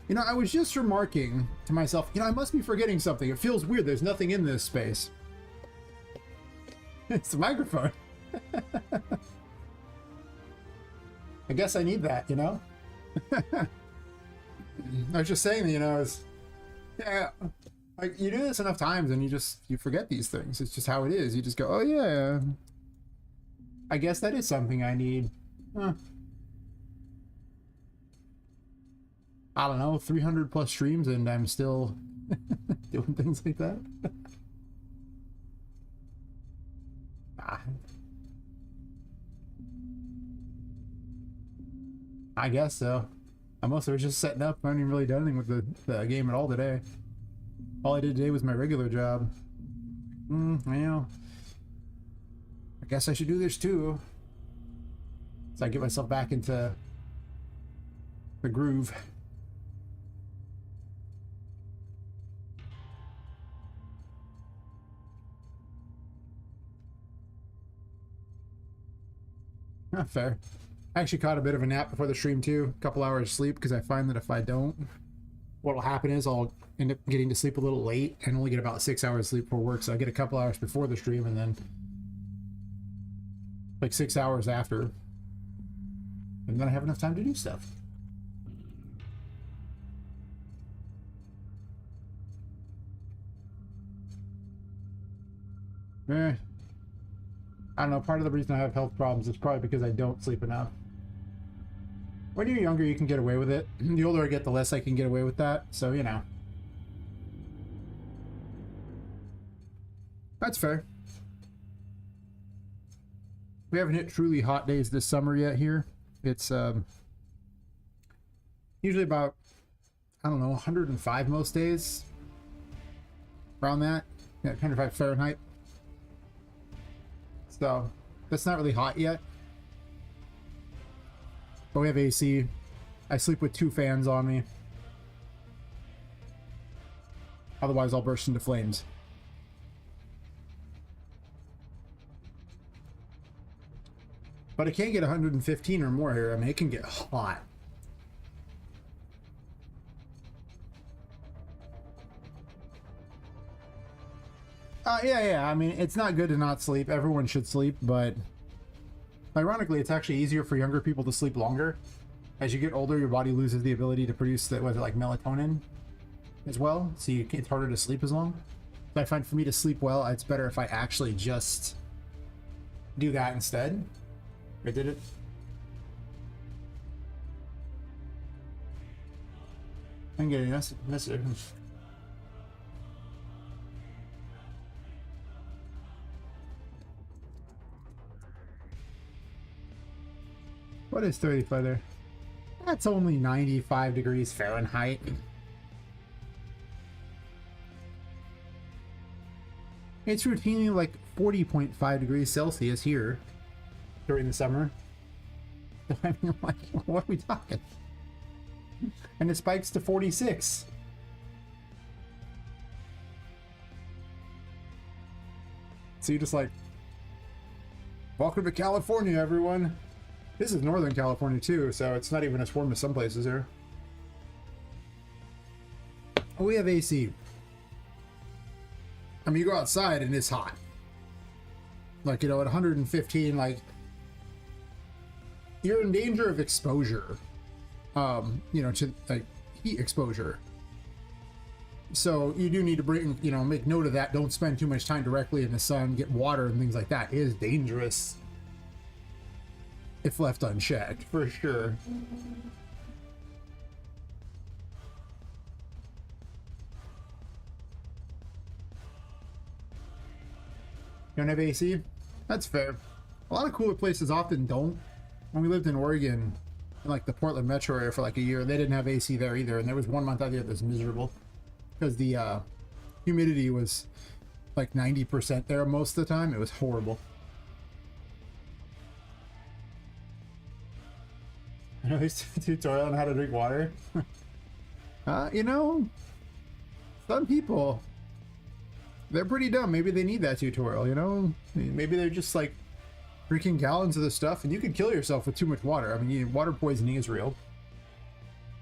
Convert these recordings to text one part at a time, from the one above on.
You know, I was just remarking to myself, you know, I must be forgetting something. It feels weird. There's nothing in this space. It's the microphone. I guess I need that, you know? I was just saying, you know, yeah, like you do this enough times and you forget these things. It's just how it is. You just go, oh yeah, I guess that is something I need. Huh. I don't know, 300 plus streams and I'm still doing things like that. I guess so. I mostly was just setting up. I haven't even really done anything with the game at all today. All I did today was my regular job. Well, I guess I should do this too. So I get myself back into the groove. Not fair. I actually caught a bit of a nap before the stream too. A couple hours sleep because I find that if I don't, what will happen is I'll end up getting to sleep a little late and only get about 6 hours sleep for work. So I get a couple hours before the stream and then like 6 hours after. And then I have enough time to do stuff. I don't know, part of the reason I have health problems is probably because I don't sleep enough. When you're younger, you can get away with it. The older I get, the less I can get away with that. So, you know. That's fair. We haven't hit truly hot days this summer yet here. It's usually about, I don't know, 105 most days. Around that. Yeah, 105 Fahrenheit. So, that's not really hot yet. But we have AC. I sleep with 2 fans on me. Otherwise, I'll burst into flames. But it can't get 115 or more here. I mean, it can get hot. Yeah. I mean, it's not good to not sleep. Everyone should sleep, but ironically, it's actually easier for younger people to sleep longer. As you get older, your body loses the ability to produce that, was it like melatonin as well? So it's harder to sleep as long. So I find for me to sleep well, it's better if I actually just do that instead. I did it. I'm getting a message. What is 35 there? That's only 95 degrees Fahrenheit. It's routinely like 40.5 degrees Celsius here during the summer. I mean, like, what are we talking? And it spikes to 46. So you're just like, welcome to California, everyone. This is Northern California too, so it's not even as warm as some places here. Oh, we have AC. I mean, you go outside and it's hot. Like, you know, at 115, like, you're in danger of exposure. You know, to like heat exposure. So you do need to bring, you know, make note of that. Don't spend too much time directly in the sun. Get water and things like that. It is dangerous if left unchecked, for sure. You don't have AC? That's fair. A lot of cooler places often don't. When we lived in Oregon, in like the Portland metro area for like a year, they didn't have AC there either, and there was 1 month out there that was miserable because the humidity was like 90% there most of the time. It was horrible. I know there's a tutorial on how to drink water. You know, some people, they're pretty dumb. Maybe they need that tutorial, you know? Maybe they're just like drinking gallons of this stuff, and you can kill yourself with too much water. I mean, water poisoning is real.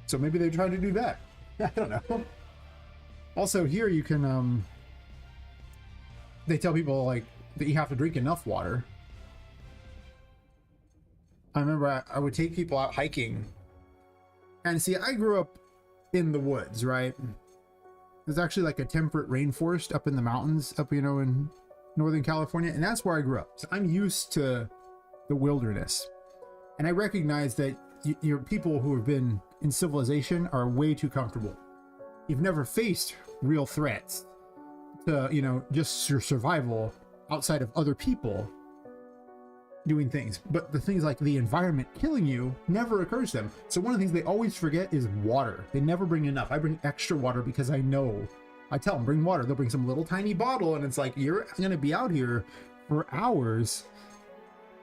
So maybe they're trying to do that. I don't know. Also, here you can, they tell people, like, that you have to drink enough water. I remember I would take people out hiking. And see, I grew up in the woods, right? There's actually like a temperate rainforest up in the mountains, up, you know, in Northern California. And that's where I grew up. So I'm used to the wilderness. And I recognize that your people who have been in civilization are way too comfortable. You've never faced real threats to, you know, just your survival outside of other people doing things. But the things like the environment killing you never occurs to them. So one of the things they always forget is water. They never bring enough. I bring extra water because I know. I tell them, bring water. They'll bring some little tiny bottle, and it's like, you're going to be out here for hours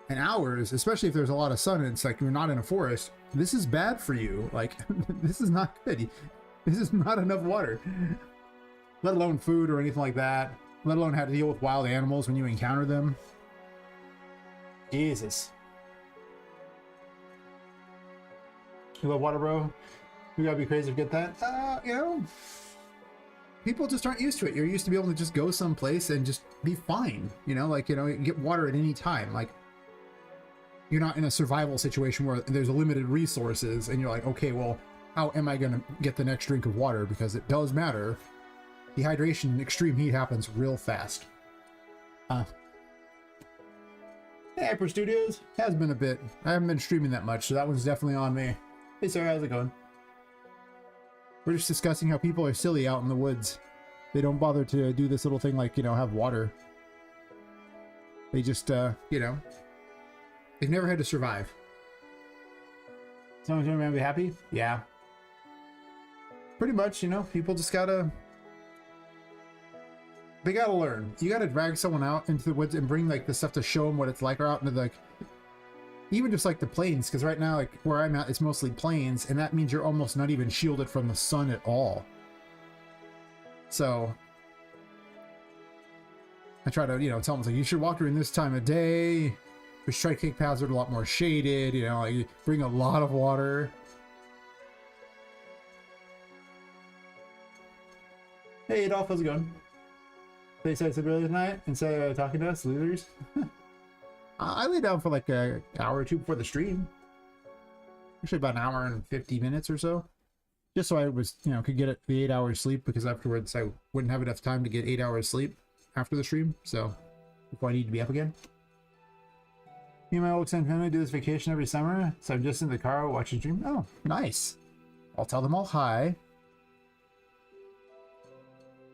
and hours, especially if there's a lot of sun and it's like you're not in a forest. This is bad for you. Like, this is not good. This is not enough water, let alone food or anything like that, let alone how to deal with wild animals when you encounter them. Jesus. You love water, bro? You gotta be crazy to get that. You know, people just aren't used to it. You're used to be able to just go someplace and just be fine. You know, like, you know, get water at any time. Like, you're not in a survival situation where there's limited resources and you're like, okay, well, how am I gonna get the next drink of water? Because it does matter. Dehydration and extreme heat happens real fast. Hey, Hyper Studios. Has been a bit. I haven't been streaming that much, so that one's definitely on me. Hey, Sarah, how's it going? We're just discussing how people are silly out in the woods. They don't bother to do this little thing like, you know, have water. They just, you know, they've never had to survive. Someone's gonna be happy? Yeah. Pretty much, you know, people just gotta... They gotta learn. You gotta drag someone out into the woods and bring like the stuff to show them what it's like, or out into like, even just like the plains, because right now, like where I'm at, it's mostly plains, and that means you're almost not even shielded from the sun at all. So I try to, you know, tell them, like, you should walk during this time of day. Just try to take paths that are a lot more shaded, you know, like bring a lot of water. Hey, Adolph, how's it going? They said it's early tonight instead of talking to us, losers. I lay down for like an hour or two before the stream. Actually, about an hour and 50 minutes or so. Just so I was, you know, could get the 8 hours sleep, because afterwards I wouldn't have enough time to get 8 hours sleep after the stream. So, before I need to be up again. Me and my old extended family do this vacation every summer, so I'm just in the car watching stream. Oh, nice. I'll tell them all hi.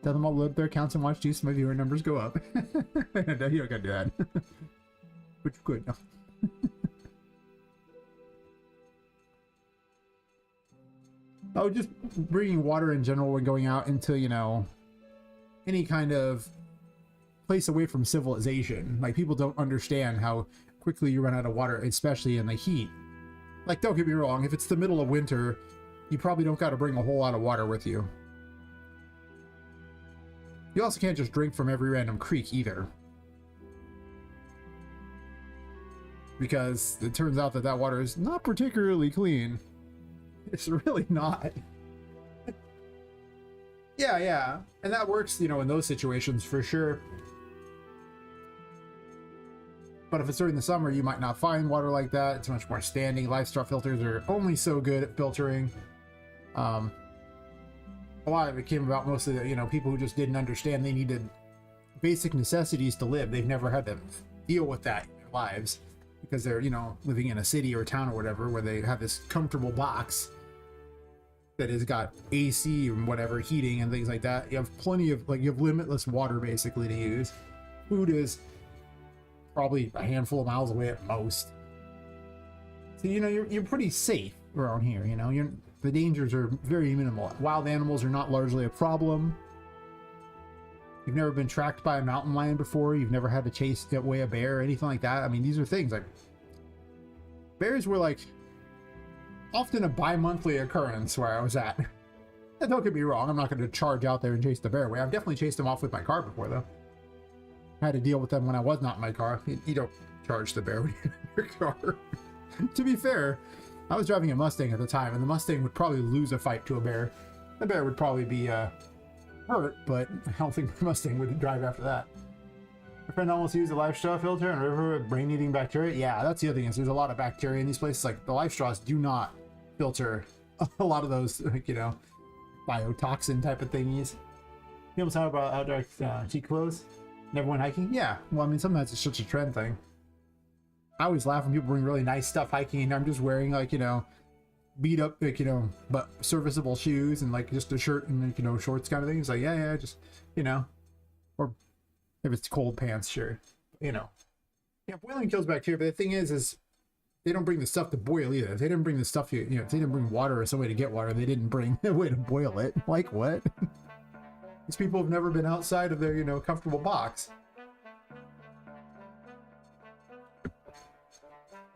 Tell them I'll load their accounts and watch you so my viewer numbers go up. No, you don't gotta do that. But you could. No. Oh, just bringing water in general when going out into, you know, any kind of place away from civilization. Like, people don't understand how quickly you run out of water, especially in the heat. Like, don't get me wrong, if it's the middle of winter, you probably don't got to bring a whole lot of water with you. You also can't just drink from every random creek either. Because it turns out that that water is not particularly clean. It's really not. Yeah. And that works, you know, in those situations for sure. But if it's during the summer, you might not find water like that. It's much more standing. Lifestyle filters are only so good at filtering. A lot of it came about mostly that, you know, people who just didn't understand they needed basic necessities to live. They've never had to deal with that in their lives because they're, you know, living in a city or a town or whatever where they have this comfortable box that has got AC and whatever, heating and things like that. You have plenty of, like, you have limitless water basically to use. Food is probably a handful of miles away at most. So, you know, you're pretty safe around here, you know. The dangers are very minimal. Wild animals are not largely a problem. You've never been tracked by a mountain lion before. You've never had to chase away a bear or anything like that. I mean, these are things like... Bears were, like, often a bi-monthly occurrence where I was at. And don't get me wrong, I'm not going to charge out there and chase the bear away. I've definitely chased them off with my car before, though. I had to deal with them when I was not in my car. You don't charge the bear when you're in your car. To be fair, I was driving a Mustang at the time, and the Mustang would probably lose a fight to a bear. The bear would probably be hurt, but I don't think the Mustang would drive after that. My friend almost used a life straw filter in a river with brain-eating bacteria. Yeah, that's the other thing, is there's a lot of bacteria in these places. Like, the life straws do not filter a lot of those, like, you know, biotoxin type of thingies. You know, talk about outdoor cheek clothes? Never went hiking? Yeah. Well, I mean, sometimes it's such a trend thing. I always laugh when people bring really nice stuff hiking, and I'm just wearing, like, you know, beat up, like, you know, but serviceable shoes and, like, just a shirt and, like, you know, shorts kind of thing. It's like, yeah, just, you know, or if it's cold pants, sure, you know. Yeah, boiling kills bacteria, but the thing is they don't bring the stuff to boil either. If they didn't bring the stuff, you know, if they didn't bring water or some way to get water, they didn't bring a way to boil it. Like, what? These people have never been outside of their, you know, comfortable box.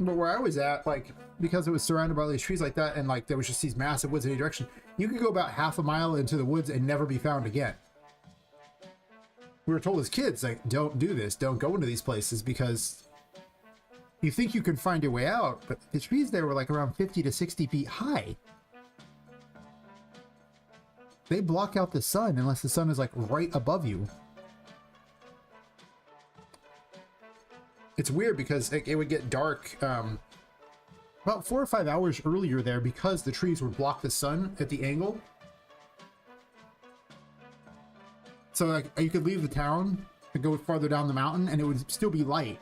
But where I was at, like, because it was surrounded by all these trees like that, and, like, there was just these massive woods in any direction, you could go about half a mile into the woods and never be found again. We were told as kids, like, don't do this, don't go into these places, because you think you can find your way out, but the trees there were, like, around 50 to 60 feet high. They block out the sun unless the sun is, like, right above you. It's weird because it would get dark about 4 or 5 hours earlier there because the trees would block the sun at the angle. So, like, you could leave the town and go farther down the mountain and it would still be light.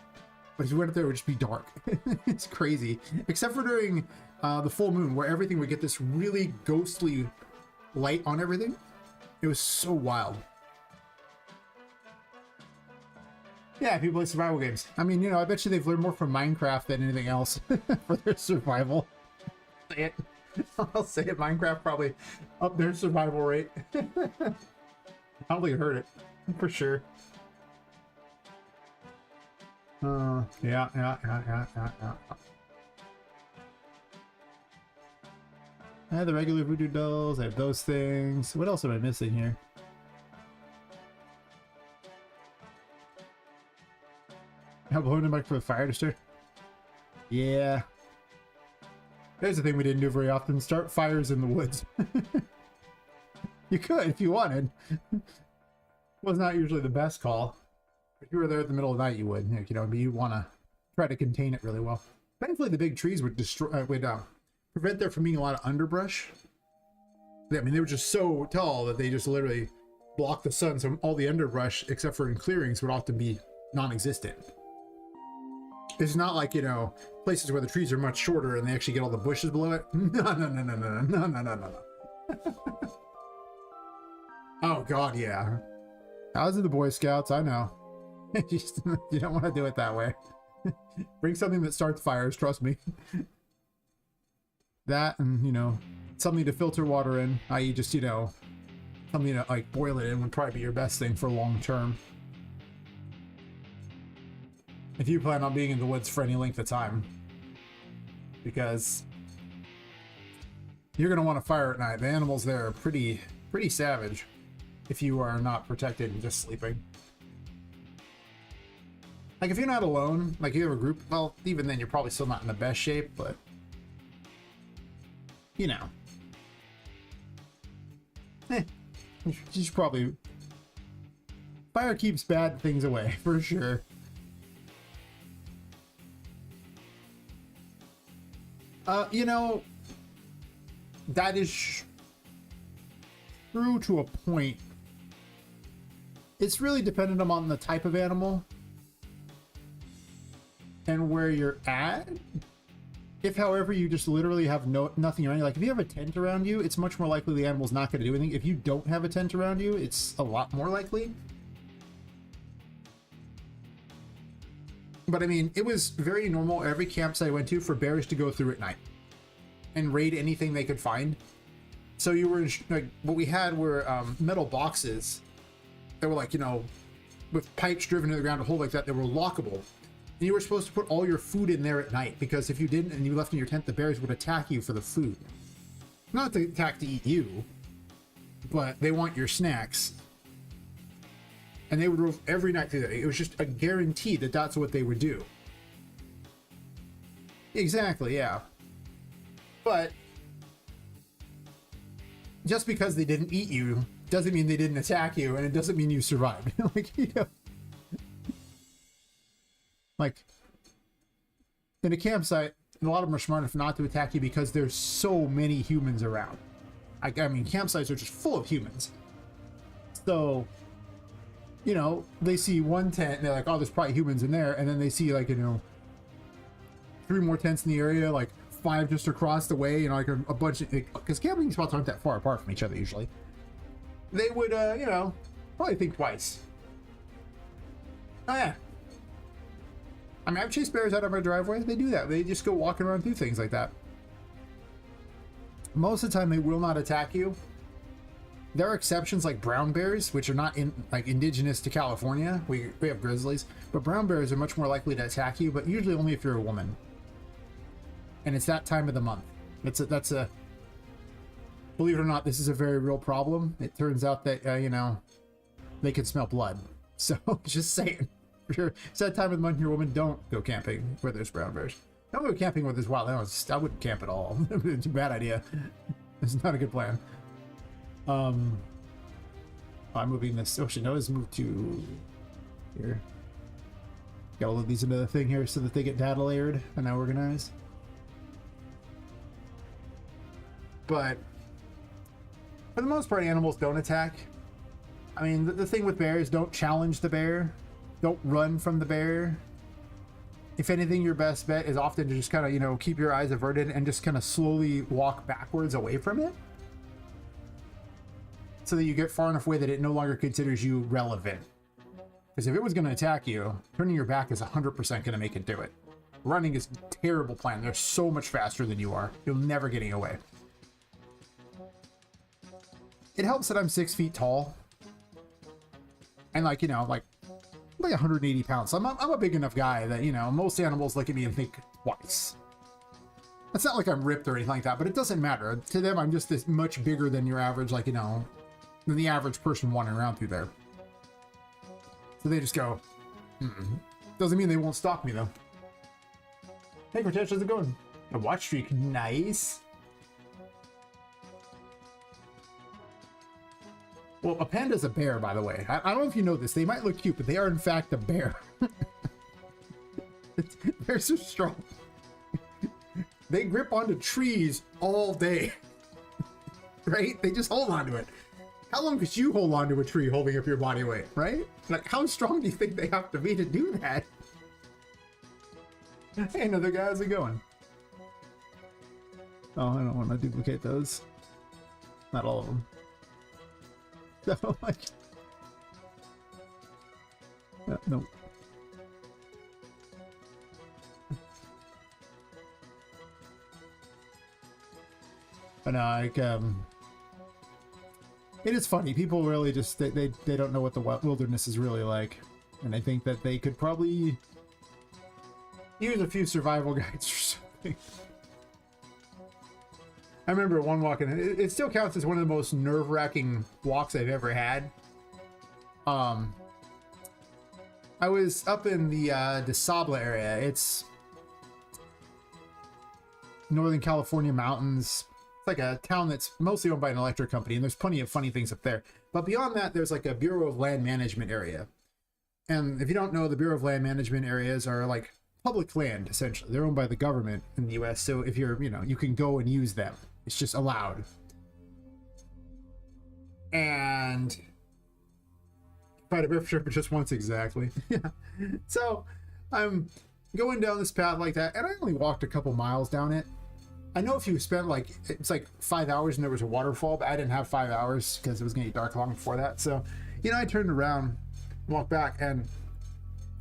But if you went up there, it would just be dark. It's crazy. Except for during the full moon, where everything would get this really ghostly light on everything. It was so wild. Yeah, people play survival games. I mean, you know, I bet you they've learned more from Minecraft than anything else for their survival. Say it. I'll say it. Minecraft probably up their survival rate. I don't think it hurt it, for sure. Yeah. I have the regular voodoo dolls. I have those things. What else am I missing here? Help holding back for the fire to start. Yeah. There's the thing we didn't do very often. Start fires in the woods. You could if you wanted. Was not usually the best call. If you were there at the middle of the night, you would. You know, but you want to try to contain it really well. Thankfully, the big trees would destroy. Prevent there from being a lot of underbrush. I mean, they were just so tall that they just literally block the sun, so all the underbrush, except for in clearings, would often be non-existent. It's not like, you know, places where the trees are much shorter and they actually get all the bushes below it. No. Oh God, yeah. I was in the Boy Scouts, I know. You don't want to do it that way. Bring something that starts fires, trust me. That, and, you know, something to filter water in, i.e. just, you know, something to, like, boil it in would probably be your best thing for long term. If you plan on being in the woods for any length of time. Because you're going to want to fire at night. The animals there are pretty savage if you are not protected and just sleeping. Like, if you're not alone, like you have a group, well, even then you're probably still not in the best shape, but you know. You should probably... Fire keeps bad things away, for sure. You know, that is true to a point. It's really dependent on the type of animal and where you're at. If, however, you just literally have nothing around you, like if you have a tent around you, it's much more likely the animal's not going to do anything. If you don't have a tent around you, it's a lot more likely. But I mean, it was very normal every campsite I went to for bears to go through at night and raid anything they could find. So you were, like, what we had were metal boxes that were, like, you know, with pipes driven into the ground to hold like that. They were lockable. And you were supposed to put all your food in there at night, because if you didn't and you left in your tent, the bears would attack you for the food. Not to attack to eat you, but they want your snacks. And they would rove every night through that. It was just a guarantee that that's what they would do. Exactly, yeah. But just because they didn't eat you doesn't mean they didn't attack you, and it doesn't mean you survived. Like, you know, like in a campsite, a lot of them are smart enough not to attack you because there's so many humans around. I mean, campsites are just full of humans. So, you know, they see one tent and they're like, oh, there's probably humans in there. And then they see, like, you know, 3 more tents in the area, like 5 just across the way, you know, like a bunch of, because camping spots aren't that far apart from each other usually. They would, you know, probably think twice. Oh, yeah. I mean, I've chased bears out of my driveway. They do that. They just go walking around through things like that. Most of the time, they will not attack you. There are exceptions like brown bears, which are not like indigenous to California. We have grizzlies, but brown bears are much more likely to attack you, but usually only if you're a woman. And it's that time of the month. That's a believe it or not, this is a very real problem. It turns out that you know, they can smell blood. So just saying, for sure, it's that time of the month you're a woman. Don't go camping where there's brown bears. Don't go camping where there's wild animals. I wouldn't camp at all. It's a bad idea. It's not a good plan. I'm moving this. Oh, shit, no, let's move to here. Got to load these into the thing here so that they get data layered and now organized. But for the most part, animals don't attack. I mean, the thing with bears, don't challenge the bear. Don't run from the bear. If anything, your best bet is often to just kind of, you know, keep your eyes averted and just kind of slowly walk backwards away from it. So that you get far enough away that it no longer considers you relevant. Because if it was going to attack you, turning your back is 100% going to make it do it. Running is a terrible plan. They're so much faster than you are. You're never getting away. It helps that I'm 6 feet tall. And like, you know, like 180 pounds. So I'm a big enough guy that, you know, most animals look at me and think twice. It's not like I'm ripped or anything like that, but it doesn't matter. To them, I'm just this much bigger than your average, like, you know, than the average person wandering around through there. So they just go, Doesn't mean they won't stalk me, though. Hey, Cortez, how's it going? A watch streak, nice. Well, a panda's a bear, by the way. I don't know if you know this. They might look cute, but they are, in fact, a bear. Bears are strong. They grip onto trees all day. Right? They just hold onto it. How long could you hold onto a tree holding up your body weight, right? Like, how strong do you think they have to be to do that? Hey, another guy, how's it going? Oh, I don't want to duplicate those. Not all of them. So, like... no. But no, like, it is funny. People really just, they don't know what the wilderness is really like. And I think that they could probably use a few survival guides or something. I remember one walk, and it still counts as one of the most nerve-wracking walks I've ever had. I was up in the Sabla area. It's Northern California mountains. It's like a town that's mostly owned by an electric company, and there's plenty of funny things up there. But beyond that, there's like a Bureau of Land Management area. And if you don't know, the Bureau of Land Management areas are like public land, essentially. They're owned by the government in the US, so if you're, you know, you can go and use them. It's just allowed. And fight a bear for just once, exactly. Yeah. So I'm going down this path like that, and I only walked a couple miles down it. I know if you spent like, it's like 5 hours and there was a waterfall, but I didn't have 5 hours because it was going to get dark long before that. So, you know, I turned around, walked back, and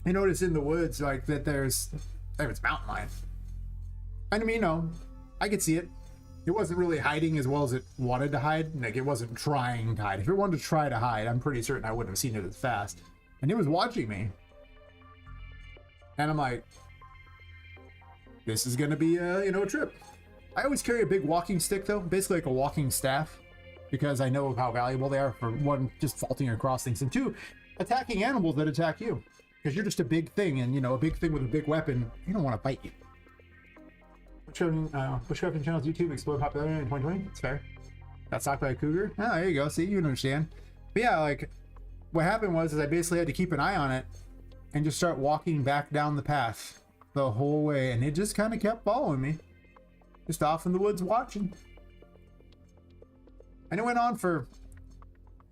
I noticed in the woods like that there's mountain lion. And I mean, you know, I could see it. It wasn't really hiding as well as it wanted to hide. Like, it wasn't trying to hide. If it wanted to try to hide, I'm pretty certain I wouldn't have seen it as fast. And it was watching me. And I'm like, this is going to be a, you know, a trip. I always carry a big walking stick, though, basically like a walking staff, because I know how valuable they are for, one, just vaulting across things, and two, attacking animals that attack you, because you're just a big thing, and, you know, a big thing with a big weapon, you don't want to bite you. Bushcrafting channels, YouTube, explode popularity in 2020. It's fair. Got stalked by a cougar? Oh, there you go. See, you understand. But yeah, like, what happened was is I basically had to keep an eye on it and just start walking back down the path the whole way, and it just kind of kept following me. Just off in the woods watching. And it went on for,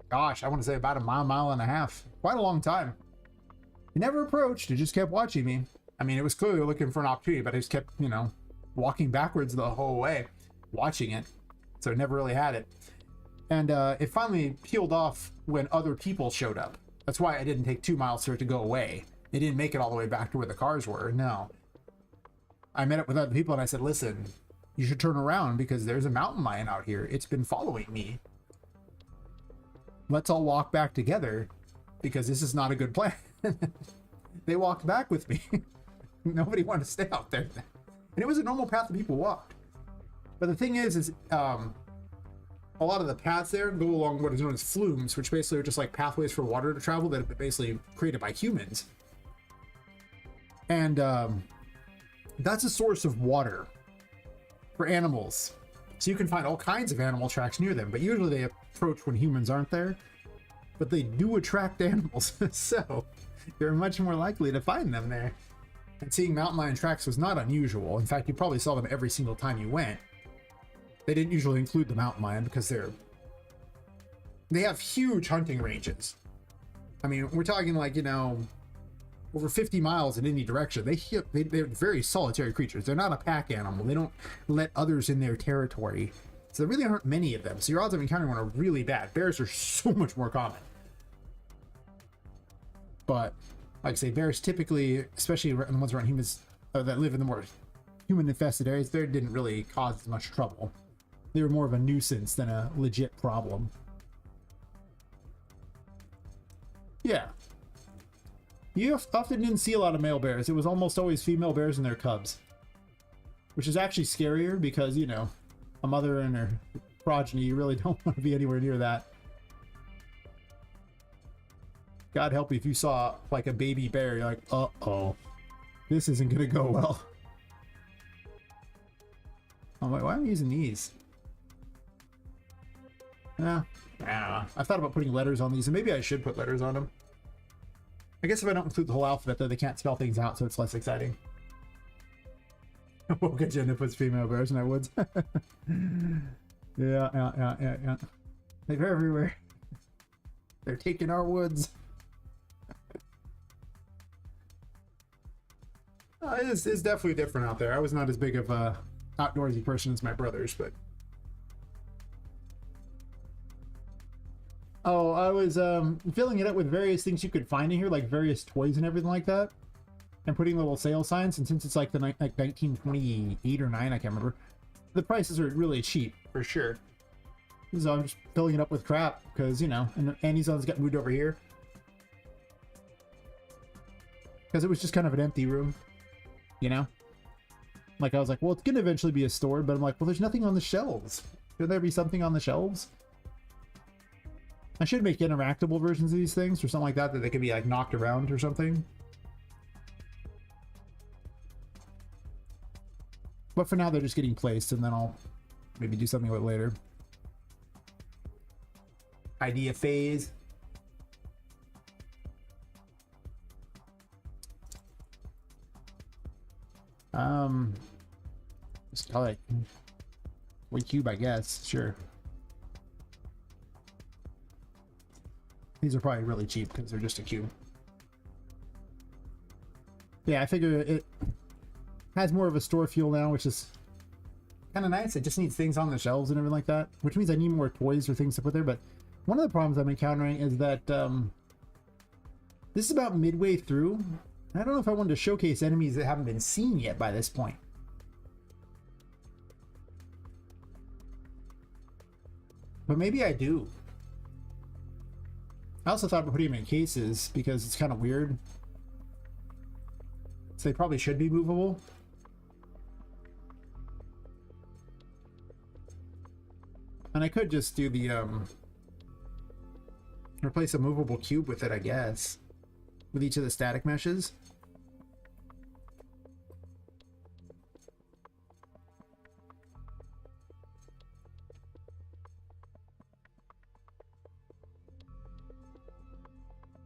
gosh, I want to say about a mile and a half. Quite a long time. It never approached, it just kept watching me. I mean, it was clearly looking for an opportunity, but I just kept, you know, walking backwards the whole way, watching it. So it never really had it. And it finally peeled off when other people showed up. That's why I didn't take 2 miles for it to go away. It didn't make it all the way back to where the cars were, no. I met up with other people and I said, listen, you should turn around because there's a mountain lion out here. It's been following me. Let's all walk back together because this is not a good plan. They walked back with me. Nobody wanted to stay out there. And it was a normal path that people walked. But the thing is a lot of the paths there go along what is known as flumes, which basically are just like pathways for water to travel that have been basically created by humans. And that's a source of water for animals. So you can find all kinds of animal tracks near them, but usually they approach when humans aren't there. But they do attract animals, so you're much more likely to find them there. And seeing mountain lion tracks was not unusual. In fact, you probably saw them every single time you went. They didn't usually include the mountain lion because they have huge hunting ranges. I mean, we're talking like, you know, over 50 miles in any direction. They're very solitary creatures. They're not a pack animal. They don't let others in their territory. So there really aren't many of them. So your odds of encountering one are really bad. Bears are so much more common. But like I say, bears typically, especially the ones around humans that live in the more human-infested areas, they didn't really cause as much trouble. They were more of a nuisance than a legit problem. Yeah. You often didn't see a lot of male bears. It was almost always female bears and their cubs. Which is actually scarier because, you know, a mother and her progeny, you really don't want to be anywhere near that. God help you if you saw like a baby bear, you're like, uh-oh, this isn't gonna go well. Oh wait, why am I using these? Yeah, I thought about putting letters on these, and maybe I should put letters on them. I guess if I don't include the whole alphabet, though, they can't spell things out, so it's less exciting. We'll get you into puts female bears in our woods. Yeah. They're everywhere. They're taking our woods. It's definitely different out there. I was not as big of a outdoorsy person as my brothers, but... Oh, I was filling it up with various things you could find in here, like various toys and everything like that, and putting little sale signs. And since it's like the like 1928 or 9, I can't remember, the prices are really cheap for sure. So I'm just filling it up with crap because, you know, and Andy's one's got moved over here because it was just kind of an empty room, you know. Like I was like, well, it's gonna eventually be a store, but I'm like, well, there's nothing on the shelves. Should there be something on the shelves? I should make interactable versions of these things or something like that they could be like knocked around or something. But for now, they're just getting placed, and then I'll maybe do something with it later. Idea phase. Just call it one cube, I guess. Sure. These are probably really cheap because they're just a cube. Yeah, I figure it has more of a store feel now, which is kind of nice. It just needs things on the shelves and everything like that, which means I need more toys or things to put there. But one of the problems I'm encountering is that this is about midway through. I don't know if I wanted to showcase enemies that haven't been seen yet by this point. But maybe I do. I also thought about putting them in cases because it's kind of weird. So they probably should be movable. And I could just do the replace a movable cube with it, I guess, with each of the static meshes.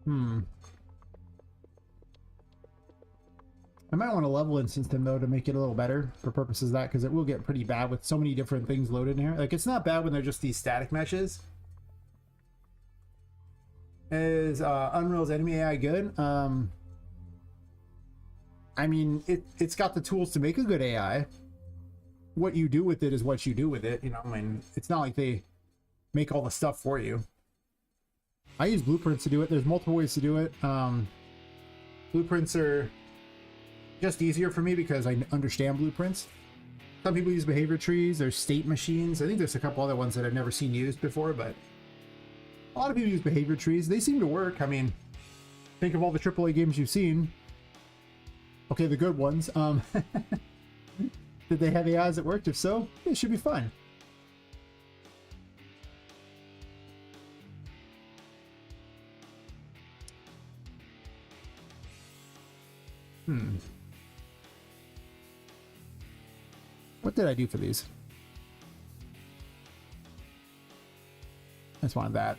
Hmm. I might want to level instance them though to make it a little better for purposes of that, because it will get pretty bad with so many different things loaded in here. Like, it's not bad when they're just these static meshes. Is Unreal's enemy AI good? I mean, it's got the tools to make a good AI. What you do with it is what you do with it, you know. I mean, it's not like they make all the stuff for you. I use blueprints to do it. There's multiple ways to do it. Blueprints are just easier for me because I understand blueprints. Some people use behavior trees. There's state machines. I think there's a couple other ones that I've never seen used before, but a lot of people use behavior trees. They seem to work. I mean, think of all the AAA games you've seen. Okay, the good ones. Did they have AIs that worked? If so, it should be fun. What did I do for these? I just wanted that.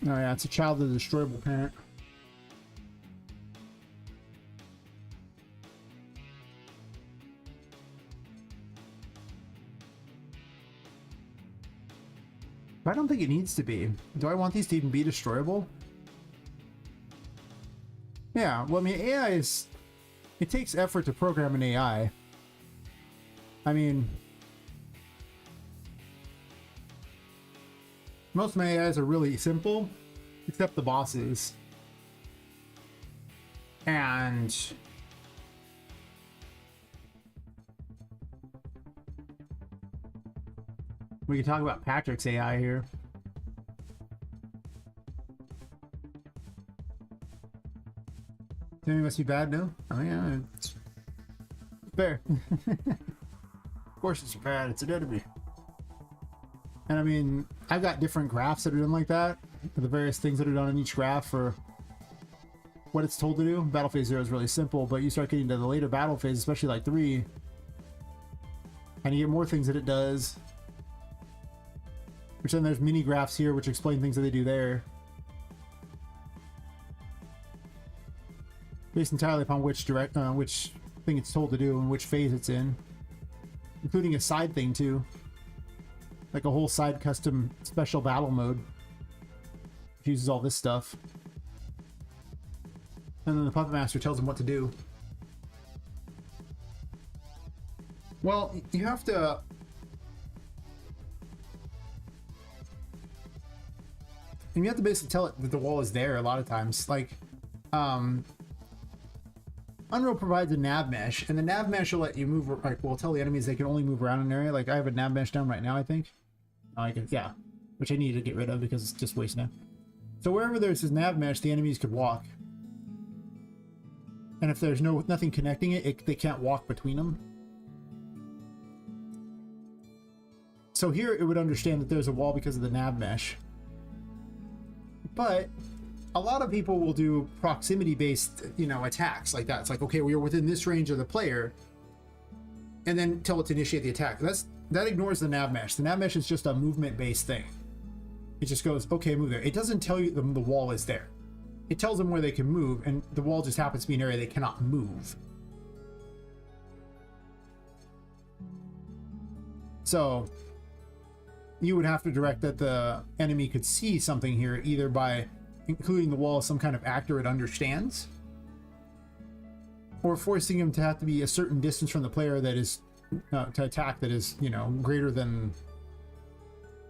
Oh yeah, it's a child of the destroyable parent. But I don't think it needs to be. Do I want these to even be destroyable? Yeah, well, I mean, AI is... It takes effort to program an AI. I mean... Most of my AIs are really simple, except the bosses. And... we can talk about Patrick's AI here. Timmy must be bad, no? I mean, yeah, it's fair. Of course it's bad, it's an enemy. And I mean, I've got different graphs that are done like that, the various things that are done in each graph for what it's told to do. Battle Phase 0 is really simple, but you start getting to the later battle phase, especially like 3, and you get more things that it does. Which then there's mini graphs here which explain things that they do there. Based entirely upon which thing it's told to do and which phase it's in. Including a side thing too. Like a whole side custom special battle mode. Which uses all this stuff. And then the Puppet Master tells him what to do. Well, you have to... And you have to basically tell it that the wall is there a lot of times. Like, Unreal provides a nav mesh, and the nav mesh will let you move, like, will tell the enemies they can only move around an area. Like, I have a nav mesh down right now, I think. Yeah, which I need to get rid of because it's just waste now. So wherever there's this nav mesh, the enemies could walk. And if there's nothing connecting it, they can't walk between them. So here it would understand that there's a wall because of the nav mesh. But a lot of people will do proximity-based, you know, attacks like that. It's like, okay, we are within this range of the player, and then tell it to initiate the attack. That ignores the nav mesh. The nav mesh is just a movement-based thing. It just goes, okay, move there. It doesn't tell you the wall is there. It tells them where they can move, and the wall just happens to be an area they cannot move. So you would have to direct that the enemy could see something here, either by including the wall as some kind of actor it understands, or forcing him to have to be a certain distance from the player that is to attack that is, you know, greater than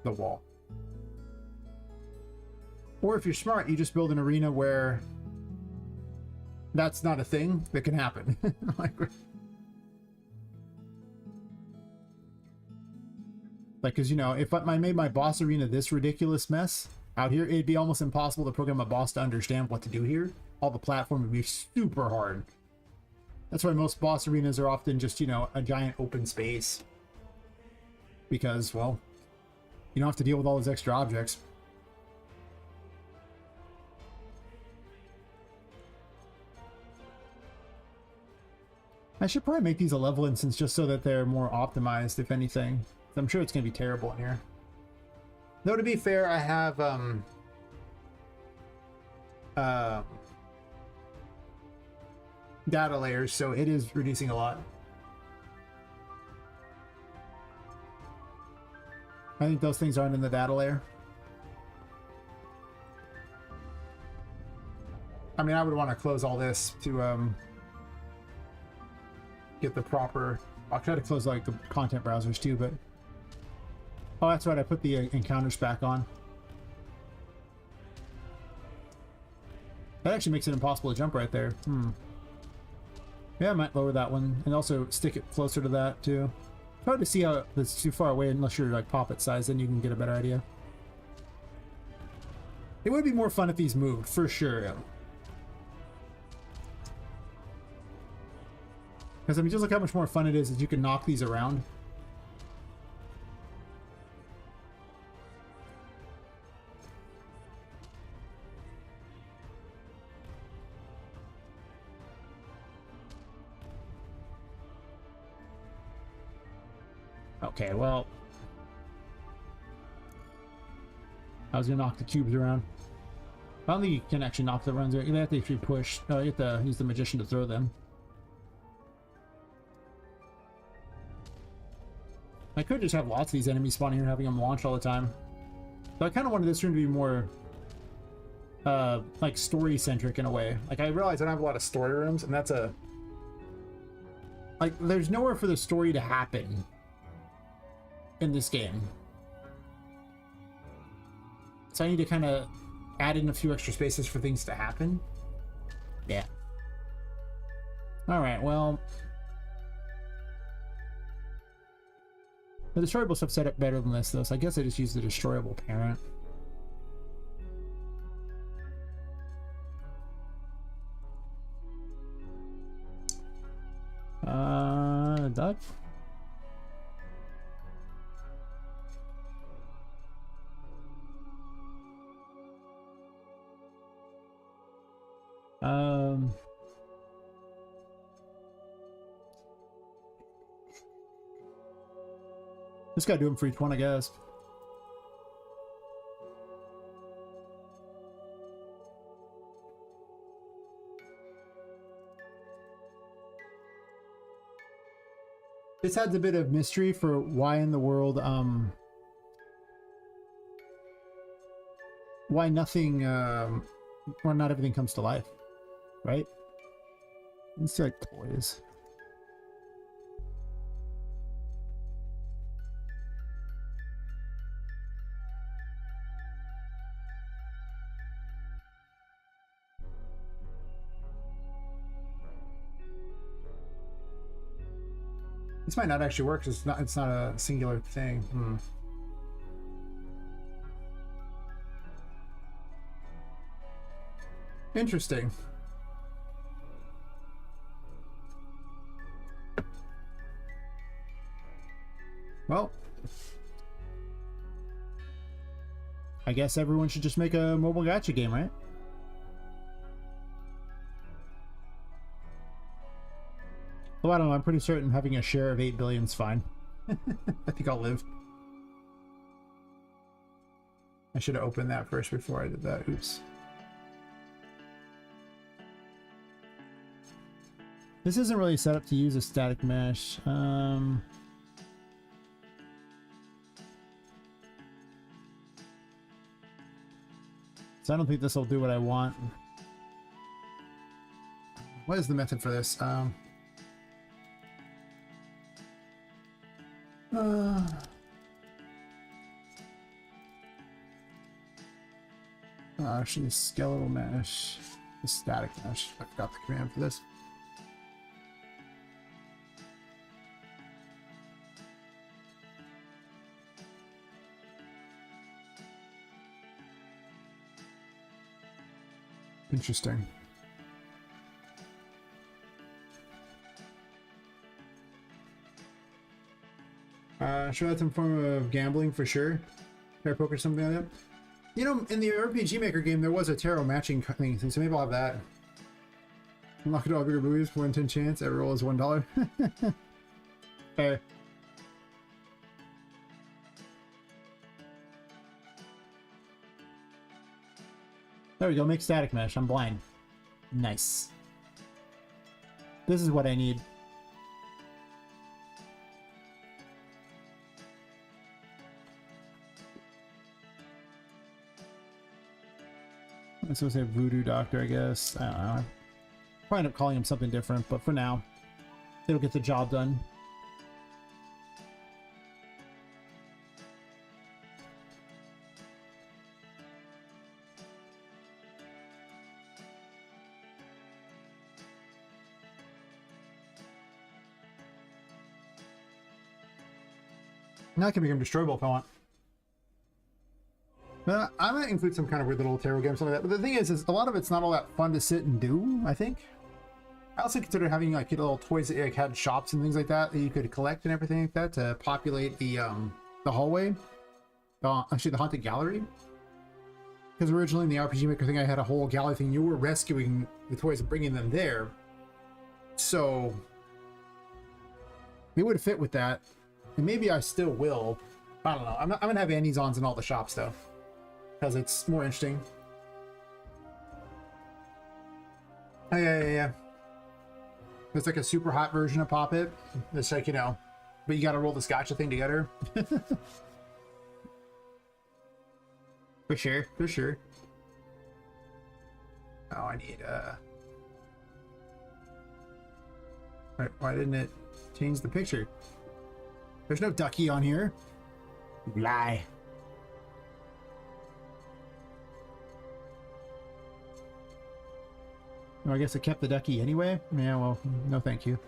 the wall. Or if you're smart, you just build an arena where that's not a thing that can happen. Like, because, you know, if I made my boss arena this ridiculous mess out here, it'd be almost impossible to program a boss to understand what to do here. All the platform would be super hard. That's why most boss arenas are often just, you know, a giant open space. Because, well, you don't have to deal with all those extra objects. I should probably make these a level instance just so that they're more optimized, if anything. I'm sure it's going to be terrible in here. Though to be fair, I have data layers, so it is reducing a lot. I think those things aren't in the data layer. I mean, I would want to close all this to get the proper... I'll try to close like the content browsers too, but... Oh, that's right, I put the encounters back on. That actually makes it impossible to jump right there. Yeah, I might lower that one, and also stick it closer to that too. Hard to see how it's too far away unless you're like Poppet size, then you can get a better idea. It would be more fun if these moved, for sure. Because I mean, just look how much more fun it is if you can knock these around. Okay, well, I was gonna knock the cubes around. I don't think you can actually knock the runs. You have to actually push. You have to use the magician to throw them. I could just have lots of these enemies spawning here, having them launch all the time. So I kind of wanted this room to be more, like story-centric in a way. Like I realize I don't have a lot of story rooms, and that's a... Like, there's nowhere for the story to happen in this game. So I need to kind of add in a few extra spaces for things to happen. Yeah. Alright, well... The destroyable stuff set up better than this, though, so I guess I just use the destroyable parent. Duck? Just gotta do them for each one, I guess. This adds a bit of mystery for why in the world, why nothing, why not everything comes to life, right? It's like toys. This might not actually work because it's not a singular thing. Interesting. Well, I guess everyone should just make a mobile gacha game, right? Well, I don't know. I'm pretty certain having a share of 8 billion is fine. I think I'll live. I should have opened that first before I did that. Oops. This isn't really set up to use a static mesh. So I don't think this will do what I want. What is the method for this? Actually, skeletal mesh, the static mesh. I forgot the command for this. Interesting. Sure, that's some form of gambling for sure. Pair poker, something like that. You know, in the RPG Maker game, there was a tarot matching thing, so maybe I'll have that. Unlock it all bigger booties, 1 in 10 chance. Every roll is $1. Hey. There we go, make static mesh. I'm blind. Nice. This is what I need. I'm supposed to say Voodoo Doctor, I guess. I don't know. Probably end up calling him something different, but for now, it'll get the job done. Now I can make him destroyable if I want. I might include some kind of weird little tarot game, something like that. But the thing is a lot of it's not all that fun to sit and do, I think. I also consider having like little toys that like had shops and things like that you could collect and everything like that to populate the hallway. Actually, the haunted gallery. Because originally in the RPG Maker thing, I had a whole gallery thing. You were rescuing the toys and bringing them there, so it would fit with that. And maybe I still will. I don't know. I'm gonna have Annie's-ons in all the shops though, because it's more interesting. Oh, yeah. It's like a super hot version of Poppet. It's like, you know, but you gotta roll the Scotcha thing together. For sure, for sure. Oh, I need, why didn't it change the picture? There's no ducky on here. Lie. Oh, I guess I kept the ducky anyway? Yeah, well, no thank you.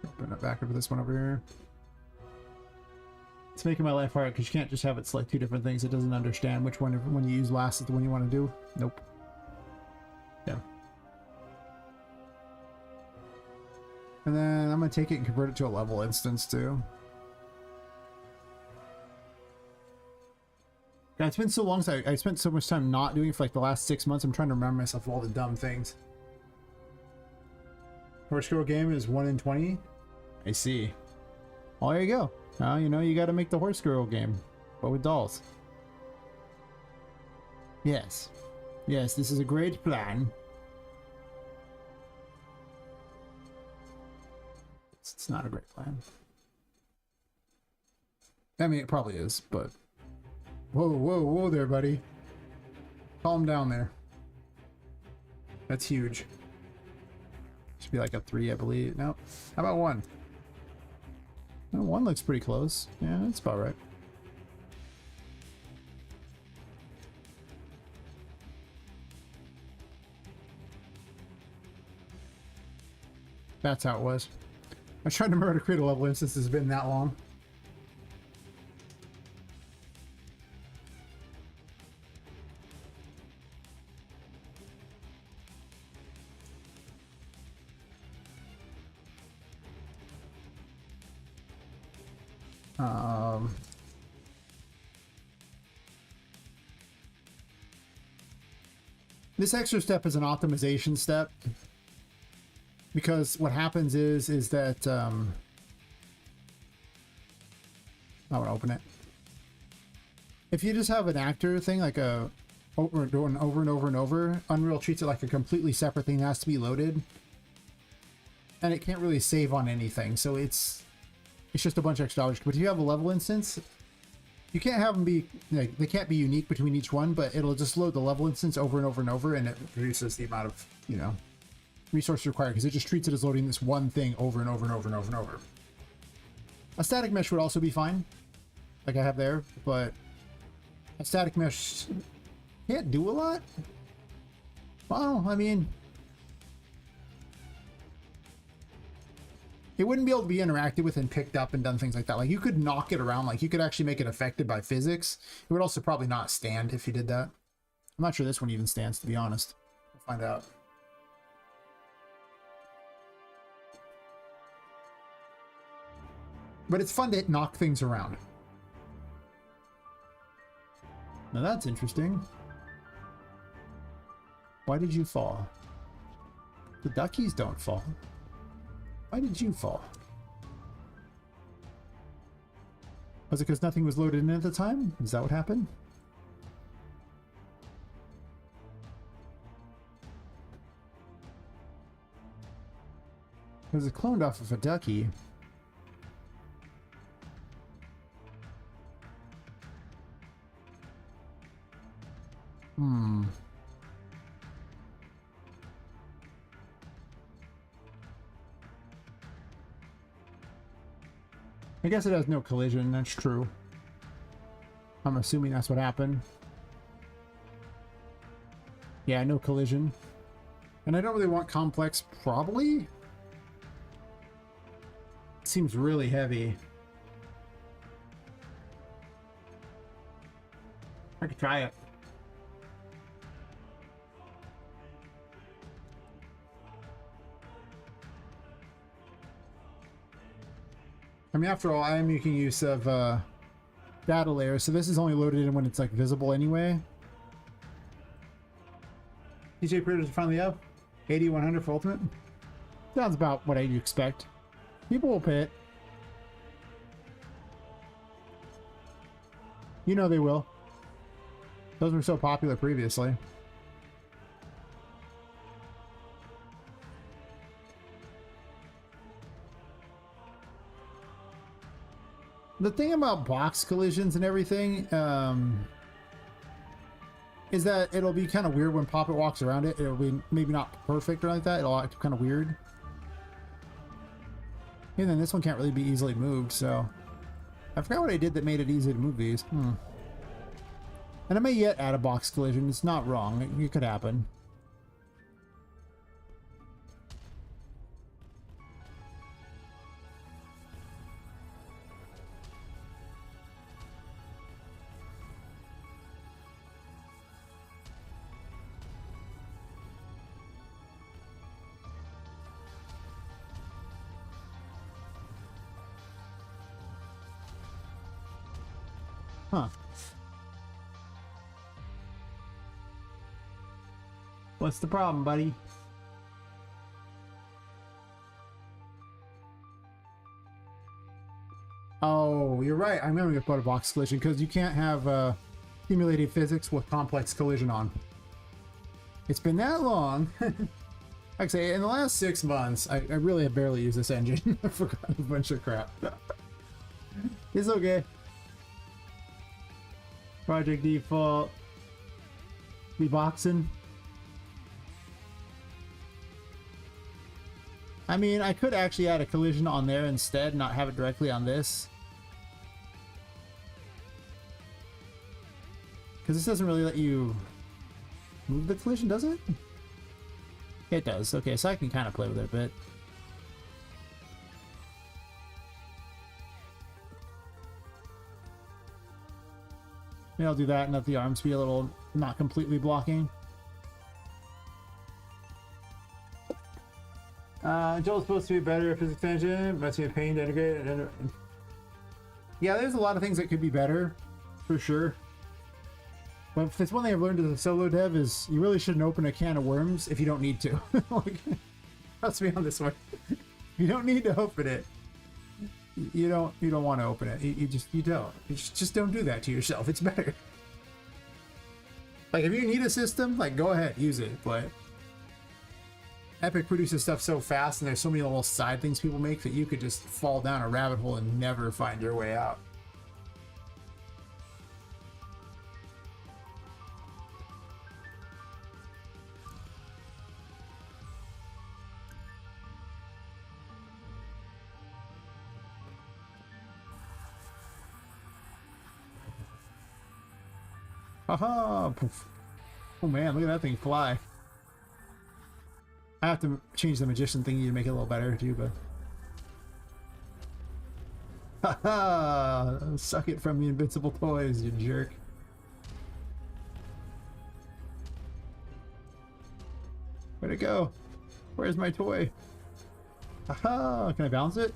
Open it back over this one over here. It's making my life hard because you can't just have it select two different things. It doesn't understand which one, when you use last, is the one you want to do. Nope. Yeah. And then I'm going to take it and convert it to a level instance too. God, it's been so long since I spent so much time not doing it for like the last 6 months. I'm trying to remember myself of all the dumb things. Horse Girl game is 1 in 20. I see. Well, there you go. Now you know you got to make the Horse Girl game, but with dolls. Yes. Yes, this is a great plan. It's not a great plan. I mean, it probably is, but... Whoa there, buddy. Calm down there. That's huge. Should be like a 3, I believe. No. How about 1? No, 1 looks pretty close. Yeah, that's about right. That's how it was. I was trying to remember to create a level instance. It's been that long. This extra step is an optimization step, because what happens is that I want to open it. If you just have an actor thing like a over and over, Unreal treats it like a completely separate thing that has to be loaded, and it can't really save on anything. So it's just a bunch of extra dollars. But if you have a level instance, you can't have them be, like, they can't be unique between each one, but it'll just load the level instance over and over, and it reduces the amount of, you know, resources required, because it just treats it as loading this one thing over and over. A static mesh would also be fine, like I have there, but a static mesh can't do a lot. Well, I mean, it wouldn't be able to be interacted with and picked up and done things like that. Like, you could knock it around, like you could actually make it affected by physics. It would also probably not stand if you did that. I'm not sure this one even stands, to be honest. We'll find out. But it's fun to knock things around. Now that's interesting. Why did you fall? The duckies don't fall. Why did you fall? Was it because nothing was loaded in at the time? Is that what happened? It was cloned off of a ducky. I guess it has no collision, that's true. I'm assuming that's what happened. Yeah, no collision. And I don't really want complex, probably? It seems really heavy. I could try it. I mean, after all, I am making use of data layers, so this is only loaded in when it's like visible anyway. DJ Predators are finally up. 80-100 for Ultimate. Sounds about what I'd expect. People will pay it. You know they will. Those were so popular previously. The thing about box collisions and everything is that it'll be kind of weird when Poppet walks around it. It'll be maybe not perfect or like that. It'll act kind of weird. And then this one can't really be easily moved, so... I forgot what I did that made it easy to move these. And I may yet add a box collision. It's not wrong. It could happen. Huh. What's the problem, buddy? Oh, you're right. I'm going to put a box collision because you can't have simulated physics with complex collision on. It's been that long. Like I say, in the last 6 months, I really have barely used this engine. I forgot a bunch of crap. It's okay. Project default. Be boxing. I mean, I could actually add a collision on there instead, not have it directly on this. Because this doesn't really let you move the collision, does it? It does. Okay, so I can kind of play with it a bit. Maybe I'll do that and let the arms be a little not completely blocking. Joel's supposed to be better physics engine, must be a pain to integrate. Yeah, there's a lot of things that could be better, for sure. But if it's one thing I've learned as a solo dev is you really shouldn't open a can of worms if you don't need to. Like, trust me on this one. You don't need to open it. You don't want to open it. You just don't do that to yourself. It's better. Like if you need a system, like go ahead, use it, but Epic produces stuff so fast and there's so many little side things people make that you could just fall down a rabbit hole and never find your way out. Haha! Oh man, look at that thing fly. I have to change the magician thingy to make it a little better too, but... Haha! Suck it from the invincible toys, you jerk. Where'd it go? Where's my toy? Haha! Can I bounce it?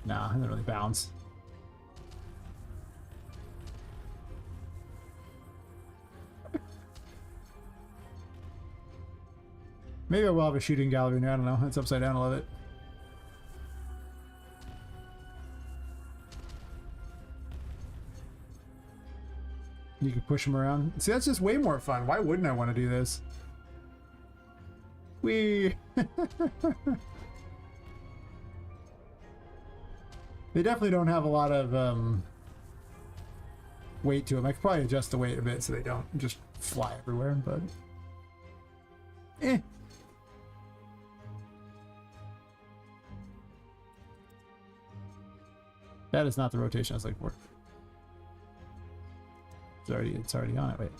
Nah, it doesn't really bounce. Maybe I will have a shooting gallery now, I don't know. It's upside down, I love it. You can push them around. See, that's just way more fun. Why wouldn't I want to do this? Whee! They definitely don't have a lot of weight to them. I could probably adjust the weight a bit so they don't just fly everywhere, but eh. That is not the rotation I was looking for. It's already on it. Wait.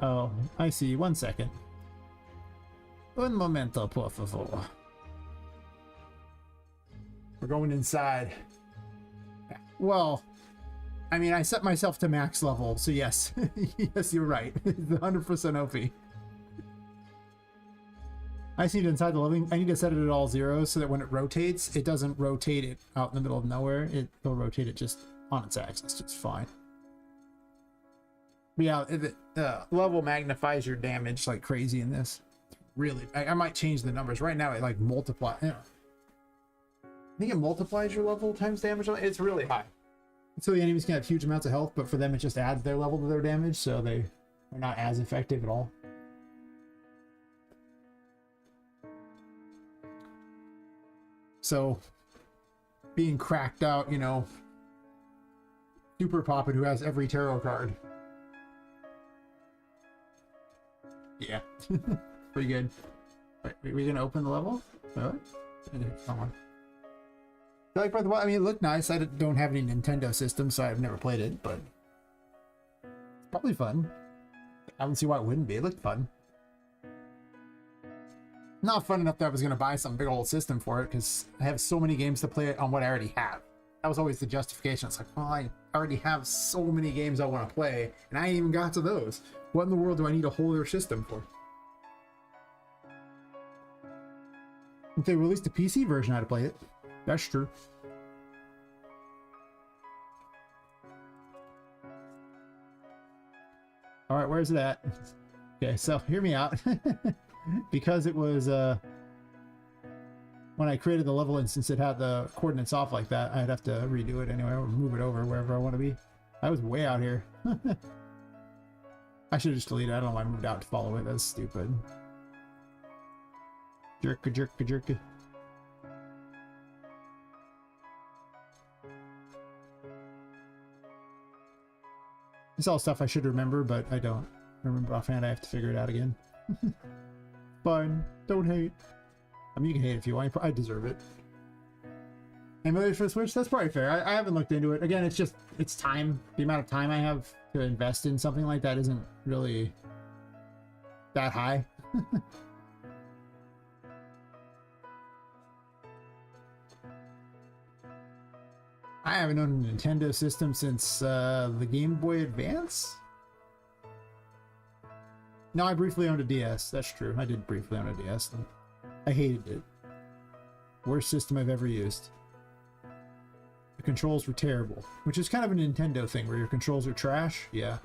Oh, I see. 1 second. Un momento, por favor. We're going inside. Well, I mean, I set myself to max level, so yes. Yes, you're right. It's 100% OP. I just need to inside the living. I need to set it at all zeros so that when it rotates, it doesn't rotate it out in the middle of nowhere. It'll rotate it just on its axis, just fine. But yeah, the level magnifies your damage like crazy in this. Really, I might change the numbers. Right now, it like multiplies. You know, I think it multiplies your level times damage. It's really high. So the enemies can have huge amounts of health, but for them, it just adds their level to their damage, so they are not as effective at all. So, being cracked out, you know, Super Poppet who has every tarot card. Yeah, pretty good. Wait, are we gonna open the level? What? Come on. I like Breath of the Wild. I mean, it looked nice. I don't have any Nintendo system, so I've never played it, but it's probably fun. I don't see why it wouldn't be. It looked fun. Not fun enough that I was going to buy some big old system for it, because I have so many games to play on what I already have. That was always the justification. It's like, well, I already have so many games I want to play, and I ain't even got to those. What in the world do I need a whole other system for? If they released a PC version, I'd play it. That's true. All right, where's it at? Okay, so hear me out. Because it was when I created the level instance, it had the coordinates off like that. I'd have to redo it anyway, or move it over wherever I want to be. I was way out here. I should just delete it. I don't know why I moved out to follow it. That's stupid. Jerka, jerka, jerka. It's all stuff I should remember, but I don't remember offhand. I have to figure it out again. Fine, don't hate. I mean, you can hate if you want. I deserve it. Emulators for the Switch? That's probably fair. I haven't looked into it. Again, it's time. The amount of time I have to invest in something like that isn't really that high. I haven't owned a Nintendo system since the Game Boy Advance. No, I briefly owned a DS. That's true. I did briefly own a DS. I hated it. Worst system I've ever used. The controls were terrible, which is kind of a Nintendo thing where your controls are trash. Yeah.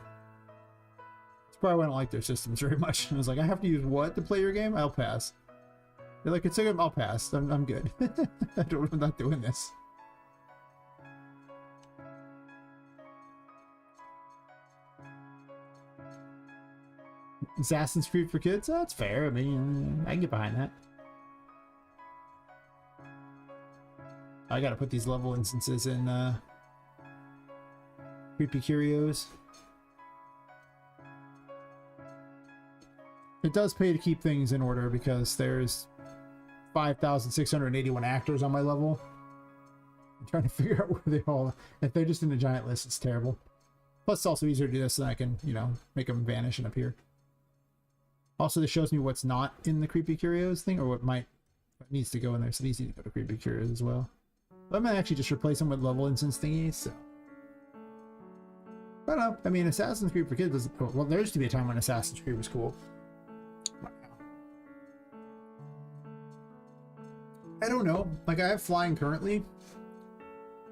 That's probably why I don't like their systems very much. I was like, I have to use what to play your game? I'll pass. They're like, it's a game. I'll pass. I'm good. I'm not doing this. Assassin's Creed for kids? That's fair. I mean, I can get behind that. I gotta put these level instances in Creepy Curios. It does pay to keep things in order because there's 5,681 actors on my level. I'm trying to figure out where they all... If they're just in a giant list, it's terrible. Plus, it's also easier to do this than I can, you know, make them vanish and appear. Also, this shows me what's not in the Creepy Curios thing, or what needs to go in there, so these need to go to Creepy Curios as well. But I'm gonna actually just replace them with level instance thingies, so... But I mean, Assassin's Creed for kids was... Well, there used to be a time when Assassin's Creed was cool. I don't know. Like, I have flying currently,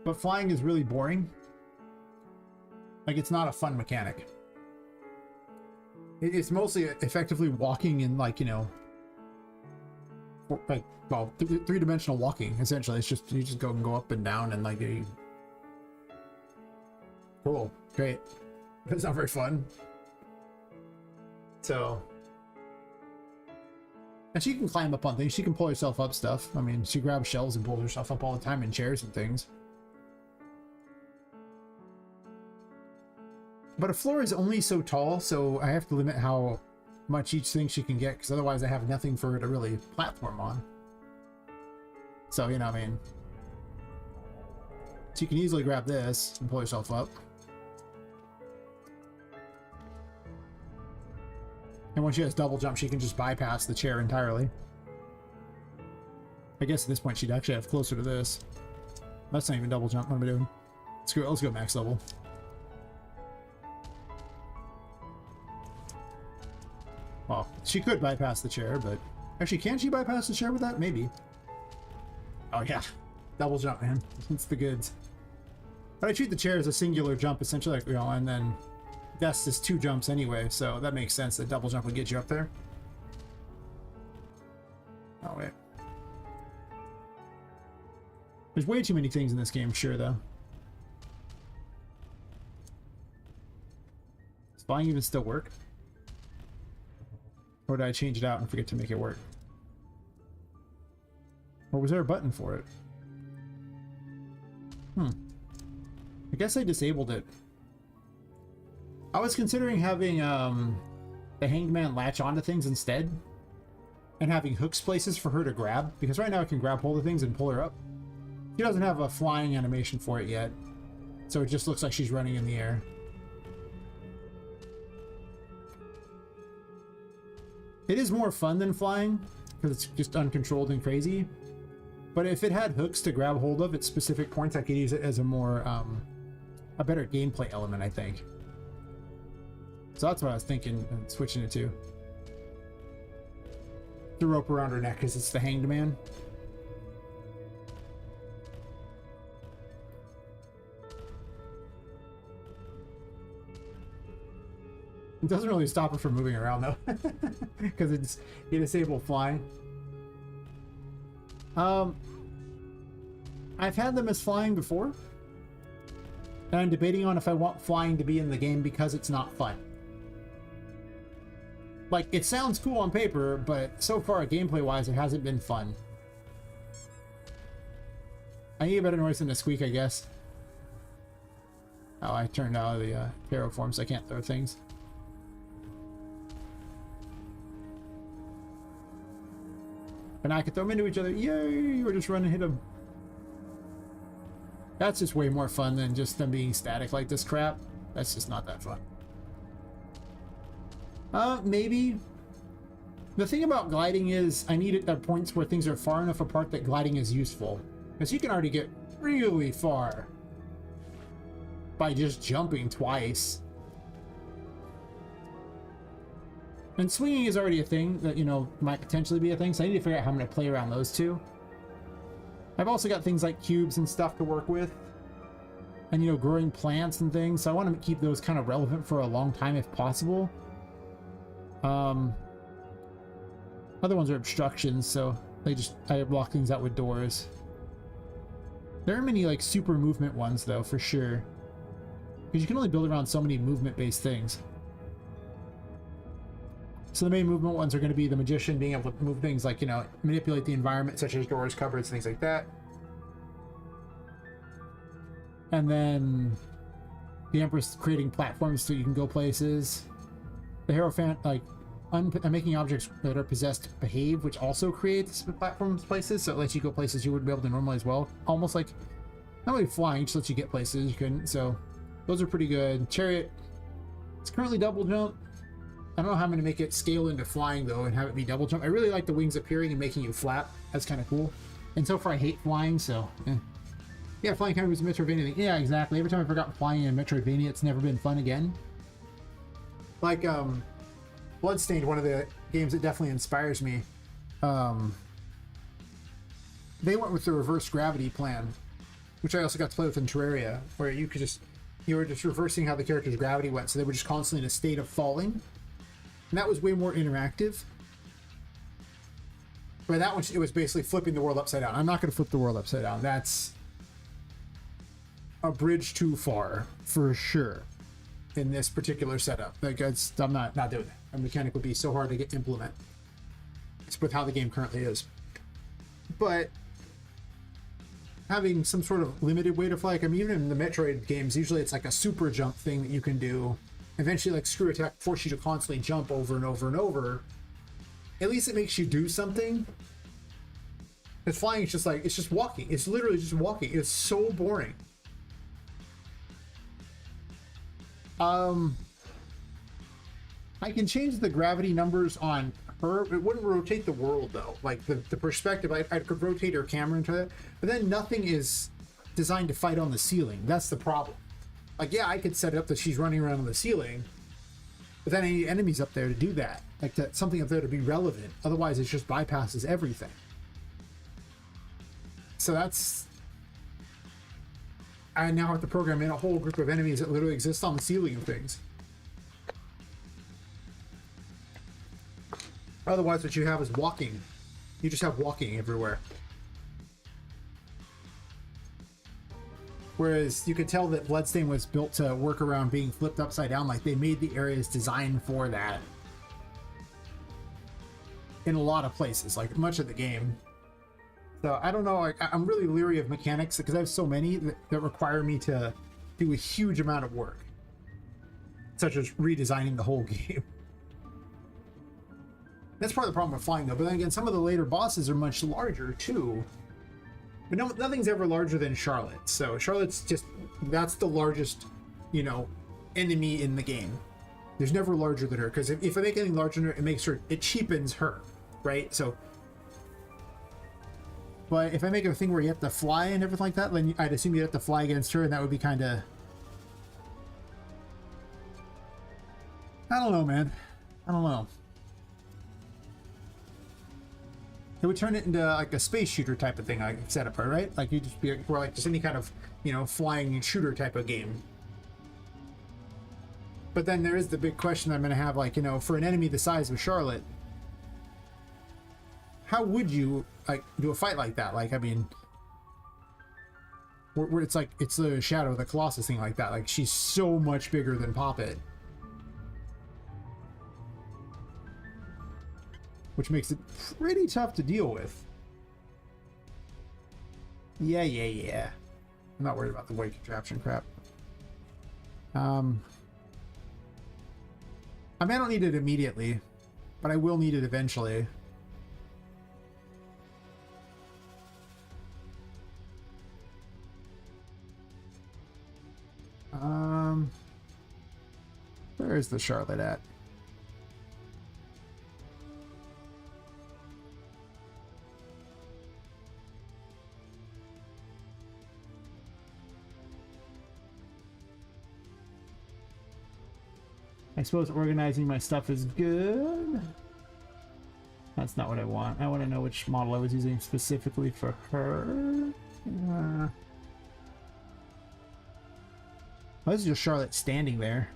but flying is really boring. Like, it's not a fun mechanic. It's mostly effectively walking in, like, you know, like, well, three-dimensional walking, essentially. It's just, you just go up and down and, like, you... Cool. Great. It's not very fun. So... And she can climb up on things. She can pull herself up stuff. I mean, she grabs shelves and pulls herself up all the time in chairs and things. But a floor is only so tall, so I have to limit how much each thing she can get, because otherwise I have nothing for her to really platform on. So, you know, I mean... She can easily grab this and pull herself up. And when she has double jump, she can just bypass the chair entirely. I guess at this point she'd actually have closer to this. That's not even double jump. What am I doing? Screw it, let's go max level. Well, she could bypass the chair, but... Actually, can she bypass the chair with that? Maybe. Oh yeah. Double jump, man. It's the goods. But I treat the chair as a singular jump, essentially, like, you know, and then... That's just 2 jumps anyway, so that makes sense that double jump would get you up there. Oh, wait. There's way too many things in this game, sure, though. Does flying even still work? Or did I change it out and forget to make it work? Or was there a button for it? I guess I disabled it. I was considering having the hanged man latch onto things instead, and having hooks places for her to grab, because right now I can grab hold of things and pull her up. She doesn't have a flying animation for it yet, so it just looks like she's running in the air. It is more fun than flying, because it's just uncontrolled and crazy, but if it had hooks to grab hold of at specific points, I could use it as a more, a better gameplay element, I think. So that's what I was thinking and switching it to. The rope around her neck because it's the hanged man. It doesn't really stop her from moving around though, because it's you disable flying. I've had them as flying before, and I'm debating on if I want flying to be in the game because it's not fun. Like, it sounds cool on paper, but so far, gameplay-wise, it hasn't been fun. I need a better noise than a squeak, I guess. Oh, I turned out of the tarot form, so I can't throw things. But now I can throw them into each other. Yay! Or just run and hit them. That's just way more fun than just them being static like this crap. That's just not that fun. Maybe. The thing about gliding is I need it at points where things are far enough apart that gliding is useful. Because you can already get really far by just jumping twice. And swinging is already a thing that, you know, might potentially be a thing, so I need to figure out how I'm going to play around those two. I've also got things like cubes and stuff to work with. And, you know, growing plants and things, so I want to keep those kind of relevant for a long time if possible. Other ones are obstructions, so I block things out with doors. There are many like super movement ones though, for sure, because you can only build around so many movement-based things. So the main movement ones are going to be the magician being able to move things like, you know, manipulate the environment, such as doors, cupboards, things like that. And then the Empress creating platforms so you can go places. The Hierophant, like, making objects that are possessed behave, which also creates platforms places, so it lets you go places you wouldn't be able to normally as well. Almost like, not really flying, just lets you get places you couldn't, so those are pretty good. Chariot, it's currently double jump. I don't know how I'm going to make it scale into flying, though, and have it be double jump. I really like the wings appearing and making you flap. That's kind of cool. And so far, I hate flying, so... Yeah, flying kind of was a Metroidvania thing. Yeah, exactly. Every time I forgot flying in Metroidvania, it's never been fun again. Like, Bloodstained, one of the games that definitely inspires me. They went with the reverse gravity plan, which I also got to play with in Terraria, where you were just reversing how the character's gravity went, so they were just constantly in a state of falling. And that was way more interactive. But that one, it was basically flipping the world upside down. I'm not going to flip the world upside down. That's a bridge too far, for sure, in this particular setup. Like, I'm not doing that. A mechanic would be so hard to implement. It's with how the game currently is. But having some sort of limited way to fly, like, I mean, even in the Metroid games, usually it's like a super jump thing that you can do. Eventually, like, screw attack force you to constantly jump over and over and over. At least it makes you do something. Because flying is just like, it's just walking. It's literally just walking. It's so boring. I can change the gravity numbers on her. It wouldn't rotate the world, though. Like, the perspective, I could rotate her camera into it. But then nothing is designed to fight on the ceiling. That's the problem. Like, yeah, I could set it up that she's running around on the ceiling. But then I need enemies up there to do that. Like, something up there to be relevant. Otherwise, it just bypasses everything. So that's... I now have to program in a whole group of enemies that literally exist on the ceiling of things. Otherwise, what you have is walking. You just have walking everywhere. Whereas you could tell that Bloodstain was built to work around being flipped upside down. Like, they made the areas designed for that. In a lot of places, like much of the game. So I don't know, I'm really leery of mechanics because I have so many that require me to do a huge amount of work. Such as redesigning the whole game. That's part of the problem with flying, though. But then again, some of the later bosses are much larger, too. But no, nothing's ever larger than Charlotte. So Charlotte's just... That's the largest, you know, enemy in the game. There's never larger than her. Because if I make anything larger than her, it makes her... It cheapens her, right? So... But if I make a thing where you have to fly and everything like that, then I'd assume you'd have to fly against her, and that would be kind of... I don't know, man. I don't know. It would turn it into like a space shooter type of thing, like setup, right? Like you'd just be or like just any kind of, you know, flying shooter type of game. But then there is the big question I'm going to have, like, you know, for an enemy the size of Charlotte, how would you like do a fight like that? Like, I mean, where it's like it's the Shadow of the Colossus thing like that. Like, she's so much bigger than Poppet. Which makes it pretty tough to deal with. Yeah. I'm not worried about the weight contraption crap. I mean, I don't need it immediately, but I will need it eventually. Where's the Charlotte at? I suppose organizing my stuff is good. That's not what I want. I want to know which model I was using specifically for her. Oh, this is just Charlotte standing there.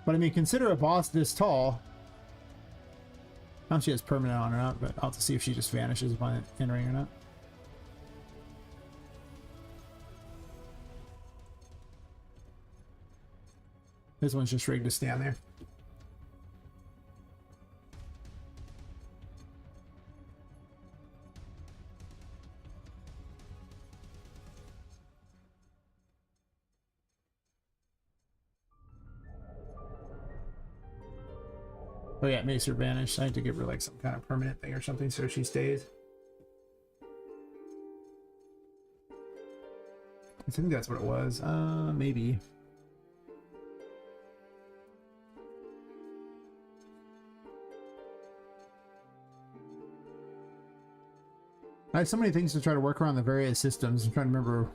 But I mean, consider a boss this tall. I don't know if she has permanent on or not, but I'll have to see if she just vanishes upon entering or not. This one's just rigged to stand there. Oh yeah, it makes her vanish. I had to give her like some kind of permanent thing or something so she stays. I think that's what it was. Maybe. I have so many things to try to work around the various systems. I'm trying to remember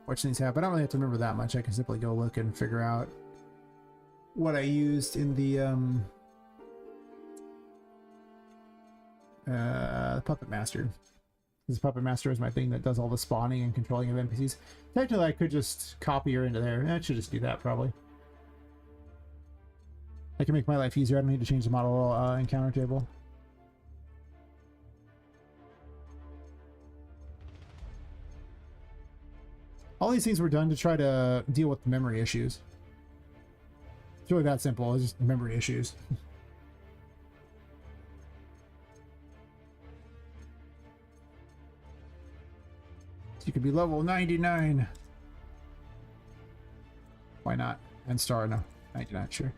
which things have, but I don't really have to remember that much. I can simply go look and figure out what I used in the Puppet Master. This Puppet Master is my thing that does all the spawning and controlling of NPCs. Technically, I could just copy her into there. I should just do that, probably. I can make my life easier. I don't need to change the model encounter table. All these things were done to try to deal with memory issues. It's really that simple. It's just memory issues. So you could be level 99. Why not? And star, no. 99, sure.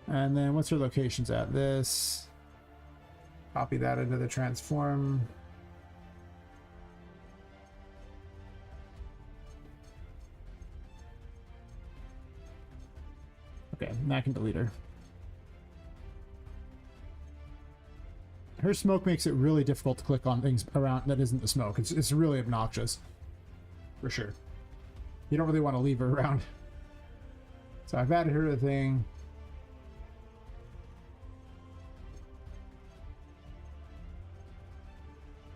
And then what's her locations at? This. Copy that into the transform. Okay, now I can delete her. Her smoke makes it really difficult to click on things around that isn't the smoke. It's really obnoxious. For sure. You don't really want to leave her around. So I've added her to the thing.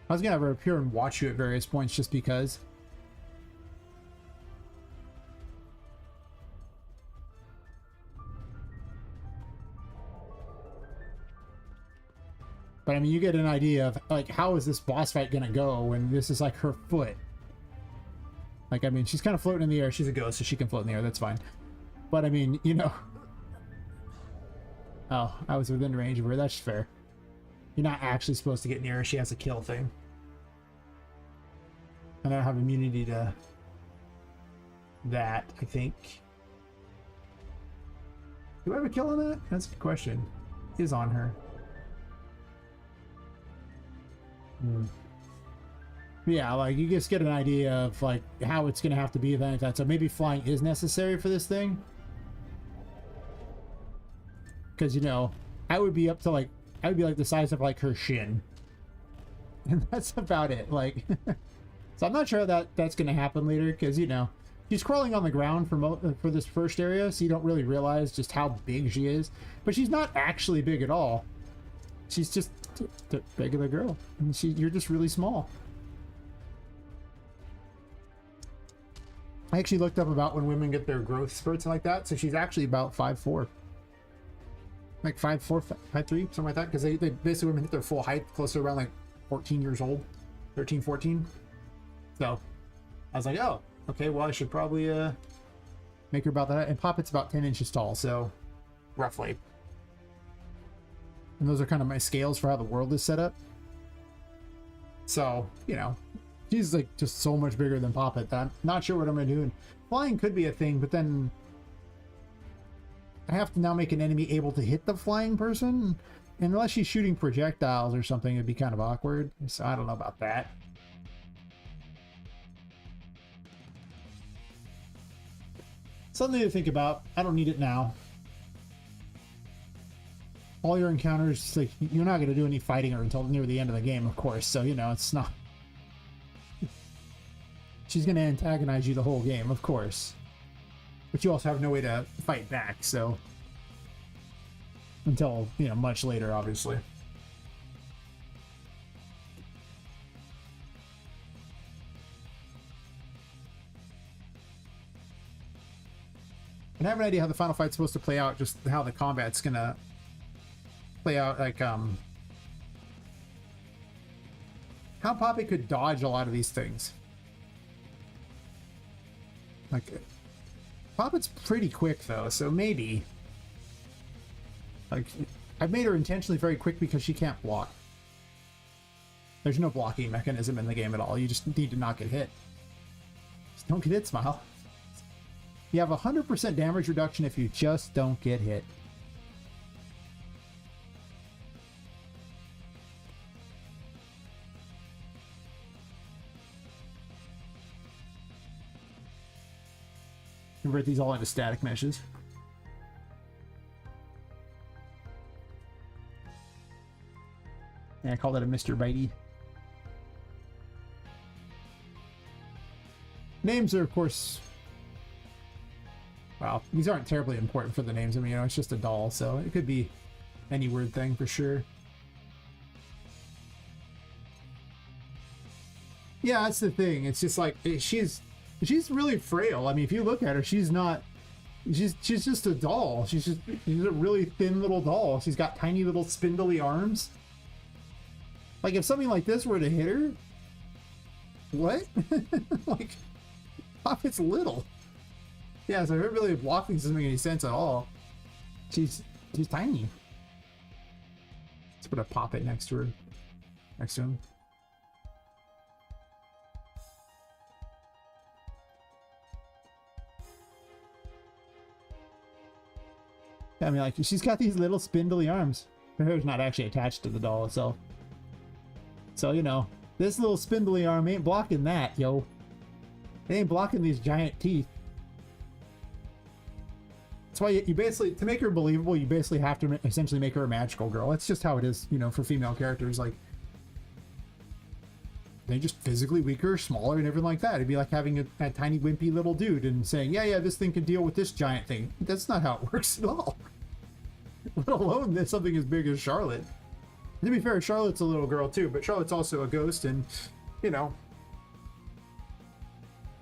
I was gonna have her appear and watch you at various points just because. But I mean, you get an idea of like, how is this boss fight gonna go when this is like her foot? Like, I mean, she's kind of floating in the air. She's a ghost, so she can float in the air. That's fine. But I mean, you know. Oh, I was within range of her. That's fair. You're not actually supposed to get near her. She has a kill thing. And I don't have immunity to that, I think. Do I have a kill on that? That's a good question. Is on her. Yeah, like you just get an idea of like how it's gonna have to be like that. So maybe flying is necessary for this thing. Because you know, I would be up to like I would be like the size of like her shin. And that's about it. Like so I'm not sure that that's gonna happen later, because you know, she's crawling on the ground for this first area, so you don't really realize just how big she is. But she's not actually big at all. She's just a regular girl. And you're just really small. I actually looked up about when women get their growth spurts and like that. So she's actually about 5'4". Like 5'4", 5'3", something like that. Because they basically women hit their full height close to around like 14 years old. 13, 14. So I was like, oh, okay, well I should probably make her about that. And Poppet's about 10 inches tall, so roughly. And those are kind of my scales for how the world is set up. So, you know, she's like just so much bigger than Poppet that I'm not sure what I'm going to do. And flying could be a thing, but then I have to now make an enemy able to hit the flying person. And unless she's shooting projectiles or something, it'd be kind of awkward. So I don't know about that. Something to think about. I don't need it now. All your encounters, like, you're not going to do any fighting her until near the end of the game, of course. So, you know, it's not... She's going to antagonize you the whole game, of course. But you also have no way to fight back, so... Until, you know, much later, obviously. And I have an idea how the final fight's supposed to play out, just how the combat's going to play out, like, how Poppet could dodge a lot of these things. Like, Poppet's pretty quick, though, so maybe... Like, I've made her intentionally very quick because she can't block. There's no blocking mechanism in the game at all. You just need to not get hit. Just don't get hit, Smile. You have 100% damage reduction if you just don't get hit. Convert these all into static meshes. Yeah, I call that a Mr. Bitey. Names are, of course... Well, these aren't terribly important for the names. I mean, you know, it's just a doll, so it could be any weird thing for sure. Yeah, that's the thing. It's just like, she's really frail. I mean, if you look at her, she's not... She's just a doll. She's a really thin little doll. She's got tiny little spindly arms. Like if something like this were to hit her, what? Like Poppet's little. Yeah, so her ability of blocking doesn't make any sense at all. She's tiny. Let's put a Poppet next to her. Next to him. I mean, like, she's got these little spindly arms. Her hair's not actually attached to the doll itself. So, you know, this little spindly arm ain't blocking that, yo. It ain't blocking these giant teeth. That's why you basically, to make her believable, you basically have to essentially make her a magical girl. That's just how it is, you know, for female characters. Like, they're just physically weaker, smaller, and everything like that. It'd be like having a tiny, wimpy little dude and saying, yeah, this thing can deal with this giant thing. That's not how it works at all. Let alone this something as big as Charlotte. To be fair, Charlotte's a little girl too, but Charlotte's also a ghost, and, you know,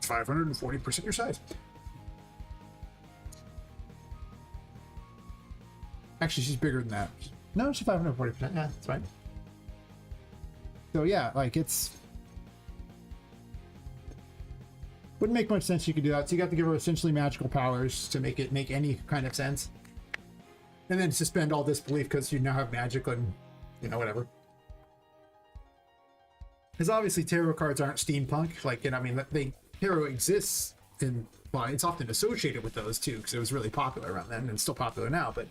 540% your size. Actually, she's bigger than that. No, she's 540%. Yeah, that's fine. So yeah, like it's... Wouldn't make much sense you could do that. So you got to give her essentially magical powers to make it make any kind of sense. And then suspend all disbelief because you now have magic and, you know, whatever. Because obviously tarot cards aren't steampunk. Like, you know, I mean, tarot exists in... Well, it's often associated with those too, because it was really popular around then, and it's still popular now, but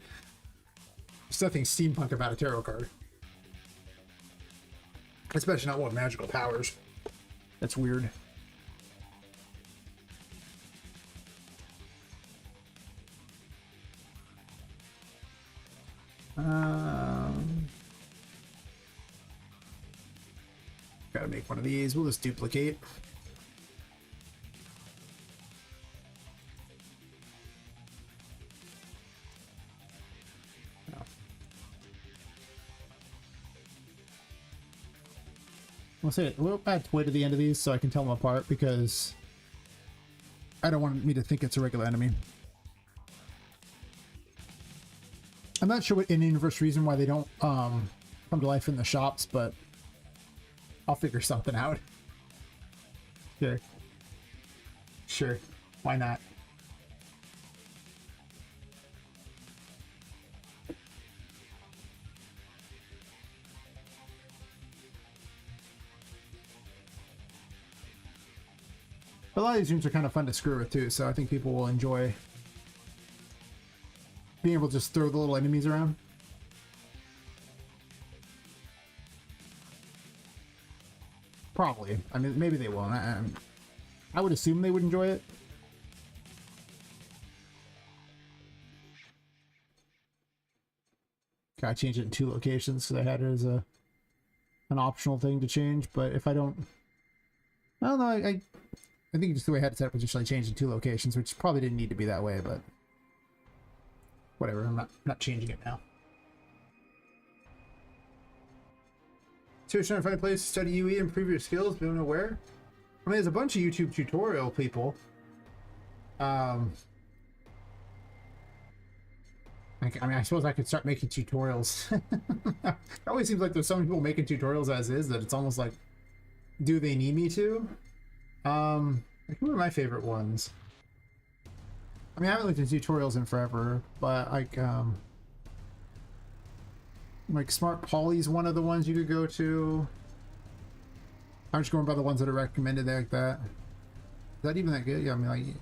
there's nothing steampunk about a tarot card. Especially not one with magical powers. That's weird. Gotta make one of these. We'll just duplicate. Oh. We'll add Twit at the end of these so I can tell them apart, because I don't want me to think it's a regular enemy. I'm not sure what in-universe reason why they don't come to life in the shops, but I'll figure something out. Sure. Why not? A lot of these rooms are kind of fun to screw with too, so I think people will enjoy being able to just throw the little enemies around. Probably. I mean, maybe they won't. I would assume they would enjoy it. Gotta change it in 2 locations, so I had it as an optional thing to change, but if I don't... I don't know, I think just the way I had it set up was just like changed in 2 locations, which probably didn't need to be that way, but... Whatever, I'm not changing it now. So you're trying to find a place to study UE and improve your skills, but don't know where? I mean, there's a bunch of YouTube tutorial people. I mean, I suppose I could start making tutorials. It always seems like there's so many people making tutorials as is that it's almost like, do they need me to? Like, who are my favorite ones? I mean, I haven't looked at tutorials in forever, but like Smart Polly's one of the ones you could go to. I'm just going by the ones that are recommended like that. Is that even that good? Yeah, I mean,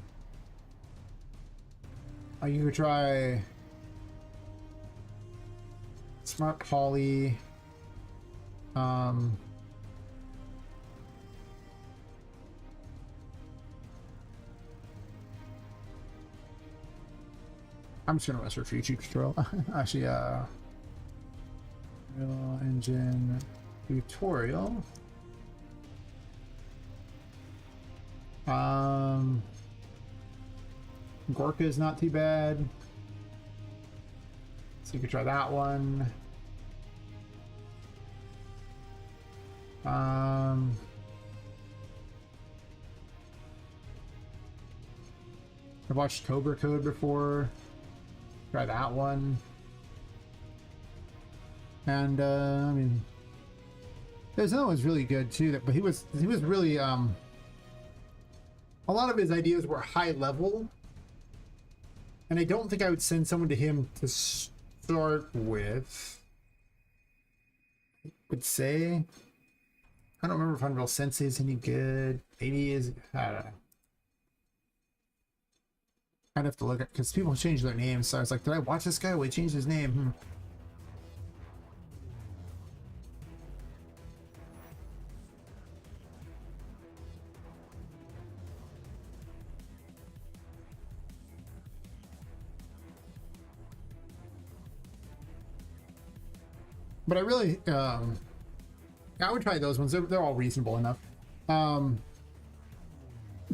like you could try Smart Polly. I'm just gonna search for YouTube tutorial. Actually, Real Engine tutorial. Gorka is not too bad, so you could try that one. I've watched Cobra Code before. Try that one. And I mean, there's another one's really good too. But he was really a lot of his ideas were high level, and I don't think I would send someone to him to start with. I would say, I don't remember if Unreal Sensei is any good. Maybe is, I don't know. I'd have to look at, because people change their names, so I was like, did I watch this guy? Well, he changed his name. But I really, I would try those ones. They're all reasonable enough.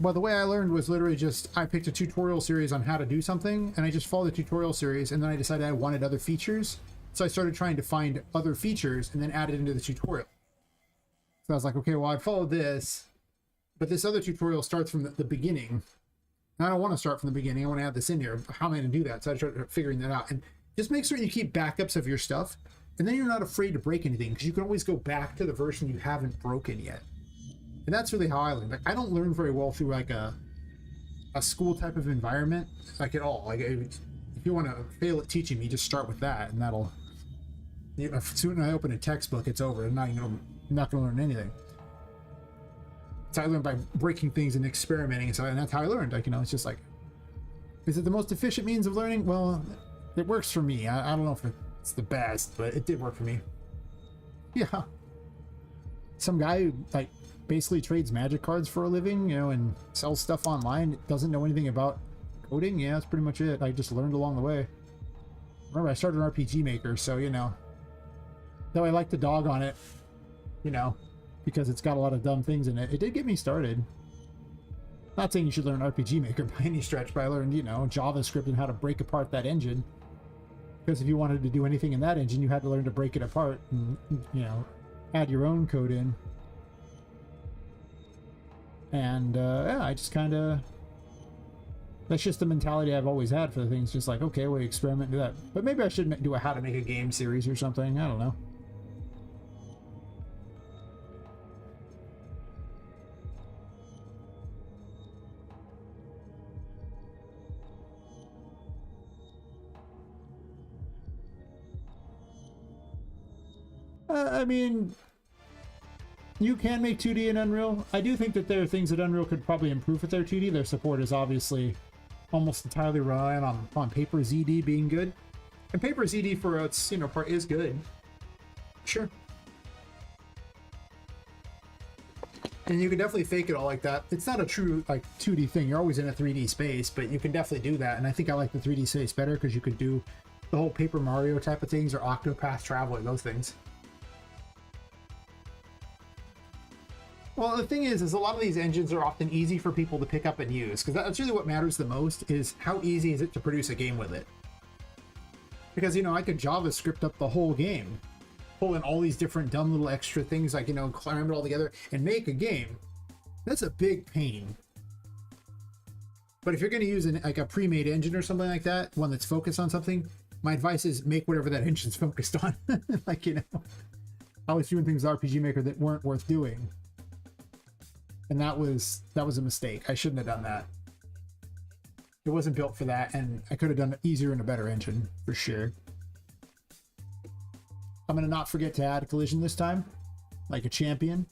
But the way I learned was literally just, I picked a tutorial series on how to do something, and I just followed the tutorial series, and then I decided I wanted other features. So I started trying to find other features and then add it into the tutorial. So I was like, okay, well, I followed this, but this other tutorial starts from the beginning. And I don't want to start from the beginning. I want to add this in here. How am I going to do that? So I started figuring that out. And just make sure you keep backups of your stuff, and then you're not afraid to break anything, because you can always go back to the version you haven't broken yet. And that's really how I learn. Like, I don't learn very well through like a school type of environment, like at all. Like, if you want to fail at teaching me, just start with that, and that'll. You know, soon I open a textbook, it's over. I'm not going to learn anything. So I learned by breaking things and experimenting, and that's how I learned. Like, you know, it's just like, is it the most efficient means of learning? Well, it works for me. I don't know if it's the best, but it did work for me. Yeah. Some guy who like basically trades magic cards for a living, you know, and sells stuff online, doesn't know anything about coding. Yeah, that's pretty much it. I just learned along the way. Remember, I started an RPG Maker, so, you know, though I like to dog on it, you know, because it's got a lot of dumb things in it, it did get me started. Not saying you should learn RPG Maker by any stretch, but I learned, you know, JavaScript and how to break apart that engine. Because if you wanted to do anything in that engine, you had to learn to break it apart and, you know, add your own code in. And yeah, I just kind of, that's just the mentality I've always had for the things. Just like, okay, we experiment, do that. But maybe I should do a how to make a game series or something. I don't know. I mean, you can make 2D in Unreal. I do think that there are things that Unreal could probably improve with their 2D. Their support is obviously almost entirely reliant on Paper ZD being good. And Paper ZD for its, you know, part is good. Sure. And you can definitely fake it all like that. It's not a true like 2D thing. You're always in a 3D space, but you can definitely do that. And I think I like the 3D space better because you could do the whole Paper Mario type of things or Octopath Traveler, those things. Well, the thing is a lot of these engines are often easy for people to pick up and use, because that's really what matters the most, is how easy is it to produce a game with it. Because, you know, I could JavaScript up the whole game, pull in all these different dumb little extra things, like, you know, clam it all together and make a game. That's a big pain. But if you're going to use like a pre-made engine or something like that, one that's focused on something, my advice is make whatever that engine's focused on. Like, you know, I was doing things with RPG Maker that weren't worth doing. And that was a mistake. I shouldn't have done that. It wasn't built for that, and I could have done it easier in a better engine, for sure. I'm going to not forget to add a collision this time, like a champion.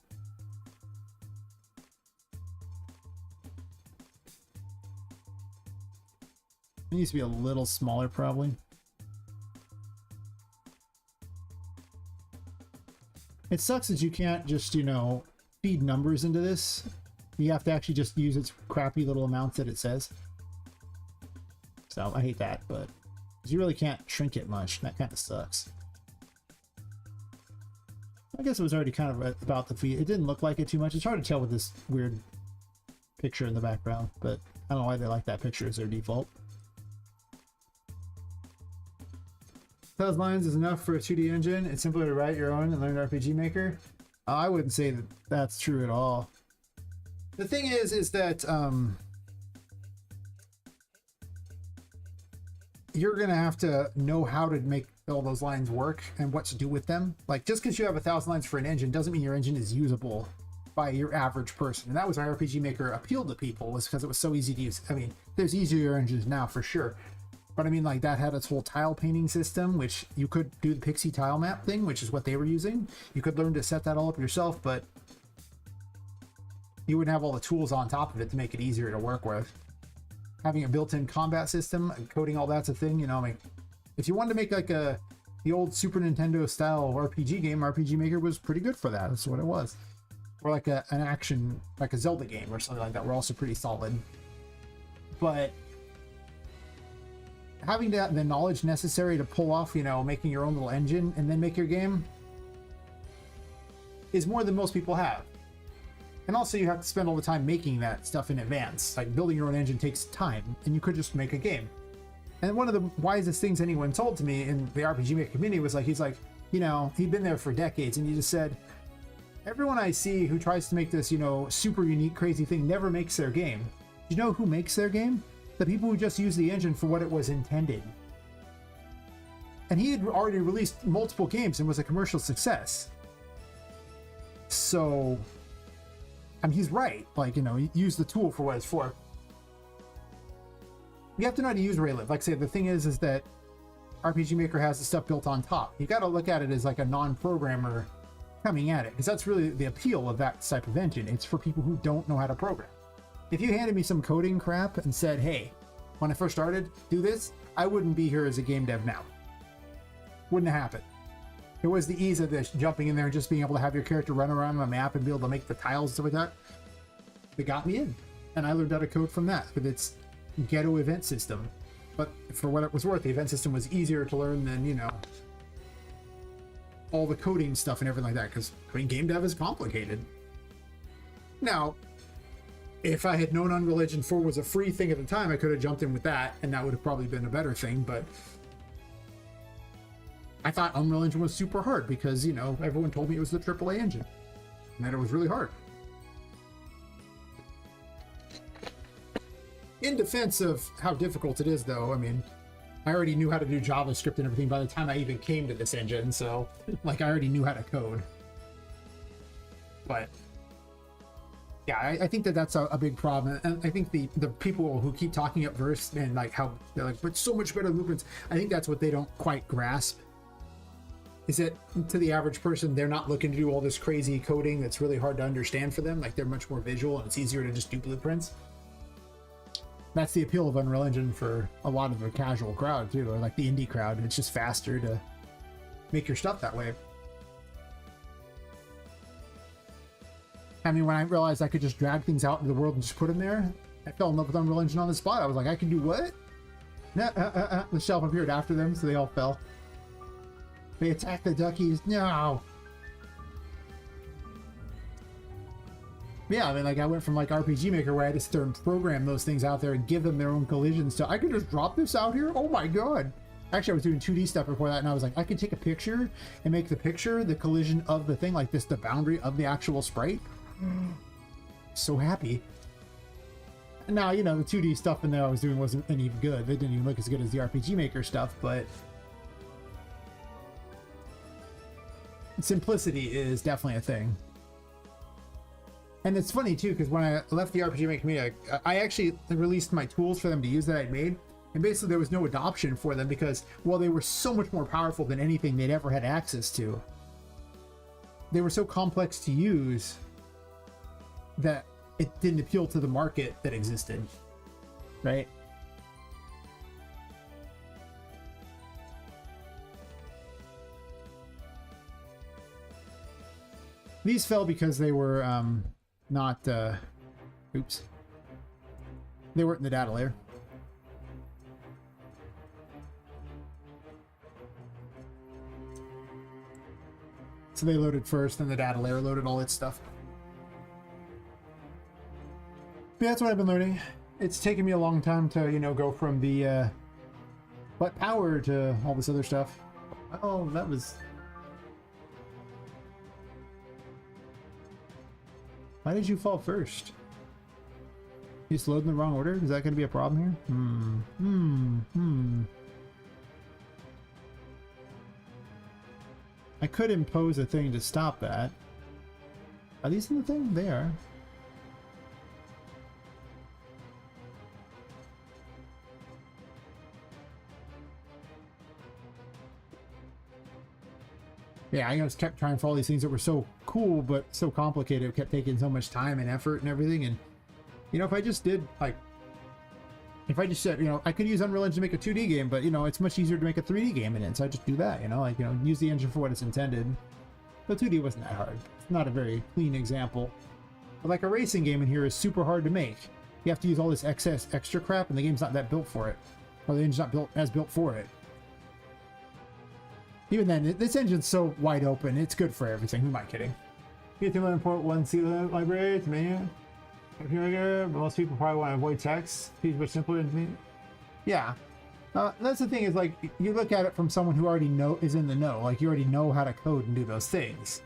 It needs to be a little smaller, probably. It sucks that you can't just, you know, feed numbers into this. You have to actually just use its crappy little amounts that it says. So I hate that, but you really can't shrink it much. That kind of sucks. I guess it was already kind of about the feed. It didn't look like it too much. It's hard to tell with this weird picture in the background, but I don't know why they like that picture as their default. Those lines is enough for a 2D engine. It's simpler to write your own and learn RPG Maker. I wouldn't say that that's true at all. The thing is that you're gonna have to know how to make all those lines work and what to do with them. Like, just because you have 1,000 lines for an engine doesn't mean your engine is usable by your average person. And that was why RPG Maker appealed to people, was because it was so easy to use. I mean, there's easier engines now for sure, but I mean, like, that had its whole tile painting system, which you could do the pixie tile map thing, which is what they were using. You could learn to set that all up yourself, but you wouldn't have all the tools on top of it to make it easier to work with. Having a built-in combat system, coding, all that's a thing, you know. I mean, if you wanted to make like the old Super Nintendo style RPG game, RPG Maker was pretty good for that. That's what it was. Or like an action, like a Zelda game or something like that, were also pretty solid. But having the knowledge necessary to pull off, you know, making your own little engine and then make your game is more than most people have. And also you have to spend all the time making that stuff in advance. Like, building your own engine takes time, and you could just make a game. And one of the wisest things anyone told to me in the RPG Maker community was like, he's like, you know, he'd been there for decades, and he just said, everyone I see who tries to make this, you know, super unique, crazy thing never makes their game. Do you know who makes their game? The people who just use the engine for what it was intended. And he had already released multiple games and was a commercial success. So, I mean, he's right. Like, you know, use the tool for what it's for. You have to know how to use Relive. Like I say, the thing is that RPG Maker has the stuff built on top. You got to look at it as like a non-programmer coming at it, because that's really the appeal of that type of engine. It's for people who don't know how to program. If you handed me some coding crap and said, hey, when I first started, do this, I wouldn't be here as a game dev now. Wouldn't have happened. It was the ease of this, jumping in there and just being able to have your character run around on a map and be able to make the tiles and stuff like that, that got me in. And I learned how to code from that with its ghetto event system. But for what it was worth, the event system was easier to learn than, you know, all the coding stuff and everything like that, because, I mean, game dev is complicated. Now, if I had known Unreal Engine 4 was a free thing at the time, I could have jumped in with that, and that would have probably been a better thing, but I thought Unreal Engine was super hard because, you know, everyone told me it was the AAA engine, and that it was really hard. In defense of how difficult it is, though, I mean, I already knew how to do JavaScript and everything by the time I even came to this engine, so, like, I already knew how to code. But yeah, I think that that's a big problem, and I think the people who keep talking up verse and like how they're like, but so much better movements, I think that's what they don't quite grasp, is that to the average person, they're not looking to do all this crazy coding that's really hard to understand for them. Like, they're much more visual, and it's easier to just do blueprints. That's the appeal of Unreal Engine for a lot of the casual crowd too, or like the indie crowd. It's just faster to make your stuff that way. I mean, when I realized I could just drag things out into the world and just put them there, I fell in love with Unreal Engine on the spot. I was like, I can do what? The shelf appeared after them, so they all fell. They attacked the duckies. No. Yeah, I mean, like, I went from like RPG Maker where I had to sit there and program those things out there and give them their own collisions to I could just drop this out here. Oh my god. Actually, I was doing 2D stuff before that, and I was like, I could take a picture and make the picture the collision of the thing, like this, the boundary of the actual sprite. So happy. Now, you know, the 2D stuff in there I was doing wasn't any good. They didn't even look as good as the RPG Maker stuff, but simplicity is definitely a thing. And it's funny too, because when I left the RPG Maker community, I actually released my tools for them to use that I'd made, and basically there was no adoption for them because, well, they were so much more powerful than anything they'd ever had access to. They were so complex to use that it didn't appeal to the market that existed, right? These fell because they were not oops, they weren't in the data layer. So they loaded first, then the data layer loaded all its stuff. But that's what I've been learning. It's taken me a long time to, you know, go from the butt power to all this other stuff. Oh, that was... Why did you fall first? You just load in the wrong order? Is that going to be a problem here? I could impose a thing to stop that. Are these in the thing? They are. Yeah, I just kept trying for all these things that were so cool, but so complicated. It kept taking so much time and effort and everything. And, you know, if I just did, like, if I just said, you know, I could use Unreal Engine to make a 2D game, but, you know, it's much easier to make a 3D game in it. So I just do that, you know, like, you know, use the engine for what it's intended. But 2D wasn't that hard. It's not a very clean example. But like a racing game in here is super hard to make. You have to use all this excess extra crap, and the game's not that built for it. Or the engine's not built for it. Even then, this engine's so wide open, it's good for everything. Who am I kidding? You get to import one C library to menu. Most people probably want to avoid text. It's much simpler than me. Yeah. That's the thing, is like, you look at it from someone who already is in the know. Like, you already know how to code and do those things.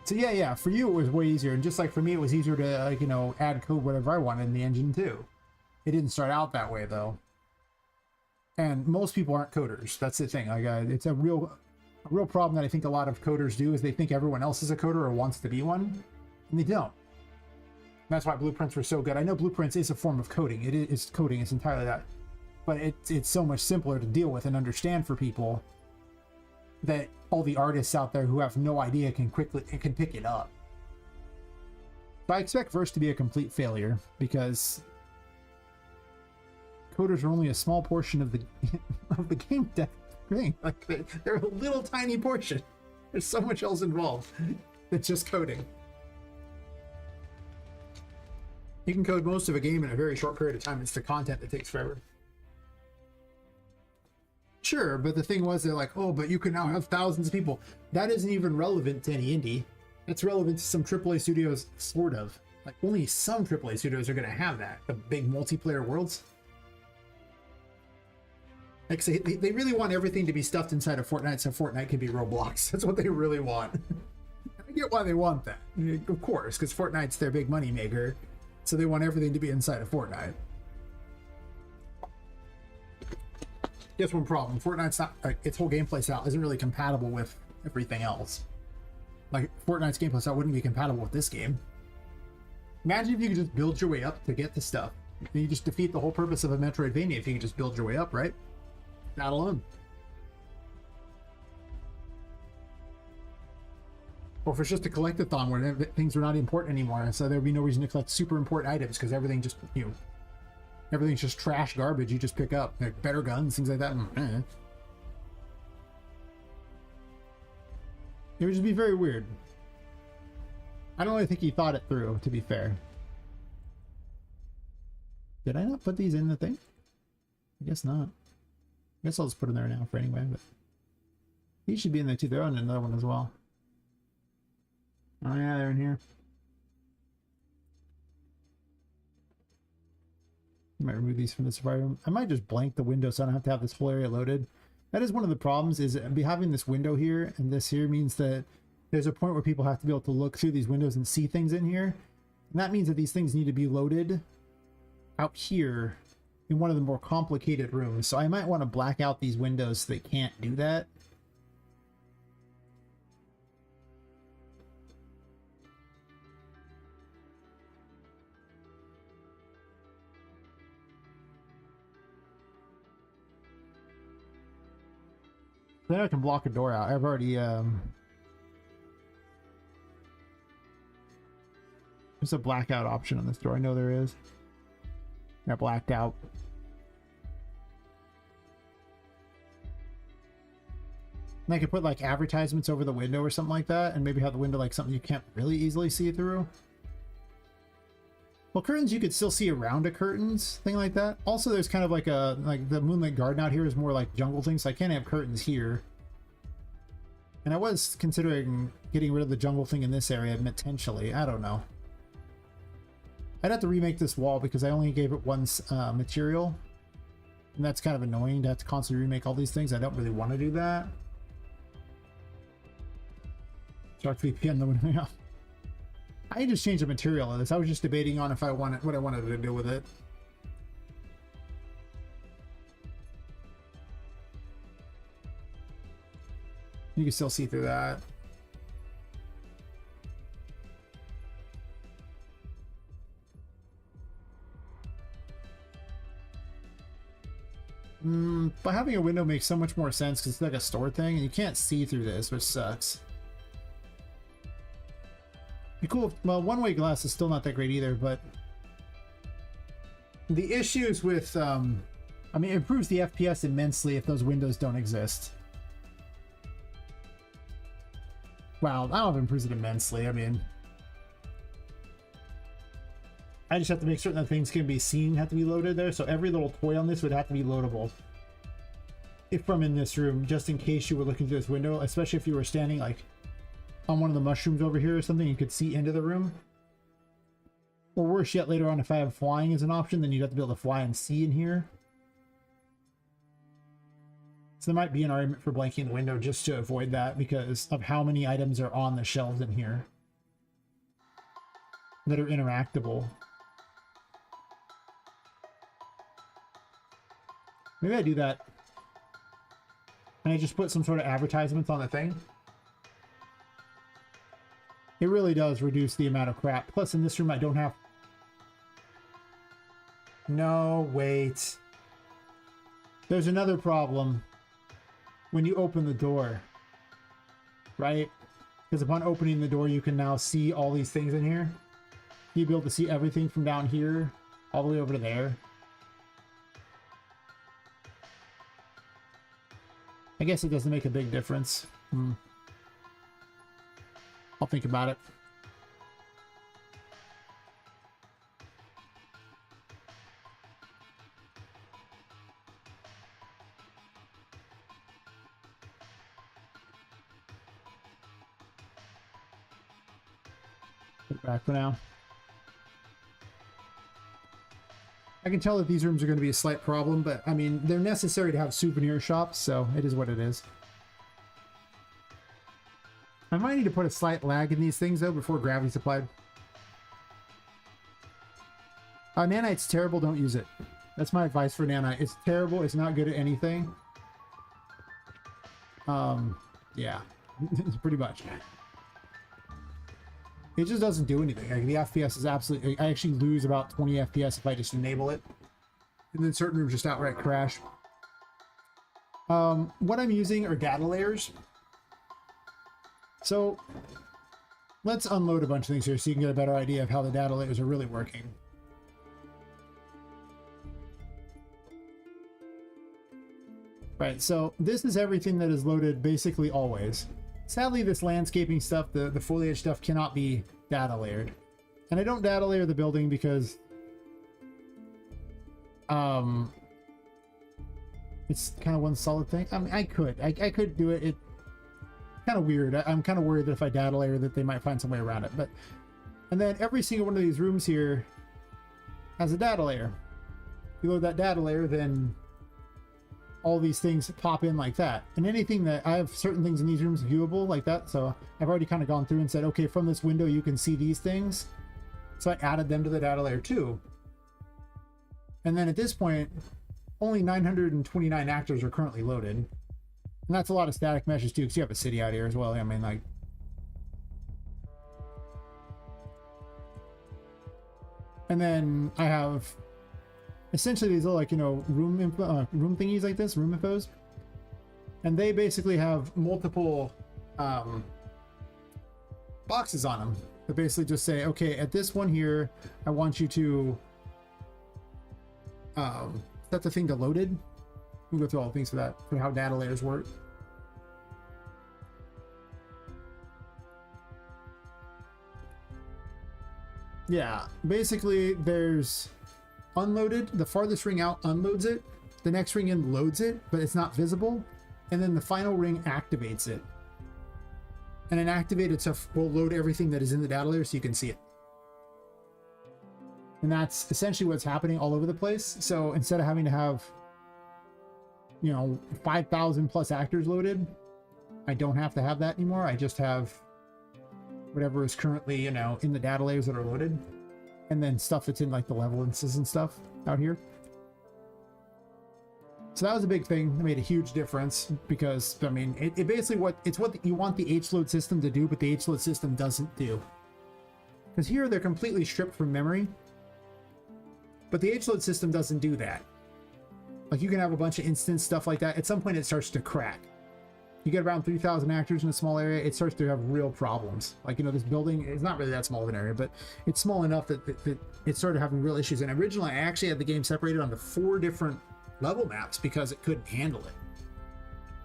So yeah, for you it was way easier. And just like for me, it was easier to, like, you know, add code whatever I wanted in the engine too. It didn't start out that way though. And most people aren't coders. That's the thing. Like, it's a real problem that I think a lot of coders do, is they think everyone else is a coder or wants to be one, and they don't. And that's why blueprints were so good. I know blueprints is a form of coding. It is coding. It's entirely that. But it's so much simpler to deal with and understand for people that all the artists out there who have no idea can pick it up. But I expect Verse to be a complete failure, because coders are only a small portion of the game dev thing. Like, they're a little tiny portion. There's so much else involved than just coding. You can code most of a game in a very short period of time. It's the content that takes forever. Sure, but the thing was, they're like, oh, but you can now have thousands of people. That isn't even relevant to any indie. That's relevant to some AAA studios, sort of. Like, only some AAA studios are going to have that. The big multiplayer worlds. Like, say, they really want everything to be stuffed inside of Fortnite, so Fortnite can be Roblox. That's what they really want. I get why they want that. Of course, because Fortnite's their big money maker. So they want everything to be inside of Fortnite. Just one problem. Fortnite's not, like, its whole gameplay style isn't really compatible with everything else. Like, Fortnite's gameplay style wouldn't be compatible with this game. Imagine if you could just build your way up to get the stuff. Then you just defeat the whole purpose of a Metroidvania if you can just build your way up, right? Not alone. Or if it's just a collectathon where things are not important anymore, so there'd be no reason to collect super important items, because everything just, you know, everything's just trash garbage you just pick up. Like better guns, things like that. It would just be very weird. I don't really think he thought it through, to be fair. Did I not put these in the thing? I guess not. I guess I'll just put them there now for anyway, but these should be in there too. They're on another one as well. Oh yeah, they're in here. I might remove these from the Safari room. I might just blank the window so I don't have to have this whole area loaded. That is one of the problems, is having this window here, and this here means that there's a point where people have to be able to look through these windows and see things in here. And that means that these things need to be loaded out here in one of the more complicated rooms. So I might want to black out these windows so they can't do that. Then I can block a door out. I've already there's a blackout option on this door. I know there is. I blacked out. And I could put like advertisements over the window or something like that, and maybe have the window like something you can't really easily see through. Well, curtains you could still see around a curtains, thing like that. Also, there's kind of like the Moonlit Garden out here is more like jungle things, so I can't have curtains here. And I was considering getting rid of the jungle thing in this area, potentially. I don't know. I'd have to remake this wall because I only gave it one material. And that's kind of annoying to have to constantly remake all these things. I don't really want to do that. Dark VPN the window. I just changed the material of this. I was just debating on if I wanted what I wanted to do with it. You can still see through that. But having a window makes so much more sense because it's like a store thing and you can't see through this, which sucks. Be cool. Well, one-way glass is still not that great either, but the issues with, I mean, it improves the FPS immensely if those windows don't exist. Wow, I don't know if it improves it immensely. I mean, I just have to make certain that things can be seen, have to be loaded there. So every little toy on this would have to be loadable if from in this room, just in case you were looking through this window, especially if you were standing like on one of the mushrooms over here or something, you could see into the room. Or worse yet, later on, if I have flying as an option, then you'd have to be able to fly and see in here. So there might be an argument for blanking the window just to avoid that because of how many items are on the shelves in here that are interactable. Maybe I do that. And I just put some sort of advertisements on the thing. It really does reduce the amount of crap. Plus in this room I don't have... No, wait. There's another problem when you open the door. Right? Because upon opening the door you can now see all these things in here. You'll be able to see everything from down here all the way over to there. I guess it doesn't make a big difference. I'll think about it. Put it back for now. I can tell that these rooms are going to be a slight problem, but I mean, they're necessary to have souvenir shops, so it is what it is. I might need to put a slight lag in these things, though, before gravity's applied. Nanite's terrible, don't use it. That's my advice for nanite. It's terrible, it's not good at anything. Yeah, pretty much. It just doesn't do anything. Like, the FPS is absolutely... I actually lose about 20 FPS if I just enable it. And then certain rooms just outright crash. What I'm using are data layers. So, let's unload a bunch of things here so you can get a better idea of how the data layers are really working. Right, so this is everything that is loaded basically always. Sadly, this landscaping stuff, the foliage stuff, cannot be data layered. And I don't data layer the building because it's kind of one solid thing. I mean, I could do it. It's kind of weird. I'm kind of worried that if I data layer that they might find some way around it. But and then every single one of these rooms here has a data layer. If you load that data layer, then all these things pop in like that. And anything that I have certain things in these rooms viewable like that. So I've already kind of gone through and said, okay, from this window, you can see these things. So I added them to the data layer too. And then at this point, only 929 actors are currently loaded. And that's a lot of static meshes too, because you have a city out here as well. I mean, like, and then I have essentially these little, like, you know, room thingies like this, room infos, and they basically have multiple boxes on them that basically just say, okay, at this one here, I want you to set the thing to loaded. We'll go through all the things for that, for how data layers work. Yeah, basically there's unloaded, the farthest ring out unloads it, the next ring in loads it, but it's not visible, and then the final ring activates it. And an activated stuff will load everything that is in the data layer so you can see it. And that's essentially what's happening all over the place. So instead of having to have, you know, 5,000 plus actors loaded, I don't have to have that anymore. I just have whatever is currently, you know, in the data layers that are loaded. And then stuff that's in like the level instances and stuff out here. So that was a big thing that made a huge difference, because I mean it basically what you want the H-load system to do, but the H-load system doesn't do. Because here they're completely stripped from memory, but the H-load system doesn't do that. Like, you can have a bunch of instance stuff like that. At some point it starts to crack. You get around 3,000 actors in a small area, it starts to have real problems. Like, you know, this building is not really that small of an area, but it's small enough that it started having real issues. And originally I actually had the game separated onto 4 different level maps because it couldn't handle it.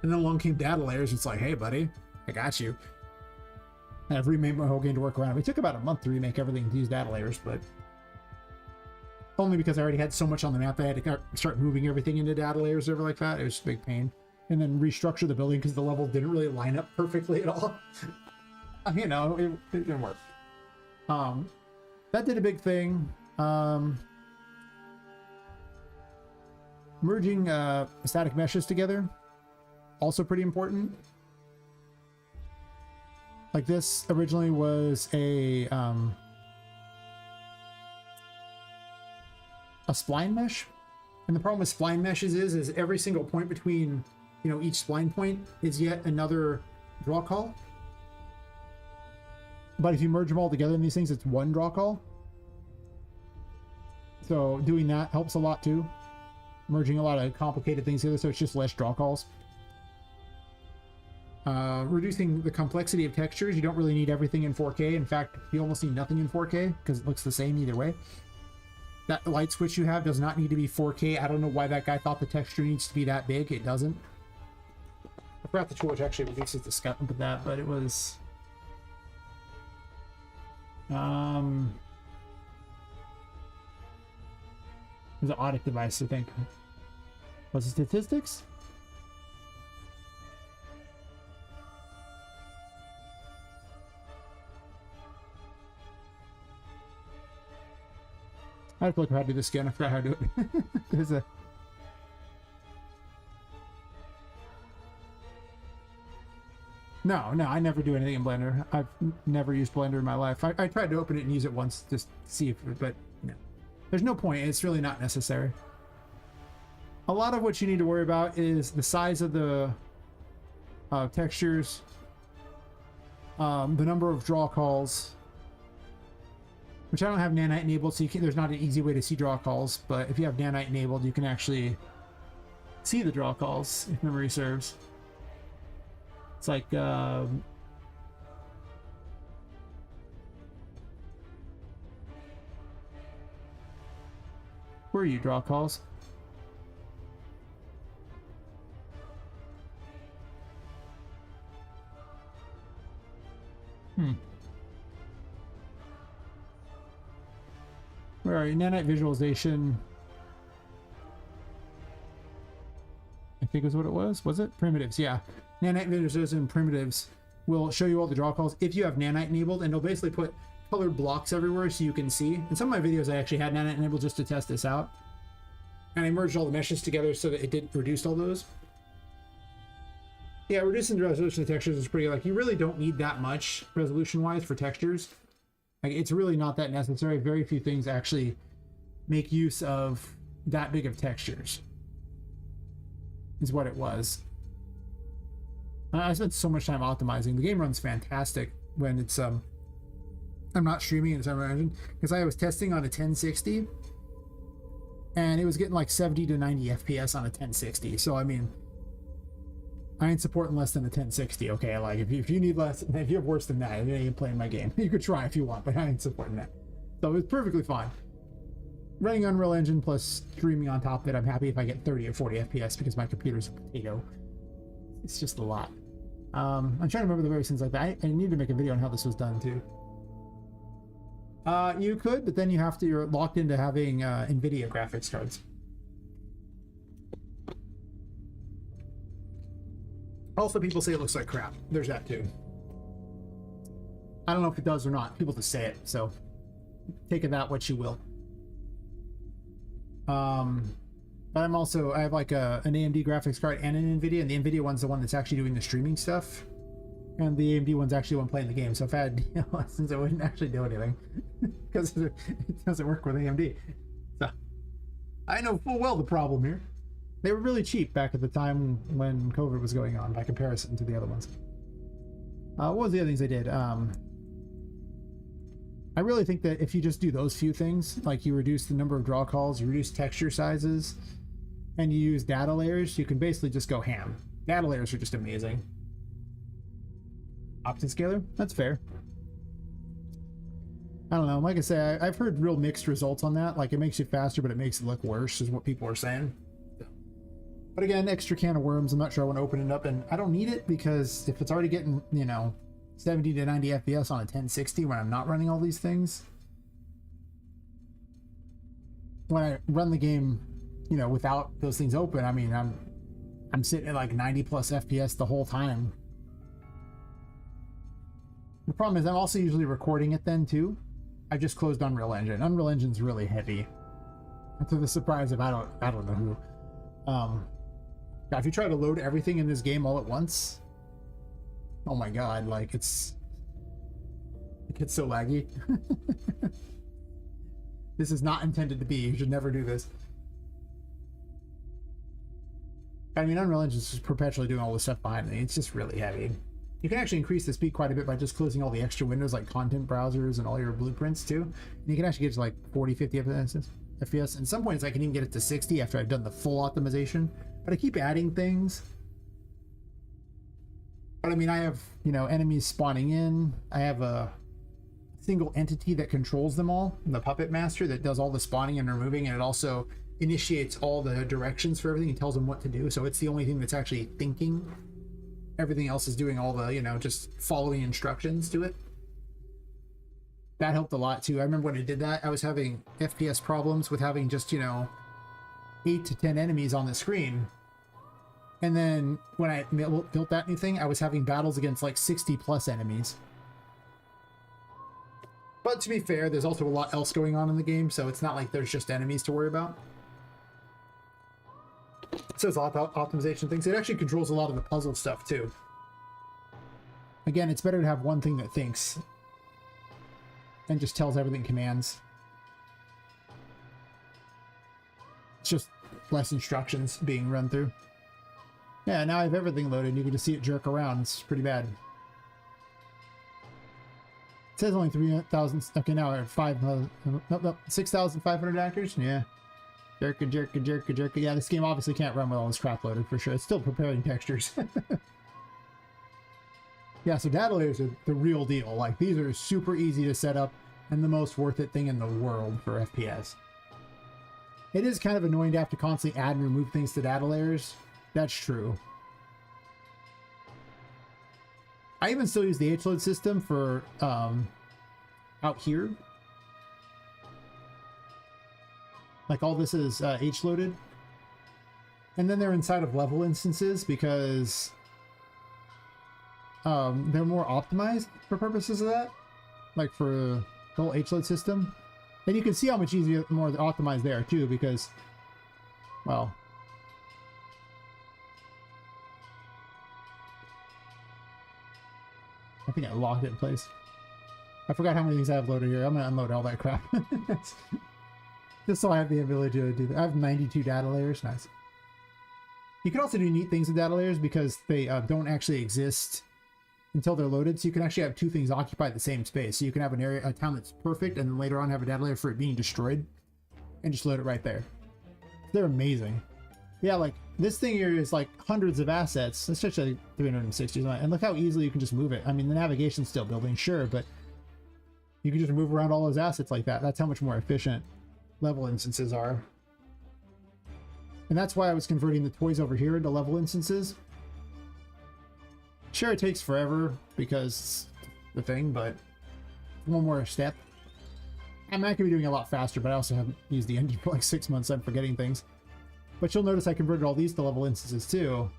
And then along came data layers. It's like, hey buddy, I got you. And I've remade my whole game to work around it. It took about a month to remake everything to use data layers, but only because I already had so much on the map that I had to start moving everything into data layers over like that. It was a big pain. And then restructure the building because the levels didn't really line up perfectly at all. You know, it didn't work. That did a big thing. Merging static meshes together, also pretty important. Like, this originally was a spline mesh, and the problem with spline meshes is every single point between, you know, each spline point is yet another draw call. But if you merge them all together in these things, it's one draw call. So doing that helps a lot too. Merging a lot of complicated things together, so it's just less draw calls. Reducing the complexity of textures. You don't really need everything in 4K. In fact, you almost need nothing in 4K because it looks the same either way. That light switch you have does not need to be 4K. I don't know why that guy thought the texture needs to be that big. It doesn't. I forgot the tool which actually reduces the scope of that, but it was... it was an audit device, I think. Was it statistics? I have to look at how to do this again. I forgot how to do it. There's a... No, I never do anything in Blender. I've never used Blender in my life. I tried to open it and use it once just to see if, but no. There's no point. It's really not necessary. A lot of what you need to worry about is the size of the textures, the number of draw calls, which I don't have nanite enabled, so there's not an easy way to see draw calls, but if you have nanite enabled, you can actually see the draw calls, if memory serves. It's like, where are you, draw calls? Where are you? Nanite visualization. I think is what it was. Was it? Primitives, yeah. Nanite visualization primitives will show you all the draw calls if you have nanite enabled, and it'll basically put colored blocks everywhere so you can see. In some of my videos I actually had nanite enabled just to test this out. And I merged all the meshes together so that it didn't reduce all those. Yeah, reducing the resolution of textures is pretty, like, you really don't need that much resolution-wise for textures. Like, it's really not that necessary. Very few things actually make use of that big of textures, is what it was. I spent so much time optimizing. The game runs fantastic when it's I'm not streaming in Unreal Engine, because I was testing on a 1060 and it was getting like 70 to 90 FPS on a 1060. So I mean, I ain't supporting less than a 1060. Okay, like if you need less, if you have worse than that, you ain't playing my game. You could try if you want, but I ain't supporting that. So it's perfectly fine. Running Unreal Engine plus streaming on top of it, I'm happy if I get 30 or 40 FPS because my computer's a potato. It's just a lot. I'm trying to remember the various things like that. I need to make a video on how this was done too. You could, but then you're locked into having NVIDIA graphics cards. Also, people say it looks like crap. There's that too. I don't know if it does or not. People just say it, so take of that what you will. But I have like an AMD graphics card and an NVIDIA, and the NVIDIA one's the one that's actually doing the streaming stuff, and the AMD one's actually the one playing the game. So if I had lessons, I wouldn't actually do anything because it doesn't work with AMD. So I know full well the problem here. They were really cheap back at the time when COVID was going on by comparison to the other ones. What was the other things I did? I really think that if you just do those few things, like you reduce the number of draw calls, you reduce texture sizes, and you use data layers, you can basically just go ham. Data layers are just amazing. Optiscaler? That's fair. I don't know. Like I say, I've heard real mixed results on that. Like, it makes it faster, but it makes it look worse, is what people are saying. But again, extra can of worms. I'm not sure I want to open it up, and I don't need it because if it's already getting, you know, 70 to 90 FPS on a 1060 when I'm not running all these things, when I run the game, you know, without those things open, I mean, I'm sitting at like 90 plus FPS the whole time. The problem is I'm also usually recording it then too. I just closed Unreal Engine. Unreal Engine's really heavy, to the surprise of I don't know who. Now, if you try to load everything in this game all at once, oh my god, like it gets so laggy. This is not intended to be. You should never do this. I mean, Unreal Engine's just perpetually doing all this stuff behind me. It's just really heavy. You can actually increase the speed quite a bit by just closing all the extra windows like content browsers and all your blueprints too. And you can actually get to like 40, 50 FPS. And some points I can even get it to 60 after I've done the full optimization. But I keep adding things. But I mean, I have, you know, enemies spawning in. I have a single entity that controls them all, the Puppet Master, that does all the spawning and removing, and it also initiates all the directions for everything and tells them what to do. So it's the only thing that's actually thinking. Everything else is doing all the, you know, just following instructions to it. That helped a lot too. I remember when I did that, I was having FPS problems with having just, you know, 8 to 10 enemies on the screen. And then when I built that new thing, I was having battles against like 60 plus enemies. But to be fair, there's also a lot else going on in the game, so it's not like there's just enemies to worry about. So it's a lot of optimization things. It actually controls a lot of the puzzle stuff too. Again, it's better to have one thing that thinks and just tells everything commands. It's just less instructions being run through. Yeah, now I have everything loaded. You can just see it jerk around. It's pretty bad. It says only 3,000. Okay, now we're at 6,500 actors. Yeah. Jerk. Yeah, this game obviously can't run with all this crap loaded for sure. It's still preparing textures. Yeah, so data layers are the real deal. Like, these are super easy to set up and the most worth it thing in the world for FPS. It is kind of annoying to have to constantly add and remove things to data layers. That's true. I even still use the H-load system for out here. Like, all this is H-loaded. And then they're inside of level instances because they're more optimized for purposes of that. Like for the whole H-load system. And you can see how much easier, more optimized they are too, because, well, I think I locked it in place. I forgot how many things I have loaded here. I'm gonna unload all that crap. Just so I have the ability to do that. I have 92 data layers. Nice. You can also do neat things with data layers because they don't actually exist until they're loaded. So you can actually have two things occupy the same space. So you can have an area, a town that's perfect, and then later on have a data layer for it being destroyed, and just load it right there. They're amazing. Yeah, like this thing here is like hundreds of assets. It's just like 360, and look how easily you can just move it. I mean, the navigation's still building, sure, but you can just move around all those assets like that. That's how much more efficient level instances are. And that's why I was converting the toys over here into level instances. Sure, it takes forever because the thing, but one more step. I'm not going to be doing it a lot faster, but I also haven't used the engine for like 6 months. I'm forgetting things. But you'll notice I converted all these to level instances too.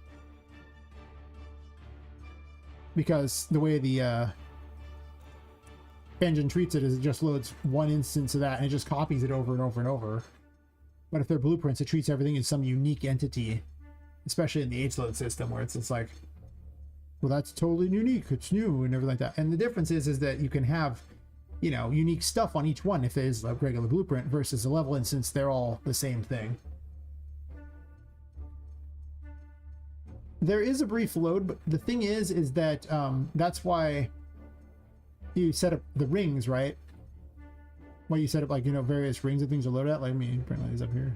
Because the way the engine treats it is it just loads one instance of that and it just copies it over and over and over. But if they're blueprints, it treats everything as some unique entity, especially in the H-load system where it's like, well, that's totally unique, it's new and everything like that. And the difference is that you can have, you know, unique stuff on each one if it is a regular blueprint versus a level instance. They're all the same thing. There is a brief load, but the thing is that that's why you set up the rings, right? Why you set up, like, you know, various rings and things to load at. Let me bring these up here.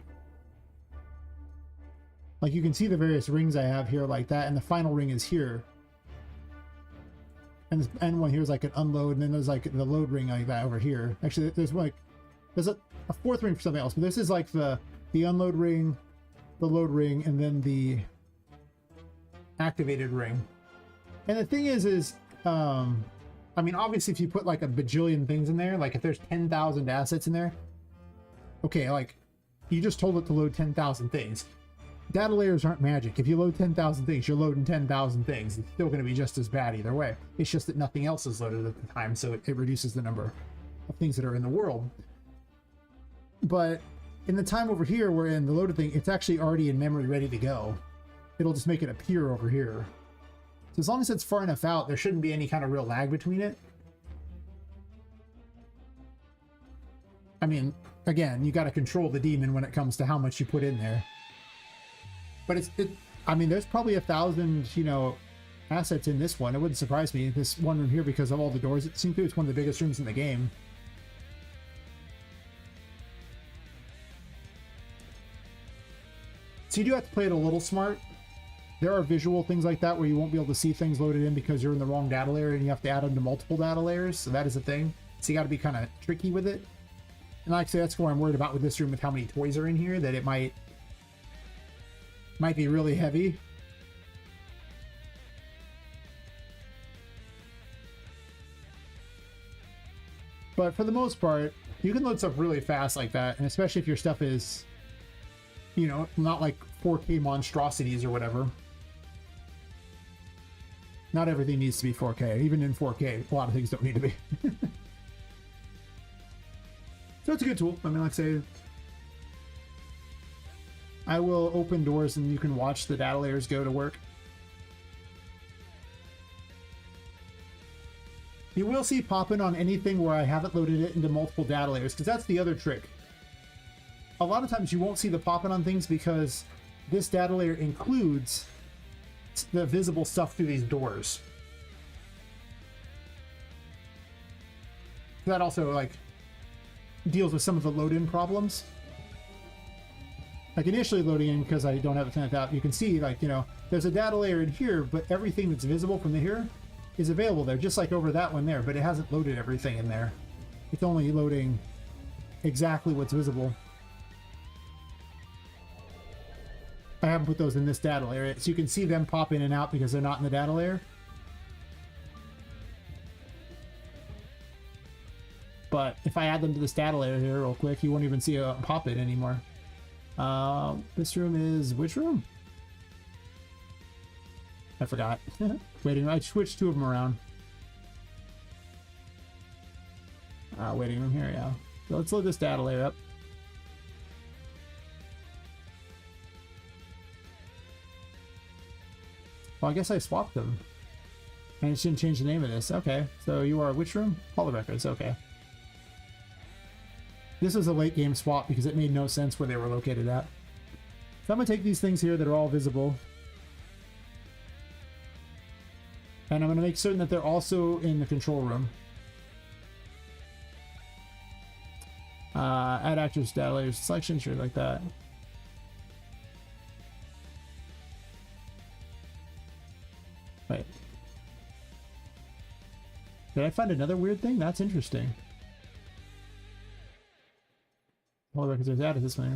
Like, you can see the various rings I have here like that, and the final ring is here. And this end one here is like an unload, and then there's like the load ring like that over here. Actually, there's a fourth ring for something else, but this is like the unload ring, the load ring, and then the activated ring. And the thing is I mean, obviously if you put like a bajillion things in there, like if there's 10,000 assets in there, okay, like you just told it to load 10,000 things. Data layers aren't magic. If you load 10,000 things, you're loading 10,000 things. It's still going to be just as bad either way. It's just that nothing else is loaded at the time, so it reduces the number of things that are in the world. But in the time over here, where in the loaded thing, it's actually already in memory ready to go. It'll just make it appear over here. So as long as it's far enough out, there shouldn't be any kind of real lag between it. I mean, again, you got to control the demon when it comes to how much you put in there. But I mean, there's probably 1,000, you know, assets in this one. It wouldn't surprise me. This one room here, because of all the doors it seems to, it's one of the biggest rooms in the game. So you do have to play it a little smart. There are visual things like that where you won't be able to see things loaded in because you're in the wrong data layer and you have to add them to multiple data layers. So that is a thing. So you got to be kind of tricky with it. And like I say, that's what I'm worried about with this room, with how many toys are in here, that it might be really heavy. But for the most part, you can load stuff really fast like that, and especially if your stuff is, you know, not like 4K monstrosities or whatever. Not everything needs to be 4K. Even in 4K, a lot of things don't need to be. So it's a good tool. I mean, like I say, I will open doors and you can watch the data layers go to work. You will see popping on anything where I haven't loaded it into multiple data layers, because that's the other trick. A lot of times you won't see the popping on things because this data layer includes the visible stuff through these doors. That also, like, deals with some of the load-in problems. Like initially loading in, because I don't have it turned out, you can see, like, you know, there's a data layer in here, but everything that's visible from here is available there, just like over that one there, but it hasn't loaded everything in there. It's only loading exactly what's visible. I haven't put those in this data layer, so you can see them pop in and out because they're not in the data layer. But if I add them to this data layer here real quick, you won't even see a pop-it anymore. This room is which room? I forgot. Waiting room. I switched two of them around. Waiting room here, yeah. So let's load this data layer up. Well, I guess I swapped them. I just didn't change the name of this. Okay, so you are which room? Hall of Records, okay. This was a late game swap because it made no sense where they were located at. So I'm going to take these things here that are all visible. And I'm going to make certain that they're also in the control room. Add actors, data layers, selection, sure, like that. Wait. Did I find another weird thing? That's interesting. All the records are added this way.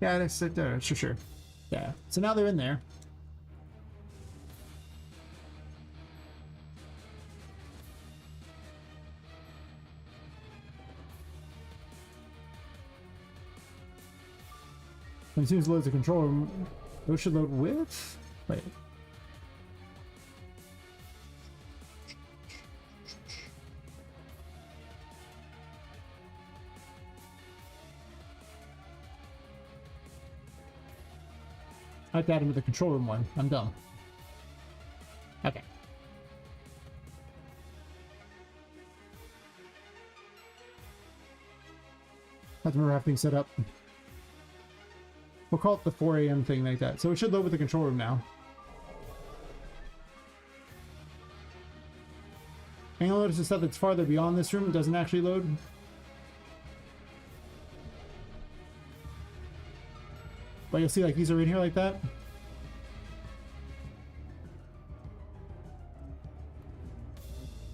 Yeah, that's it there. Sure. Yeah. So now they're in there. As soon as it loads the control room, those should load with. Wait. I have to add him to the control room one. I'm dumb. Okay. I have to remember how things set up. We'll call it the 4 a.m. thing like that. So it should load with the control room now. And you'll notice the stuff that's farther beyond this room doesn't actually load. But you'll see like these are in here like that.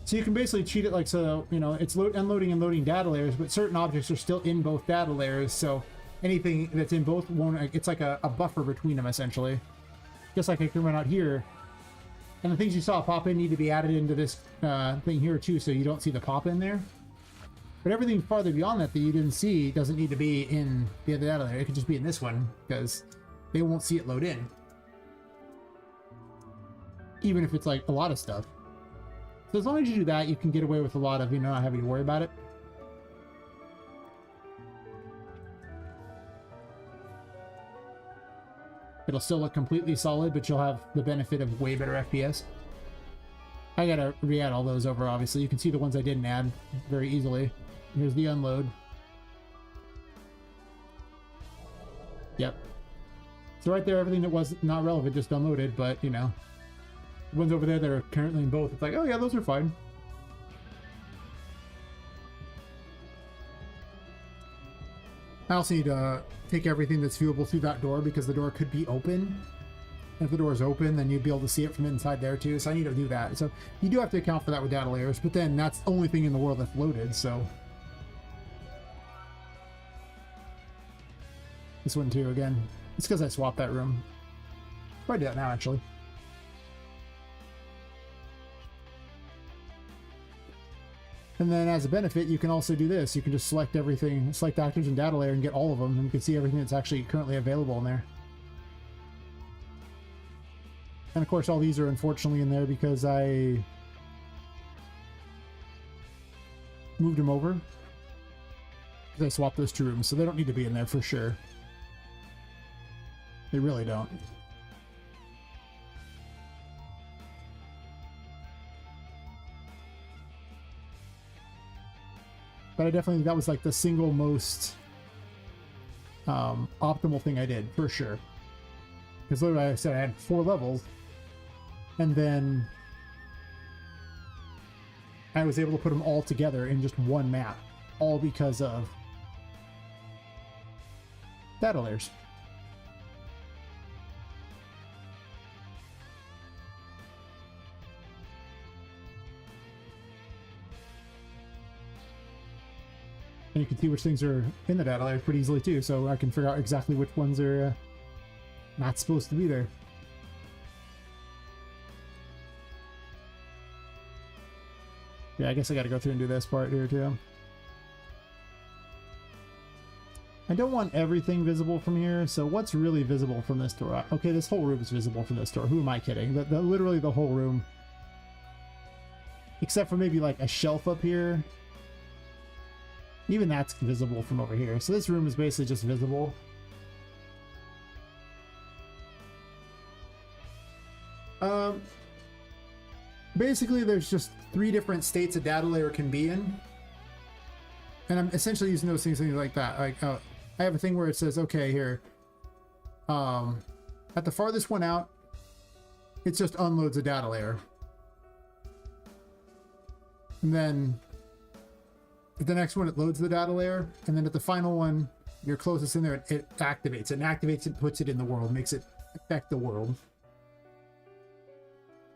So you can basically treat it like, so, you know, it's unloading and loading data layers, but certain objects are still in both data layers, so anything that's in both won't, it's like a buffer between them, essentially. Just like I can run out here. And the things you saw pop in need to be added into this thing here, too, so you don't see the pop in there. But everything farther beyond that that you didn't see doesn't need to be in the other data layer. It could just be in this one, because they won't see it load in. Even if it's like a lot of stuff. So as long as you do that, you can get away with a lot of, you know, not having to worry about it. It'll still look completely solid, but you'll have the benefit of way better FPS. I gotta re-add all those over, obviously. You can see the ones I didn't add very easily. Here's the unload. Yep. So right there, everything that was not relevant just unloaded, but, you know, the ones over there that are currently in both, it's like, oh yeah, those are fine. I also need to take everything that's viewable through that door because the door could be open. And if the door is open, then you'd be able to see it from inside there too. So I need to do that. So you do have to account for that with data layers, but then that's the only thing in the world that's loaded, so. This one too, again. It's because I swapped that room. Probably do that now, actually. And then as a benefit, you can also do this. You can just select everything, select actors and data layer and get all of them. And you can see everything that's actually currently available in there. And of course, all these are unfortunately in there because I moved them over. Because I swapped those two rooms, so they don't need to be in there for sure. They really don't. But I definitely think that was like the single most optimal thing I did, for sure. Because literally, like I said, I had 4 levels, and then I was able to put them all together in just one map, all because of data layers. And you can see which things are in the data layer pretty easily too, so I can figure out exactly which ones are not supposed to be there. Yeah, I guess I gotta go through and do this part here too. I don't want everything visible from here, so what's really visible from this door? Okay, this whole room is visible from this door. Who am I kidding? Literally the whole room. Except for maybe like a shelf up here. Even that's visible from over here. So this room is basically just visible. Basically, there's just 3 different states a data layer can be in. And I'm essentially using those things like that. Like, I have a thing where it says, okay, here. At the farthest one out, it just unloads a data layer. And then at the next one, it loads the data layer, and then at the final one, your closest in there, it activates. And activates it, puts it in the world, makes it affect the world.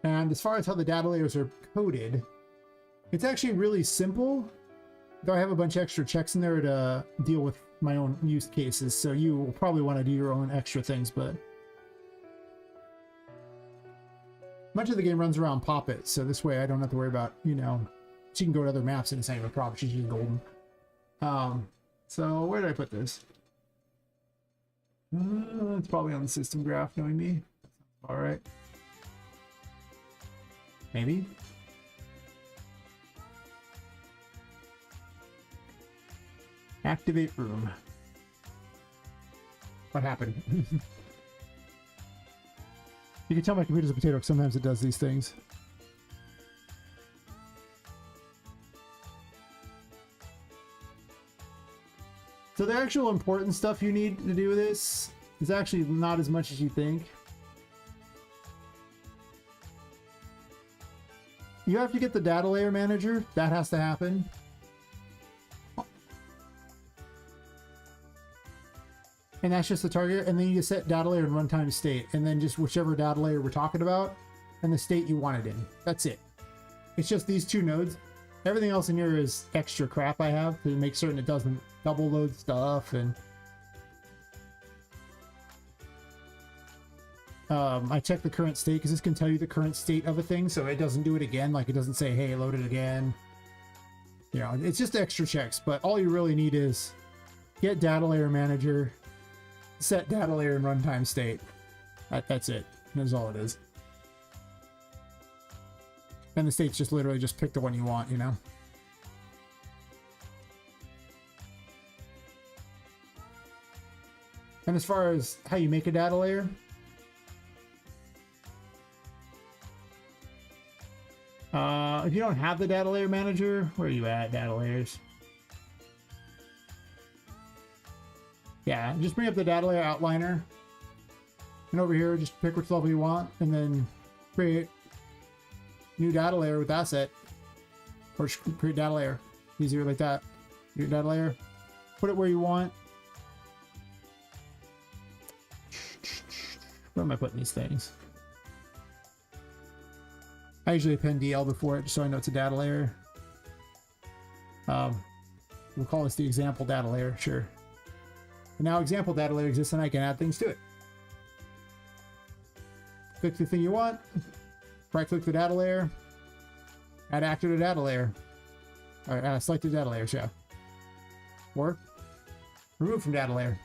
And as far as how the data layers are coded, it's actually really simple. Though I have a bunch of extra checks in there to deal with my own use cases, so you will probably want to do your own extra things, but much of the game runs around Poppet, so this way I don't have to worry about, you know, she can go to other maps and it's not even a problem. She's just golden. So where did I put this? It's probably on the system graph, knowing me. All right. Maybe. Activate room. What happened? You can tell my computer's a potato because sometimes it does these things. So the actual important stuff you need to do this is actually not as much as you think. You have to get the data layer manager. That has to happen. And that's just the target. And then you just set data layer and runtime state. And then just whichever data layer we're talking about and the state you want it in. That's it. It's just these two nodes. Everything else in here is extra crap I have to make certain it doesn't double load stuff. And I check the current state because this can tell you the current state of a thing, so it doesn't do it again. Like it doesn't say, hey, load it again. You know, it's just extra checks, but all you really need is get data layer manager, set data layer and runtime state. That's it. That's all it is. And the state's just literally just pick the one you want, you know? And as far as how you make a data layer, if you don't have the data layer manager, where are you at, data layers? Yeah, just bring up the data layer outliner. And over here, just pick which level you want, and then create new data layer with asset. Or just create data layer. Easier like that. Your data layer. Put it where you want. Where am I putting these things? I usually append DL before it, just so I know it's a data layer. We'll call this the example data layer, sure. And now example data layer exists and I can add things to it. Click the thing you want, right click the data layer, add actor to data layer. Or select the data layer, yeah. Or remove from data layer.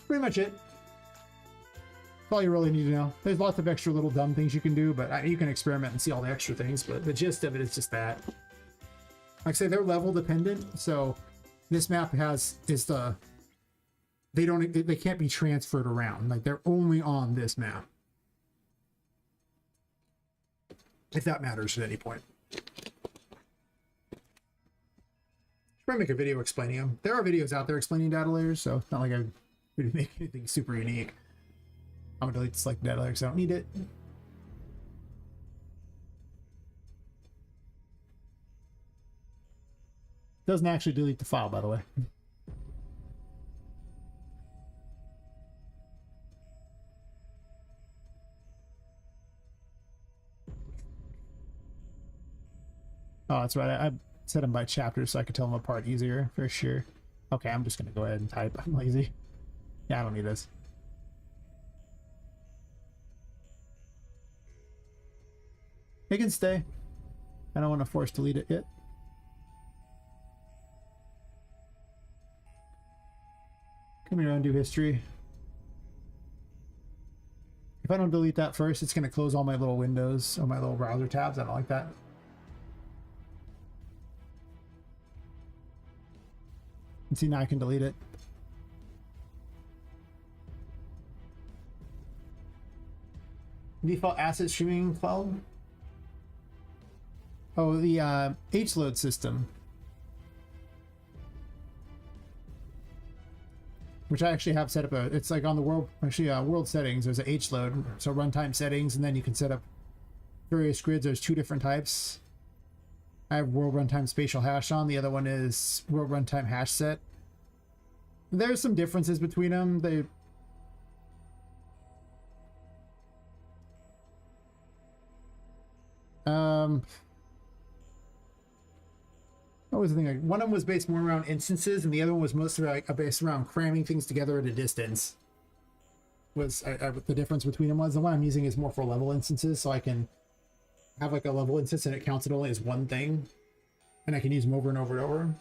Pretty much it. That's all you really need to know. There's lots of extra little dumb things you can do, but you can experiment and see all the extra things, but the gist of it is just that. Like I say, they're level dependent, so this map they can't be transferred around. Like they're only on this map. If that matters at any point. Should probably make a video explaining them. There are videos out there explaining data layers, so it's not like I would make anything super unique. I'm gonna delete the select data layer because I don't need it. Doesn't actually delete the file, by the way. Oh, that's right. I set them by chapters so I could tell them apart easier, for sure. Okay, I'm just gonna go ahead and type. I'm lazy. Yeah, I don't need this. It can stay. I don't want to force delete it yet. Come here, undo history. If I don't delete that first, it's going to close all my little windows or my little browser tabs. I don't like that. And see, now I can delete it. Default asset streaming cloud. Oh, the H-load system. Which I actually have set up it's like on the world settings, there's a H-load, so runtime settings, and then you can set up various grids. There's two different types. I have world runtime spatial hash on, the other one is world runtime hash set. There's some differences between them. What was the thing? One of them was based more around instances, and the other one was mostly like based around cramming things together at a distance. Was the difference between them was the one I'm using is more for level instances, so I can have like a level instance and it counts it only as one thing, and I can use them over and over and over.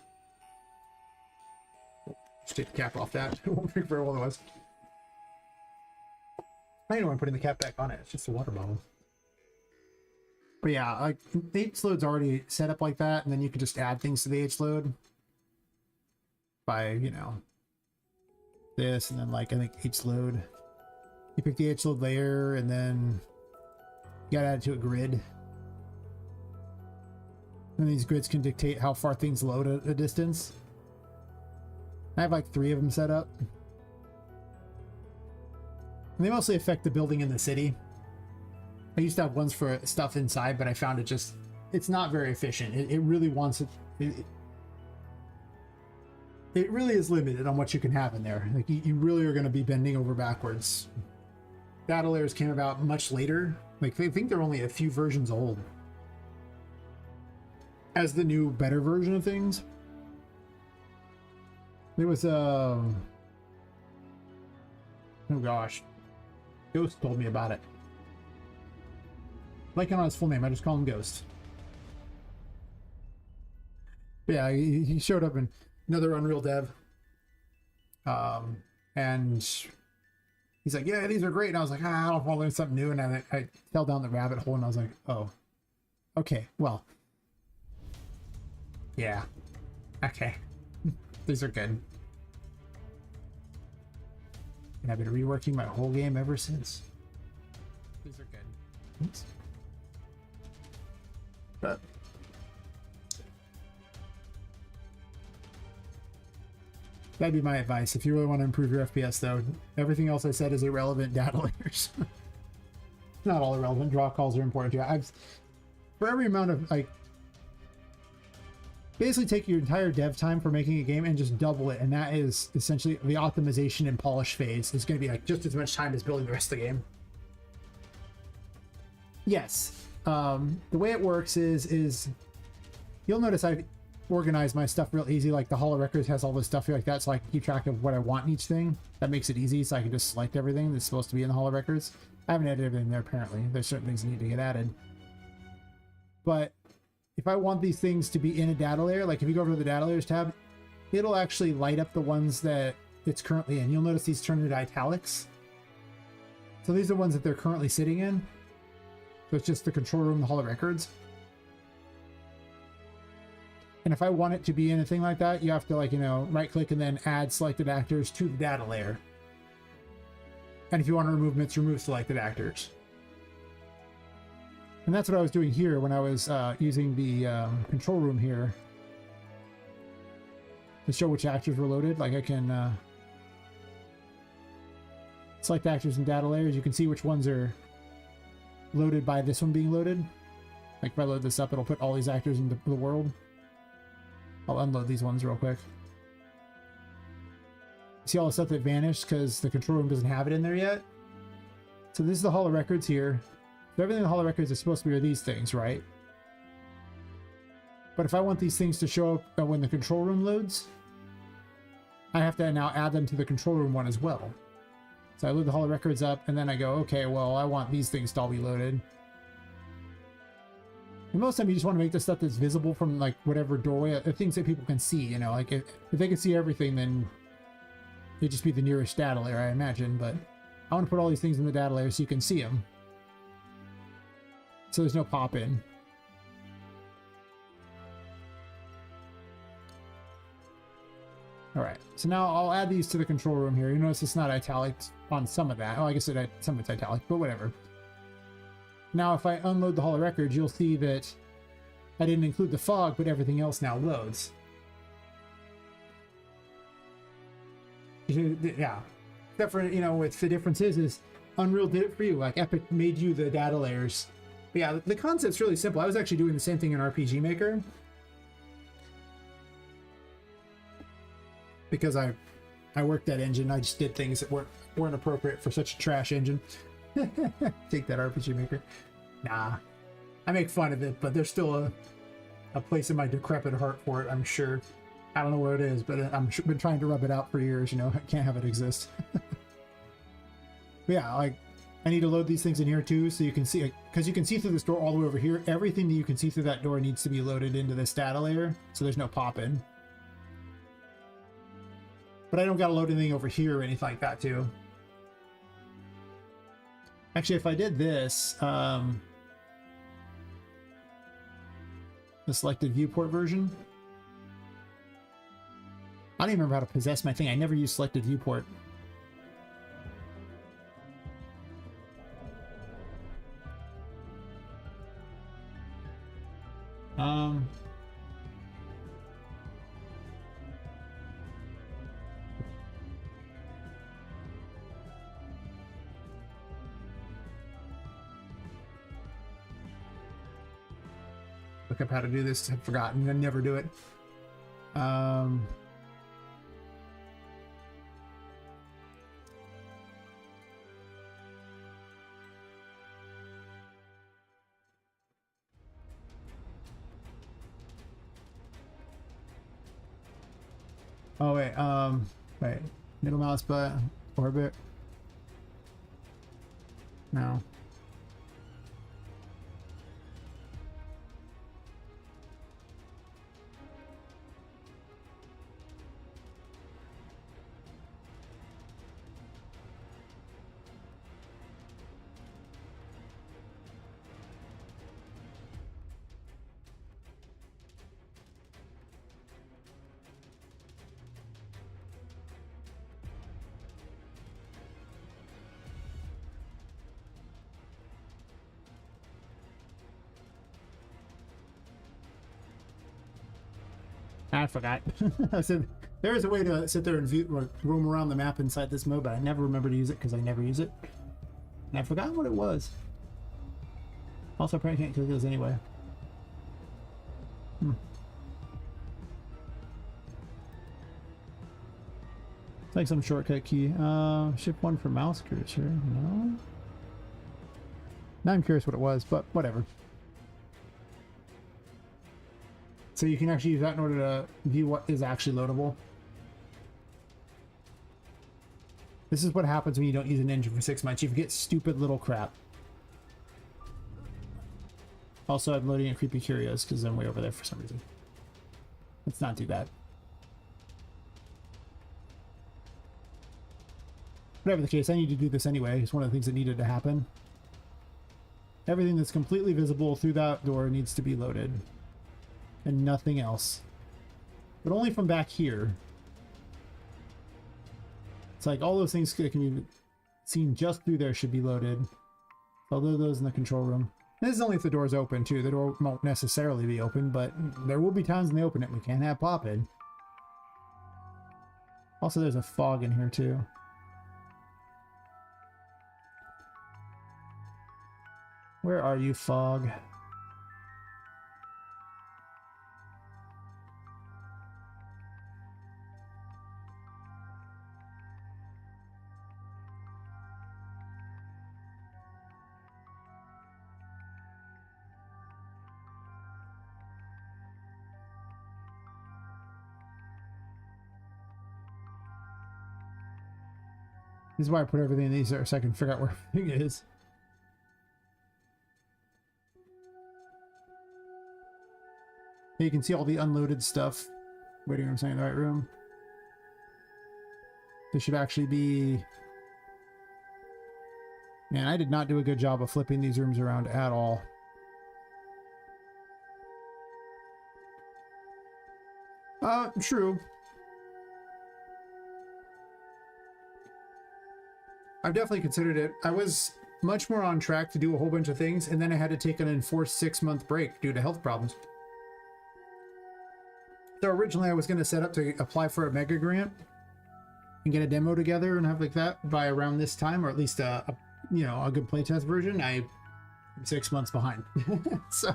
Just take the cap off that. It won't make very well it was. I don't know why I'm putting the cap back on it. It's just a water bottle. But yeah, like the H-load's already set up like that, and then you can just add things to the H-load by, you know, this, and then like I think H-load. You pick the H-load layer, and then you gotta add it to a grid. And these grids can dictate how far things load at a distance. I have like 3 of them set up. And they mostly affect the building in the city. I used to have ones for stuff inside, but I found it's not very efficient. It really wants it really is limited on what you can have in there. Like you really are going to be bending over backwards. Data layers came about much later. Like I think they're only a few versions old as the new better version of things. There was oh gosh, Ghost told me about it. Like on his full name, I just call him Ghost. But yeah, he showed up in another Unreal dev, and he's like, "Yeah, these are great." And I was like, "I don't want to learn something new." And I fell down the rabbit hole, and I was like, "Oh, okay, well, yeah, okay, these are good." And I've been reworking my whole game ever since. These are good. Oops. But that'd be my advice. If you really want to improve your FPS, though, everything else I said is irrelevant. Data layers. Not all irrelevant. Draw calls are important too. For every amount of, like, basically take your entire dev time for making a game and just double it. And that is essentially the optimization and polish phase. Is going to be like just as much time as building the rest of the game. Yes. The way it works is you'll notice I've organized my stuff real easy. Like the Hall of Records has all this stuff here like that, so I can keep track of what I want in each thing. That makes it easy, so I can just select everything that's supposed to be in the Hall of Records. I haven't added everything there apparently. There's certain things that need to get added. But if I want these things to be in a data layer, like if you go over to the data layers tab, it'll actually light up the ones that it's currently in. You'll notice these turn into italics. So these are the ones that they're currently sitting in. So it's just the control room, the Hall of Records. And if I want it to be anything like that, you have to, like, you know, right click and then add selected actors to the data layer. And if you want to remove bits, remove selected actors. And that's what I was doing here when I was using the control room here to show which actors were loaded. Like I can select actors in data layers. You can see which ones are loaded by this one being loaded. Like if I load this up, it'll put all these actors into the world. I'll unload these ones real quick. See all the stuff that vanished because the control room doesn't have it in there yet? So this is the Hall of Records here. So everything in the Hall of Records is supposed to be are these things, right? But if I want these things to show up when the control room loads, I have to now add them to the control room one as well. So I load the Hall of Records up, and then I go, okay, well, I want these things to all be loaded. And most of the time, you just want to make the stuff that's visible from, like, whatever doorway, things that people can see, you know? Like, if they can see everything, then it'd just be the nearest data layer, I imagine. But I want to put all these things in the data layer so you can see them. So there's no pop-in. Alright, so now I'll add these to the control room here. You notice it's not italic on some of that. Oh, I guess some of it's italic, but whatever. Now if I unload the Hall of Records, you'll see that I didn't include the fog, but everything else now loads. Yeah. Except for, you know, what the difference is Unreal did it for you. Like Epic made you the data layers. But yeah, the concept's really simple. I was actually doing the same thing in RPG Maker. Because I worked that engine, I just did things that weren't appropriate for such a trash engine. Take that, RPG Maker. Nah, I make fun of it, but there's still a place in my decrepit heart for it, I'm sure. I don't know where it is, but I've been trying to rub it out for years, you know. I can't have it exist. Yeah, like, I need to load these things in here too, so you can see, because you can see through this door all the way over here. Everything that you can see through that door needs to be loaded into this data layer, so there's no pop-in. But I don't gotta load anything over here or anything like that too. Actually, if I did this, the selected viewport version. I don't even remember how to possess my thing. I never used selected viewport. look up how to do this. I've forgotten. I never do it. Oh wait, wait. Middle mouse button, orbit. No. I forgot. I said there is a way to sit there and view, roam around the map inside this mode, but I never remember to use it because I never use it. And I forgot what it was. Also, I probably can't click those anyway. It's like some shortcut key. Shift 1 for mouse cursor. No. Now I'm curious what it was, but whatever. So you can actually use that in order to view what is actually loadable. This is what happens when you don't use an engine for 6 months. You forget stupid little crap. Also, I'm loading a creepy curios because I'm way over there for some reason. Let's not do that. Whatever the case, I need to do this anyway. It's one of the things that needed to happen. Everything that's completely visible through that door needs to be loaded. And nothing else. But only from back here. It's like all those things that can be seen just through there should be loaded. Although those in the control room. This is only if the door's open too. The door won't necessarily be open, but there will be times when they open it. We can't have Poppet. Also, there's a fog in here too. Where are you, fog? This is why I put everything in these there so I can figure out where everything is. Here you can see all the unloaded stuff. Waiting room, saying the right room. This should actually be... Man, I did not do a good job of flipping these rooms around at all. True. I've definitely considered it. I was much more on track to do a whole bunch of things, and then I had to take an enforced 6-month break due to health problems. So originally I was going to set up to apply for a mega grant and get a demo together and have like that by around this time, or at least a you know, a good playtest version. I'm 6 months behind. So,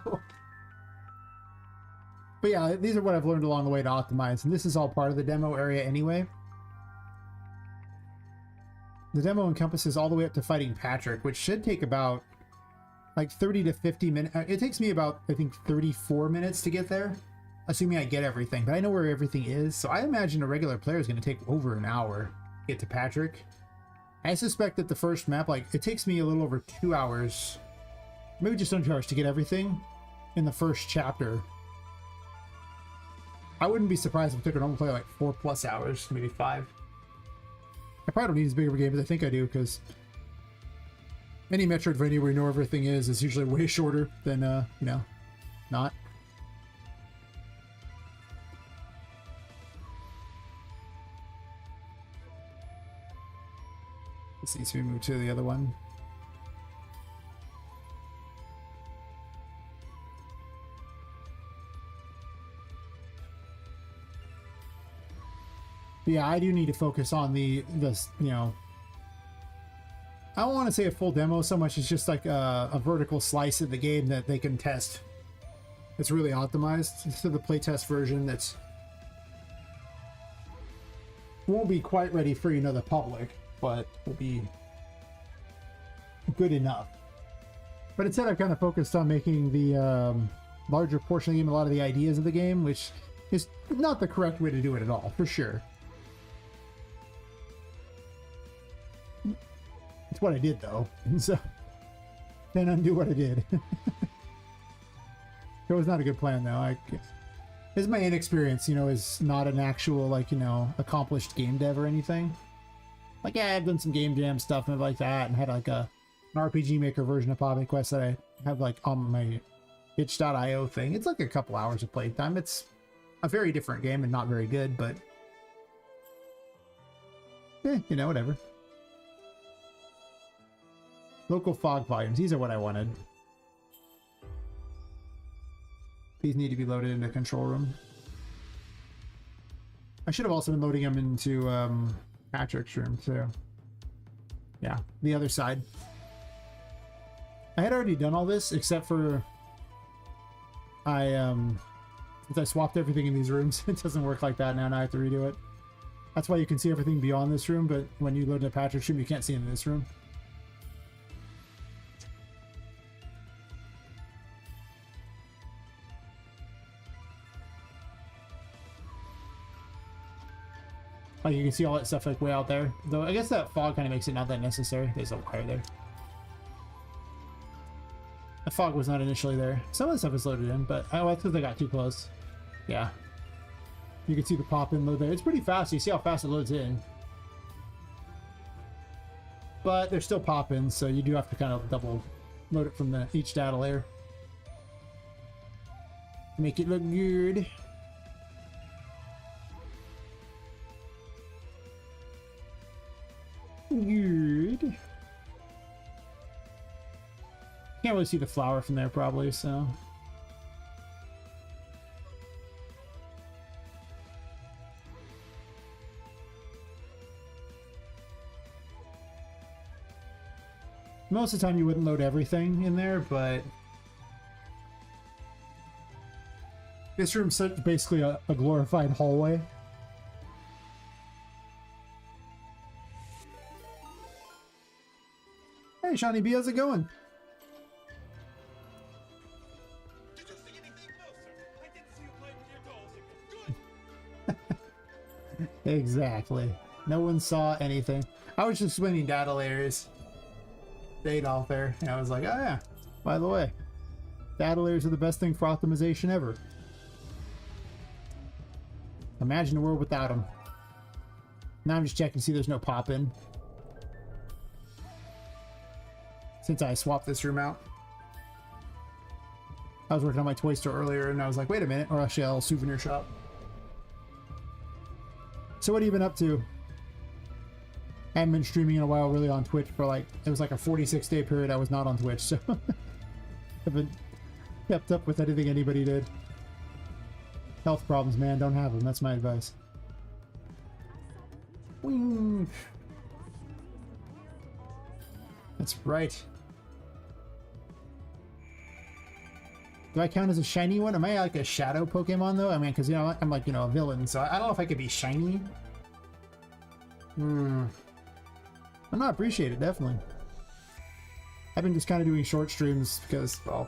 but yeah, these are what I've learned along the way to optimize, and this is all part of the demo area anyway. The demo encompasses all the way up to fighting Patrick, which should take about like 30 to 50 minutes. It takes me about, I think, 34 minutes to get there, assuming I get everything. But I know where everything is, so I imagine a regular player is going to take over an hour to get to Patrick. I suspect that the first map, like, it takes me a little over 2 hours, maybe just under 2 hours to get everything in the first chapter. I wouldn't be surprised if it took a normal player like 4+ hours, maybe 5. I probably don't need as big of a game as I think I do, because any Metroidvania where you know everything is usually way shorter than, you know, not. This needs to be moved to the other one. Yeah, I do need to focus on this, you know, I don't want to say a full demo so much as just like a vertical slice of the game that they can test. It's really optimized. So the playtest version that's won't be quite ready for, you know, the public, but will be good enough. But instead I've kind of focused on making the larger portion of the game a lot of the ideas of the game, which is not the correct way to do it at all, for sure. It's what I did, though. So, can't undo what I did. It was not a good plan, though. This is my inexperience, you know, is not an actual, like, you know, accomplished game dev or anything. Like, yeah, I've done some game jam stuff and like that, and had like an RPG Maker version of Poppet Quest that I have like on my itch.io thing. It's like a couple hours of playtime. It's a very different game and not very good, but you know, whatever. Local fog volumes. These are what I wanted. These need to be loaded into control room. I should have also been loading them into Patrick's room too. Yeah, the other side. I had already done all this except for since I swapped everything in these rooms, it doesn't work like that now. Now I have to redo it. That's why you can see everything beyond this room, but when you load into Patrick's room, you can't see in this room. Like, you can see all that stuff like way out there. Though I guess that fog kind of makes it not that necessary. There's a wire there. The fog was not initially there. Some of the stuff is loaded in, but oh, that's because I got too close. Yeah. You can see the pop-in load there. It's pretty fast. You see how fast it loads in. But they're still pop-ins, so you do have to kind of double load it from each data layer. Make it look good. Good. Can't really see the flower from there probably, so. Most of the time you wouldn't load everything in there, but this room's basically a glorified hallway. Hey, Shawnee B, how's it going? Did you see anything? No, sir. I didn't see you playing with your dolls again. Good. Exactly. No one saw anything. I was just explaining data layers. Stayed off there, and I was like, oh yeah, by the way, data layers are the best thing for optimization ever. Imagine a world without them. Now I'm just checking to see there's no pop-in. Since I swapped this room out. I was working on my toy store earlier and I was like, wait a minute, or actually a souvenir shop. So what have you been up to? I haven't been streaming in a while really on Twitch for like, it was like a 46-day period I was not on Twitch, so I haven't kept up with anything anybody did. Health problems, man, don't have them, that's my advice. Wing. That's right. Do I count as a shiny one? Am I like a shadow Pokemon though? I mean, because, you know, I'm like, you know, a villain, so I don't know if I could be shiny. I'm not appreciated, definitely. I've been just kind of doing short streams because, well,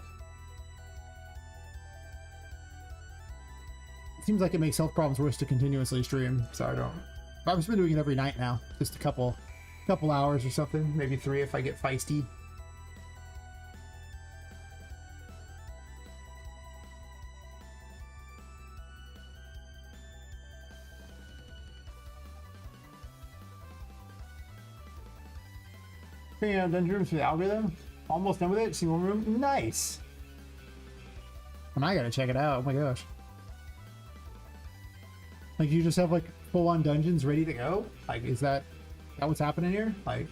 it seems like it makes health problems worse to continuously stream, so I don't. I've just been doing it every night now, just a couple hours or something, maybe 3 if I get feisty. Yeah, dungeon rooms for the algorithm. Almost done with it. Single room. Nice. And I gotta check it out. Oh my gosh. Like, you just have like full-on dungeons ready to go? Like, is that what's happening here? Like,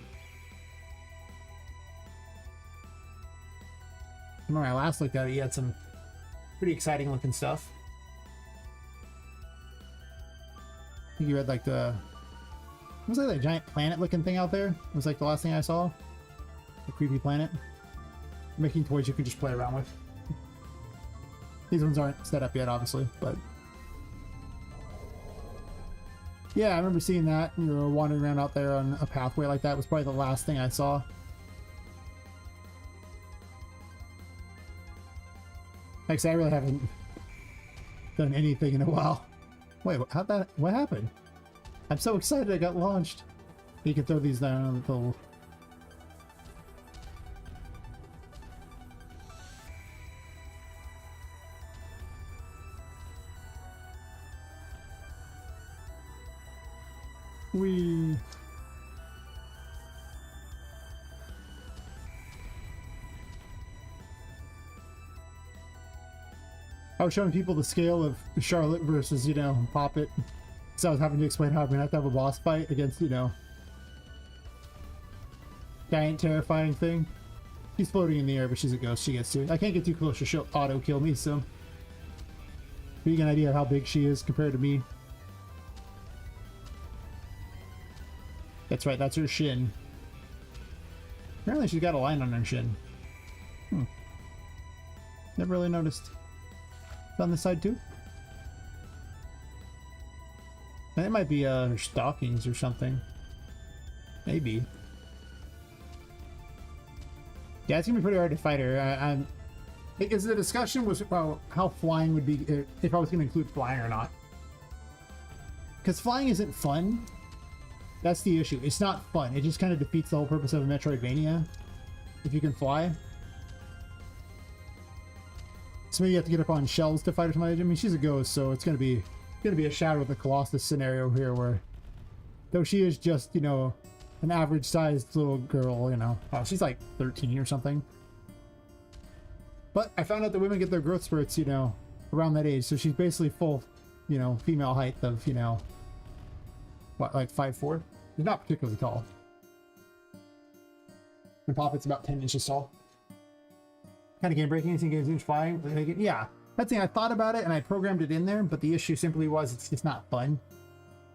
I remember when I last looked at it, you had some pretty exciting looking stuff. I think you had like the, what was that giant planet looking thing out there? It was like the last thing I saw. The creepy planet. Making toys you can just play around with. These ones aren't set up yet, obviously, but yeah, I remember seeing that. You were wandering around out there on a pathway like that. It was probably the last thing I saw. Like I said, I really haven't done anything in a while. Wait, what happened? I'm so excited I got launched. You can throw these down on the little... Whee! I was showing people the scale of Charlotte versus, you know, Poppet. So I was having to explain how I'm gonna have to have a boss fight against, you know, giant terrifying thing. She's floating in the air, but she's a ghost. She gets to it. I can't get too close or she'll auto kill me, so you get an idea of how big she is compared to me. That's right, that's her shin. Apparently she's got a line on her shin. Never really noticed. It's on this side too? That might be her stockings or something. Maybe. Yeah, it's gonna be pretty hard to fight her. Because the discussion was about how flying would be, if I was gonna include flying or not. Because flying isn't fun. That's the issue. It's not fun. It just kind of defeats the whole purpose of a Metroidvania if you can fly. So maybe you have to get up on shelves to fight her somebody. I mean, she's a ghost, so it's gonna be a Shadow of the Colossus scenario here, where though she is just, you know, an average-sized little girl, you know, she's like 13 or something. But I found out that women get their growth spurts, you know, around that age, so she's basically full, you know, female height of, you know, what, like 5'4"? She's not particularly tall. And Poppet's about 10 inches tall. Kind of game breaking, anything games flying. Yeah, that's the thing. I thought about it and I programmed it in there, but the issue simply was it's just not fun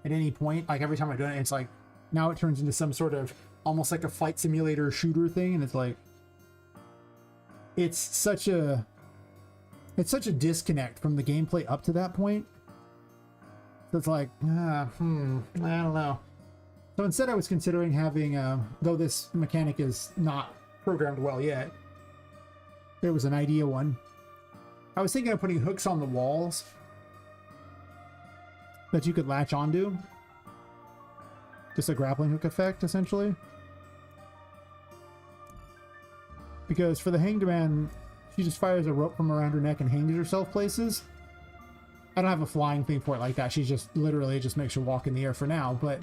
at any point. Like every time I do it, it's like now it turns into some sort of almost like a flight simulator shooter thing, and it's like it's such a disconnect from the gameplay up to that point. So it's like, I don't know. So instead I was considering having, though this mechanic is not programmed well yet, there was an idea one. I was thinking of putting hooks on the walls that you could latch onto. Just a grappling hook effect, essentially. Because for the hanged man, she just fires a rope from around her neck and hangs herself places. I don't have a flying thing for it like that. She's just literally just makes her walk in the air for now. But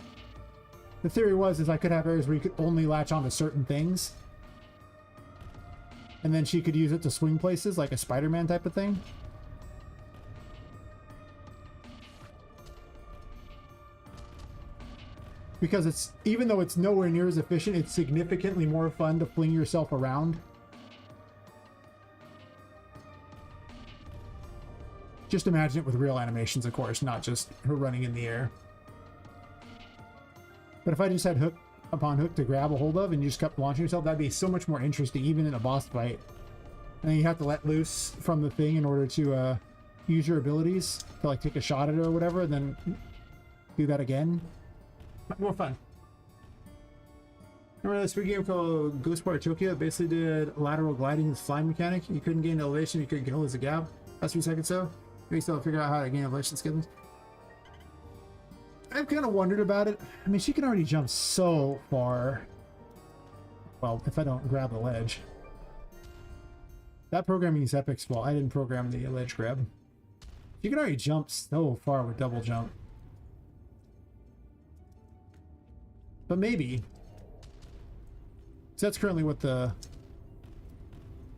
the theory was I could have areas where you could only latch onto certain things. And then she could use it to swing places like a Spider-Man type of thing. Because it's, even though it's nowhere near as efficient, it's significantly more fun to fling yourself around. Just imagine it with real animations, of course, not just her running in the air. But if I just had hook upon hook to grab a hold of and you just kept launching yourself, that'd be so much more interesting, even in a boss fight. And then you have to let loose from the thing in order to use your abilities to like take a shot at it or whatever, and then do that again. More fun. Remember this free game called Ghostwire Tokyo? It basically did lateral gliding with flying mechanic. You couldn't gain elevation, you couldn't kill as a gap. That's 3 seconds so. Maybe still figure out how to gain elevation skills. I've kind of wondered about it. I mean, she can already jump so far. Well, if I don't grab the ledge. That programming is epic. Well, I didn't program the ledge grab. You can already jump so far with double jump. But maybe. So that's currently what the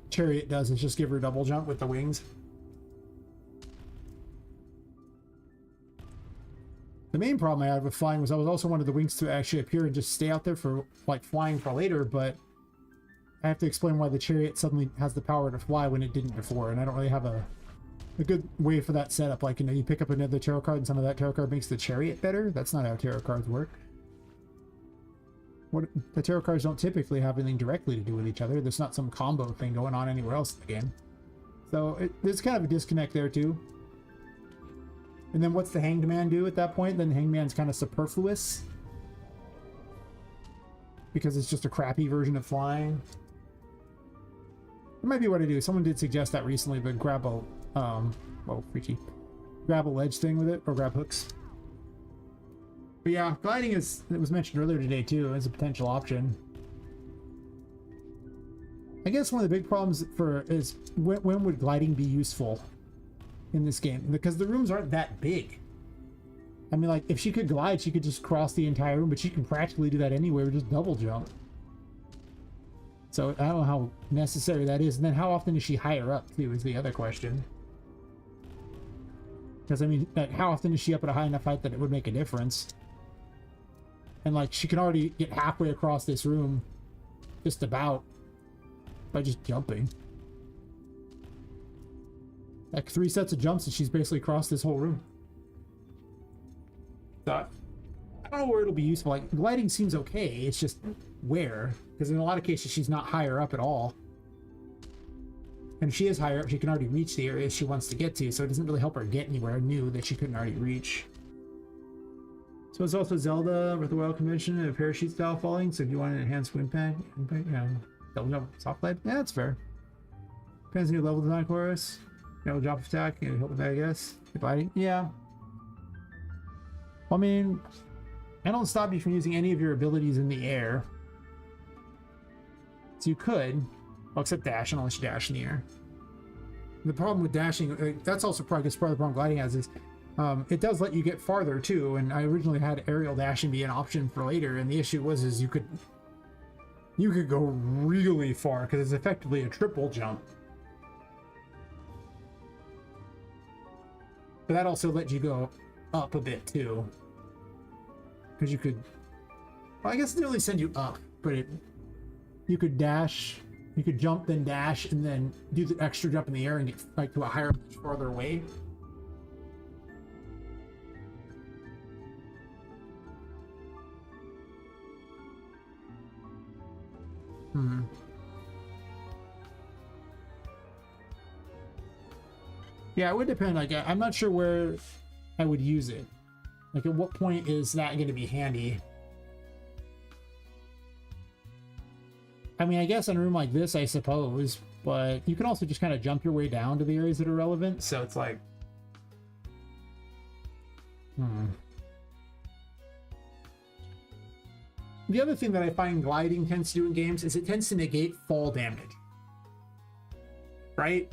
chariot does, is just give her a double jump with the wings. The main problem I had with flying was I was also wanted the wings to actually appear and just stay out there for like flying for later, but I have to explain why the chariot suddenly has the power to fly when it didn't before, and I don't really have a good way for that setup. Like, you know, you pick up another tarot card and some of that tarot card makes the chariot better. That's not how tarot cards work. The tarot cards don't typically have anything directly to do with each other. There's not some combo thing going on anywhere else in the game. So there's kind of a disconnect there too. And then what's the Hanged Man do at that point? Then the Hanged Man's kind of superfluous. Because it's just a crappy version of flying. It might be what I do. Someone did suggest that recently, but grab a, whoa, freaky. Grab a ledge thing with it, or grab hooks. But yeah, gliding is, it was mentioned earlier today too, as a potential option. I guess one of the big problems is when would gliding be useful in this game? Because the rooms aren't that big. I mean, like, if she could glide, she could just cross the entire room, but she can practically do that anyway, or just double jump. So I don't know how necessary that is. And then how often is she higher up, too, is the other question. Because, I mean, like, how often is she up at a high enough height that it would make a difference? And, like, she can already get halfway across this room, just about, by just jumping. Like, 3 sets of jumps and she's basically crossed this whole room. So, I don't know where it'll be useful. Like, gliding seems okay, it's just where? Because in a lot of cases she's not higher up at all. And if she is higher up, she can already reach the areas she wants to get to, so it doesn't really help her get anywhere new that she couldn't already reach. So it's also Zelda with the Wild Convention and a parachute style falling, so if you want an enhanced impact, yeah, double jump, soft glide, yeah, that's fair. Depends on your level design chorus. No drop attack, and help with that, I guess. Gliding, yeah. I mean, I don't stop you from using any of your abilities in the air. So you could, well, except dash, unless you dash in the air. The problem with dashing, that's also probably part of the problem gliding has is, it does let you get farther too, and I originally had aerial dashing be an option for later, and the issue was is you could go really far because it's effectively a triple jump. But that also let you go up a bit too, because you could, well, I guess it didn't really send you up, but you could dash, you could jump then dash and then do the extra jump in the air and get like to a higher much farther away. Yeah, it would depend. Like, I'm not sure where I would use it. Like, at what point is that going to be handy? I mean, I guess in a room like this, I suppose, but you can also just kind of jump your way down to the areas that are relevant. So it's like, The other thing that I find gliding tends to do in games is it tends to negate fall damage. Right?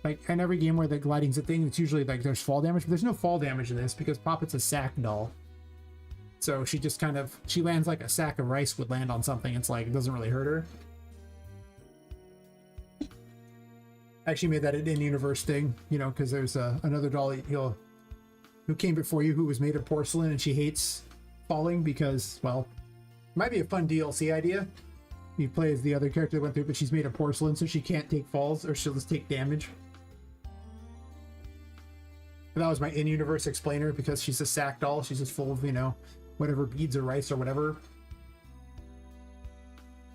Like, in every game where the gliding's a thing, it's usually like there's fall damage, but there's no fall damage in this because Poppet's a sack doll. So she just kind of, she lands like a sack of rice would land on something. It's like, it doesn't really hurt her. I actually made that an in-universe thing, you know, because there's another doll who came before you who was made of porcelain and she hates falling because, well, it might be a fun DLC idea. You play as the other character that went through, but she's made of porcelain, so she can't take falls or she'll just take damage. And that was my in-universe explainer because she's a sack doll. She's just full of, you know, whatever beads or rice or whatever.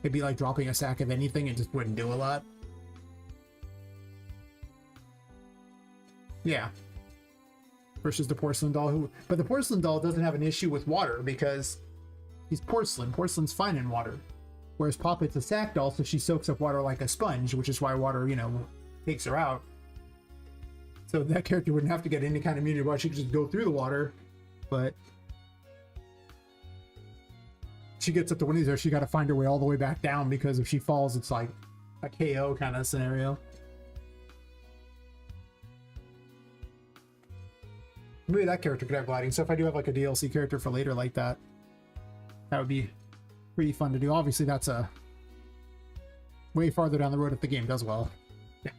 It'd be like dropping a sack of anything. It just wouldn't do a lot. Yeah. Versus the porcelain doll but the porcelain doll doesn't have an issue with water because he's porcelain. Porcelain's fine in water. Whereas Poppet's a sack doll, so she soaks up water like a sponge, which is why water, you know, takes her out. So that character wouldn't have to get any kind of immunity to water. She could just go through the water, but she gets up to one of these there, she got to find her way all the way back down because if she falls, it's like a KO kind of scenario. Maybe that character could have gliding. So if I do have like a DLC character for later like that, that would be pretty fun to do. Obviously, that's a way farther down the road if the game does well. Yeah,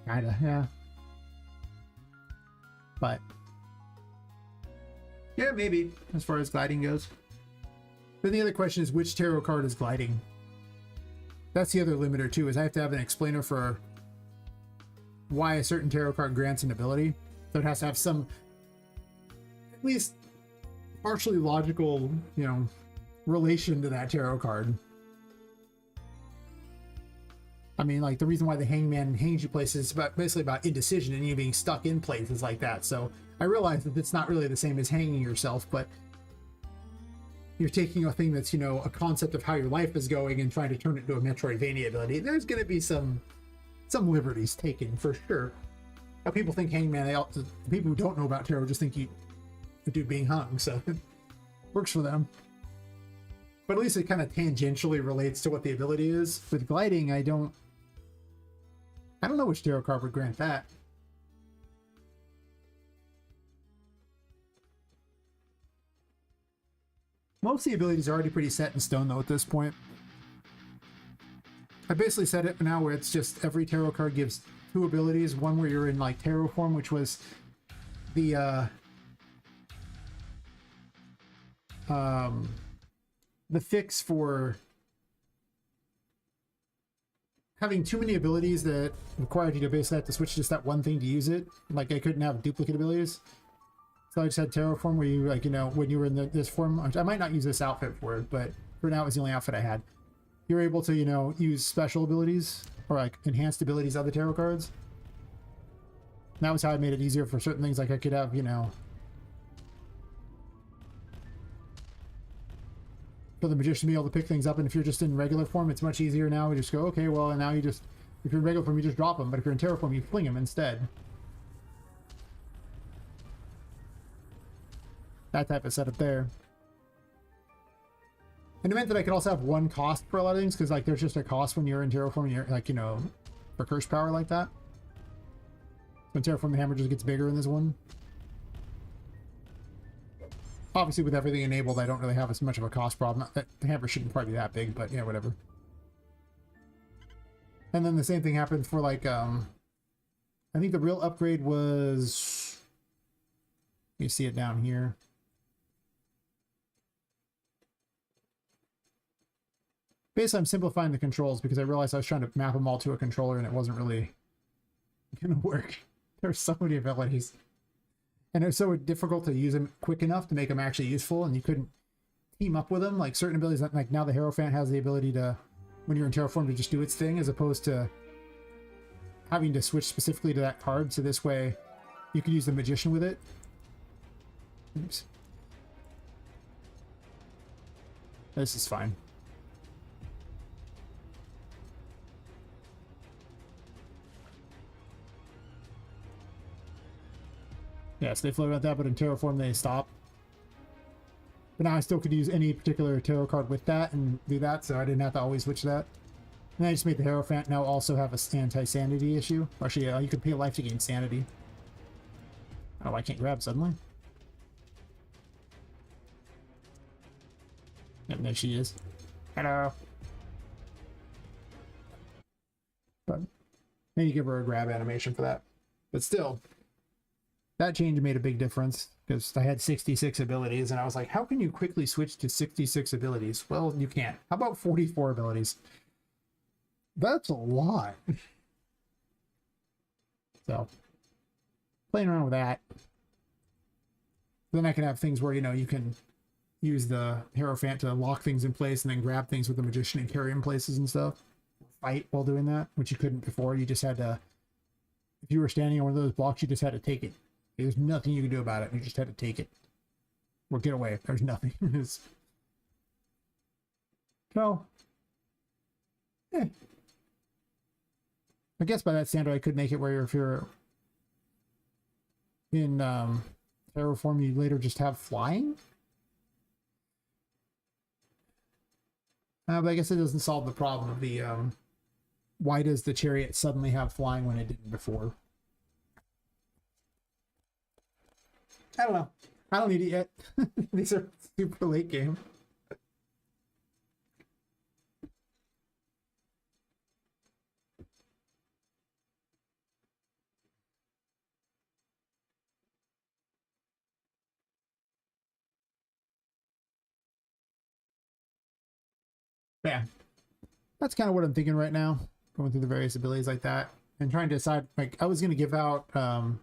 kinda, yeah. But yeah, maybe as far as gliding goes. Then the other question is which tarot card is gliding? That's the other limiter too, is I have to have an explainer for why a certain tarot card grants an ability. So it has to have some, at least partially logical, you know, relation to that tarot card. I mean, like, the reason why the hangman hangs you places is basically about indecision and you being stuck in places like that. So I realize that it's not really the same as hanging yourself, but you're taking a thing that's, you know, a concept of how your life is going and trying to turn it into a Metroidvania ability. There's going to be some liberties taken for sure. Now, people think hangman, the people who don't know about tarot just think the dude being hung, so it works for them. But at least it kind of tangentially relates to what the ability is. With gliding, I don't know which tarot card would grant that. Most of the abilities are already pretty set in stone, though, at this point. I basically set it now where it's just every tarot card gives 2 abilities. One where you're in, like, tarot form, which was the fix for having too many abilities that required you to basically have to switch just that one thing to use it. Like, I couldn't have duplicate abilities. So I just had tarot form where you, like, you know, when you were in this form, I might not use this outfit for it, but for now it was the only outfit I had. You're able to, you know, use special abilities or like enhanced abilities of the tarot cards. And that was how I made it easier for certain things. Like I could have, you know, for the magician to be able to pick things up, and if you're just in regular form, it's much easier now. We just go, okay, well, and now you just, if you're in regular form, you just drop them, but if you're in tarot form, you fling them instead. That type of setup there. And it meant that I could also have one cost for a lot of things, because like there's just a cost when you're in tarot form, and you're like, you know, for curse power like that. When tarot form, the hammer just gets bigger in this one. Obviously, with everything enabled, I don't really have as much of a cost problem. The hammer shouldn't probably be that big, but yeah, whatever. And then the same thing happens for like, I think the real upgrade was, you see it down here. Basically, I'm simplifying the controls because I realized I was trying to map them all to a controller and it wasn't really going to work. There's so many abilities. And it was so difficult to use them quick enough to make them actually useful, and you couldn't team up with them. Like certain abilities, like now the Hierophant has the ability to, when you're in tarot form, to just do its thing, as opposed to having to switch specifically to that card. So this way, you could use the Magician with it. Oops. This is fine. Yes, they float about that, but in tarot form they stop. But now I still could use any particular tarot card with that and do that, so I didn't have to always switch that. And I just made the Hierophant now also have a anti-sanity issue. Actually, you could pay life to gain sanity. Oh, I can't grab suddenly. Yep, there she is. Hello. But maybe give her a grab animation for that. But still, that change made a big difference because I had 66 abilities and I was like, how can you quickly switch to 66 abilities? Well, you can't. How about 44 abilities? That's a lot. So, playing around with that. Then I can have things where, you know, you can use the Hierophant to lock things in place and then grab things with the Magician and carry them places and stuff. Fight while doing that, which you couldn't before. You just had to, if you were standing on one of those blocks, you just had to take it. There's nothing you could do about it. You just had to take it. Or get away. There's nothing. So, yeah. I guess by that standard, I could make it where if you're in tarot form, you later just have flying. But I guess it doesn't solve the problem of the why does the chariot suddenly have flying when it didn't before? I don't know. I don't need it yet. These are super late game. Yeah. That's kind of what I'm thinking right now. Going through the various abilities like that. And trying to decide, like, I was going to give out, I'm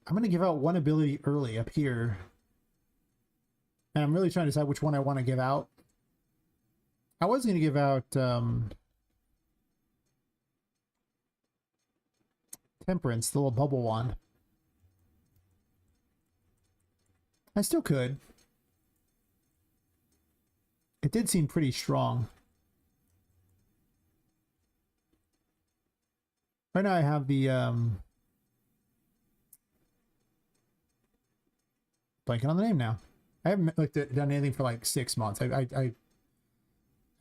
going to give out one ability early up here. And I'm really trying to decide which one I want to give out. I was going to give out Temperance, the little bubble wand. I still could. It did seem pretty strong. Right now I have the blanking on the name now. I haven't done anything for like 6 months. I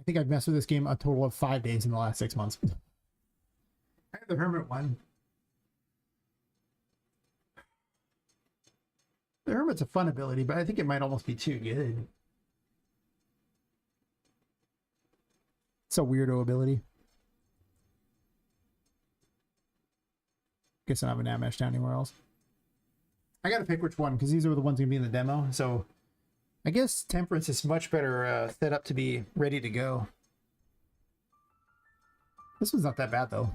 think I've messed with this game a total of 5 days in the last 6 months. I have the Hermit one. The Hermit's a fun ability, but I think it might almost be too good. It's a weirdo ability. Guess I don't have an Amash down anywhere else. I gotta pick which one, because these are the ones gonna be in the demo, so I guess Temperance is much better set up to be ready to go. This one's not that bad, though.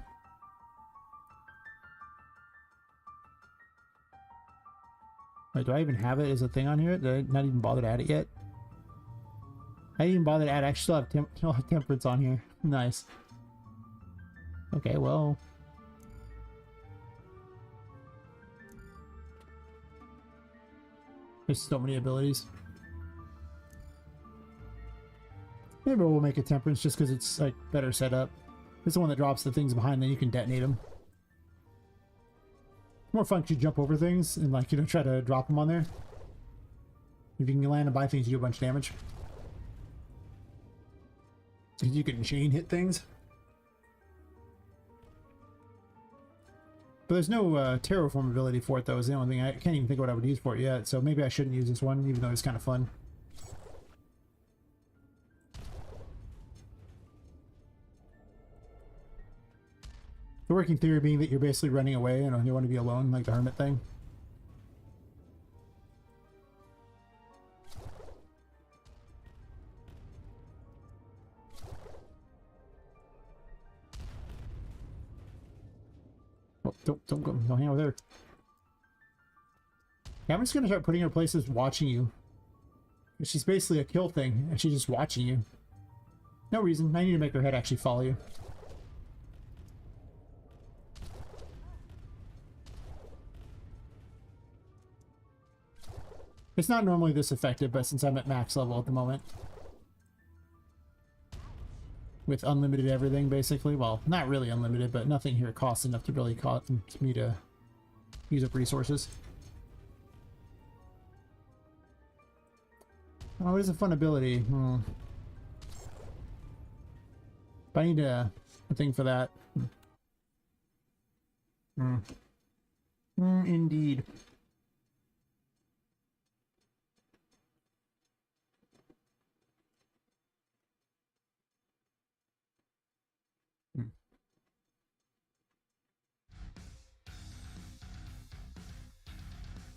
Wait, do I even have it as a thing on here? Did I not even bother to add it yet? I didn't even bother to add. I actually still have Temperance on here. Nice. Okay, well. There's so many abilities. Maybe we'll make a Temperance just because it's like better set up. This is the one that drops the things behind, then you can detonate them. More fun to jump over things and, like, you know, try to drop them on there. If you can land and buy things, you do a bunch of damage. You can chain hit things. But there's no terraform ability for it, though, is the only thing. I can't even think of what I would use for it yet, so maybe I shouldn't use this one, even though it's kind of fun. The working theory being that you're basically running away and you want to be alone, like the Hermit thing. Oh, don't go, don't hang over there. Yeah, I'm just gonna start putting her places watching you. She's basically a kill thing, and she's just watching you. No reason. I need to make her head actually follow you. It's not normally this effective, but since I'm at max level at the moment. With unlimited everything, basically. Well, not really unlimited, but nothing here costs enough to really cause me to use up resources. Oh, it is a fun ability. But I need a thing for that. Indeed.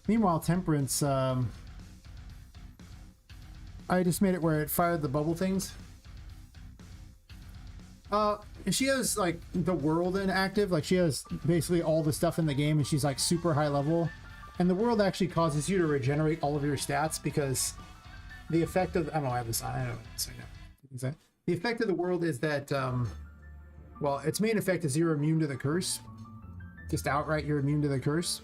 Meanwhile, Temperance, I just made it where it fired the bubble things. She has, like, the world inactive. Like, she has basically all the stuff in the game, and she's, like, super high level. And the world actually causes you to regenerate all of your stats, because the effect of... I don't know, I have this... I don't know. So, yeah. The effect of the world is that, well, its main effect is you're immune to the curse. Just outright, you're immune to the curse.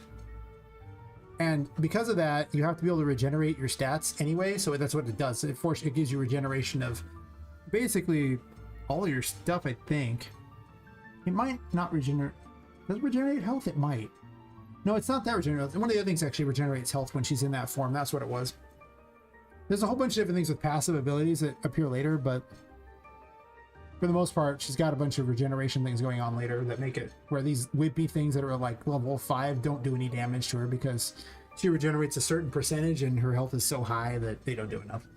And because of that, you have to be able to regenerate your stats anyway, so that's what it does. It gives you regeneration of basically all your stuff, I think. It might not regenerate... Does it regenerate health? It might. No, it's not that regenerative. One of the other things actually regenerates health when she's in that form. That's what it was. There's a whole bunch of different things with passive abilities that appear later, but for the most part, she's got a bunch of regeneration things going on later that make it where these wimpy things that are like level 5 don't do any damage to her, because she regenerates a certain percentage and her health is so high that they don't do enough.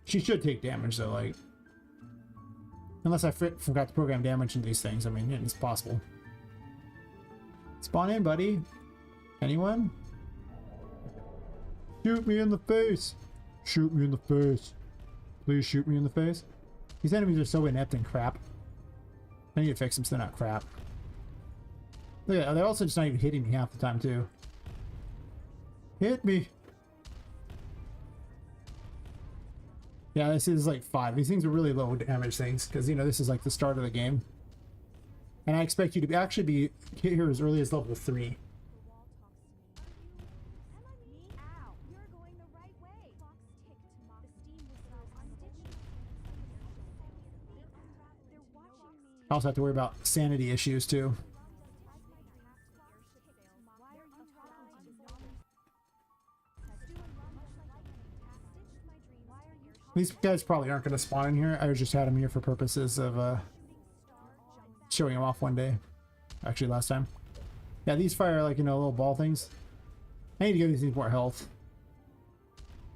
She should take damage though, like, unless I forgot to program damage into these things. I mean, it's possible. Spawn in, buddy. Anyone? Shoot me in the face. Shoot me in the face. Please shoot me in the face. These enemies are so inept and crap. I need to fix them so they're not crap. Look at that, they're also just not even hitting me half the time too. Hit me. Yeah, this is like 5. These things are really low damage things, because, you know, this is like the start of the game. And I expect you to actually be here as early as level 3. I also have to worry about sanity issues too. These guys probably aren't going to spawn in here. I just had them here for purposes of showing them off one day. Actually, last time. Yeah, these fire like, you know, little ball things. I need to give these things more health.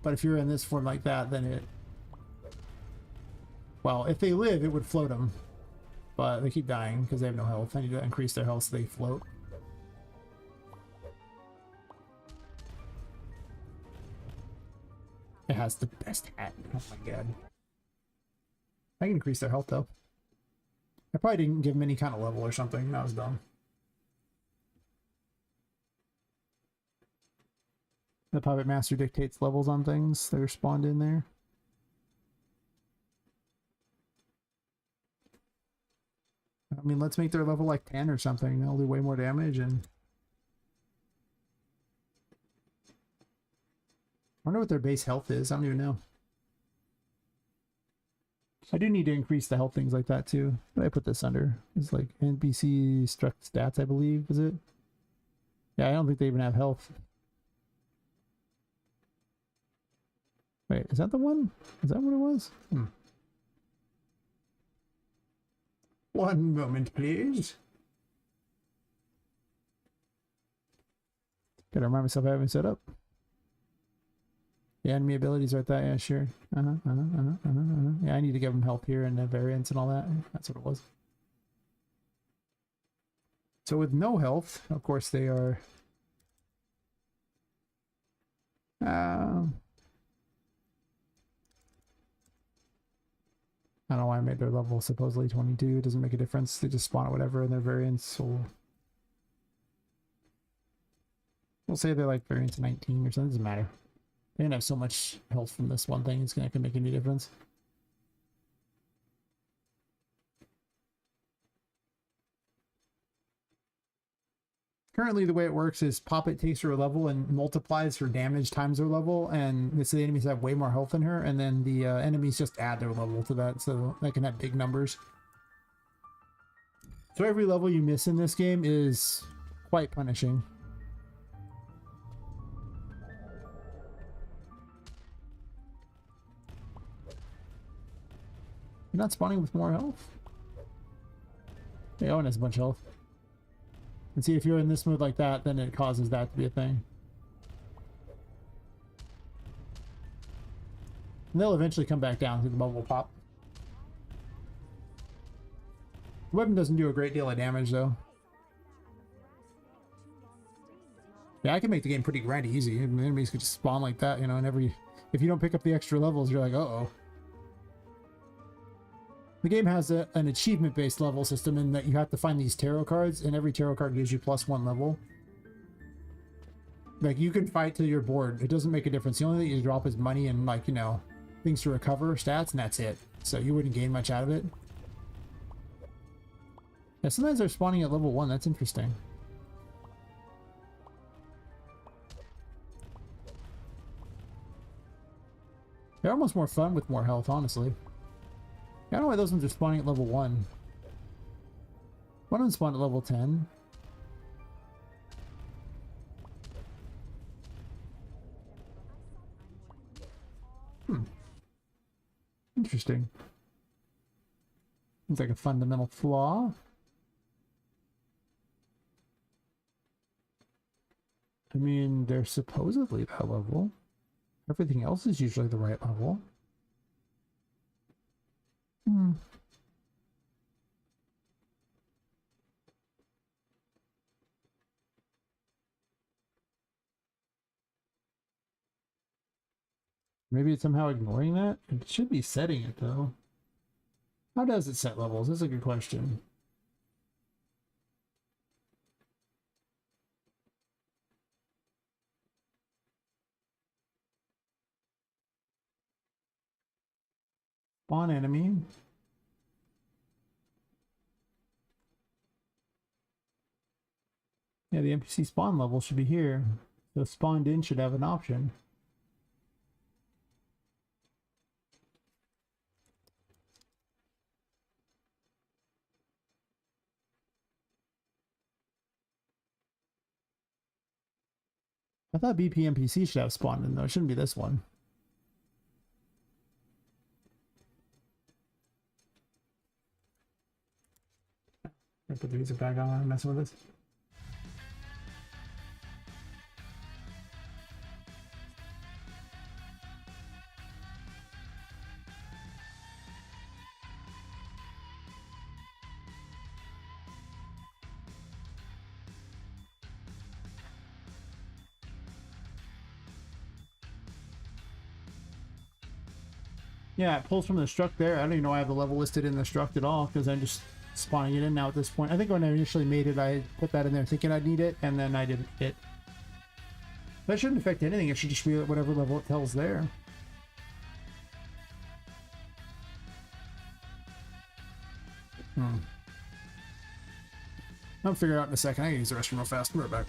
But if you're in this form like that, then it... Well, if they live, it would float them. But they keep dying because they have no health. I need to increase their health so they float. It has the best hat. Oh my god. I can increase their health though. I probably didn't give them any kind of level or something. That was dumb. The Puppet Master dictates levels on things that are spawned in there. I mean, let's make their level like 10 or something. They'll do way more damage and... I wonder what their base health is. I don't even know. I do need to increase the health things like that too. What did I put this under? It's like NPC struck stats, I believe, is it? Yeah, I don't think they even have health. Wait, is that the one? Is that what it was? One moment, please. Gotta remind myself I haven't set up. The enemy abilities right there. Yeah, sure. Yeah, I need to give them health here and variants and all that. That's what it was. So with no health, of course they are... I don't know why I made their level supposedly 22. It doesn't make a difference. They just spawn at whatever in their variants. So we'll say they're like variants 19 or something. It doesn't matter. They didn't have so much health from this one thing. It's not gonna make any difference. Currently, the way it works is Poppet takes her level and multiplies her damage times her level, and so the enemies have way more health than her, and then the enemies just add their level to that, so they can have big numbers. So every level you miss in this game is quite punishing. You're not spawning with more health? Yeah, Owen has a bunch of health. And see, if you're in this mood like that, then it causes that to be a thing. And they'll eventually come back down through the bubble pop. The weapon doesn't do a great deal of damage, though. Yeah, I can make the game pretty grindy easy. And enemies could just spawn like that, you know, and if you don't pick up the extra levels, you're like, uh-oh. The game has an achievement-based level system in that you have to find these tarot cards, and every tarot card gives you +1 level. Like, you can fight till you're bored. It doesn't make a difference. The only thing you drop is money and, like, you know, things to recover, stats, and that's it. So you wouldn't gain much out of it. Yeah, sometimes they're spawning at level 1. That's interesting. They're almost more fun with more health, honestly. I don't know why those ones are spawning at level 1. One of them spawned at level 10. Interesting. Seems like a fundamental flaw. I mean, they're supposedly that level. Everything else is usually the right level. Maybe it's somehow ignoring that? It should be setting it, though. How does it set levels? That's a good question. Spawn enemy. Yeah, the NPC spawn level should be here. So spawned in should have an option. I thought BP NPC should have spawned in though. It shouldn't be this one. I put the music back on and messing with this. Yeah, it pulls from the struct there. I don't even know why I have the level listed in the struct at all, because I'm just spawning it in now at this point. I think when I initially made it, I put that in there thinking I'd need it, and then I didn't hit. That shouldn't affect anything. It should just be at whatever level it tells there. I'll figure it out in a second. I can use the restroom real fast. We're right back.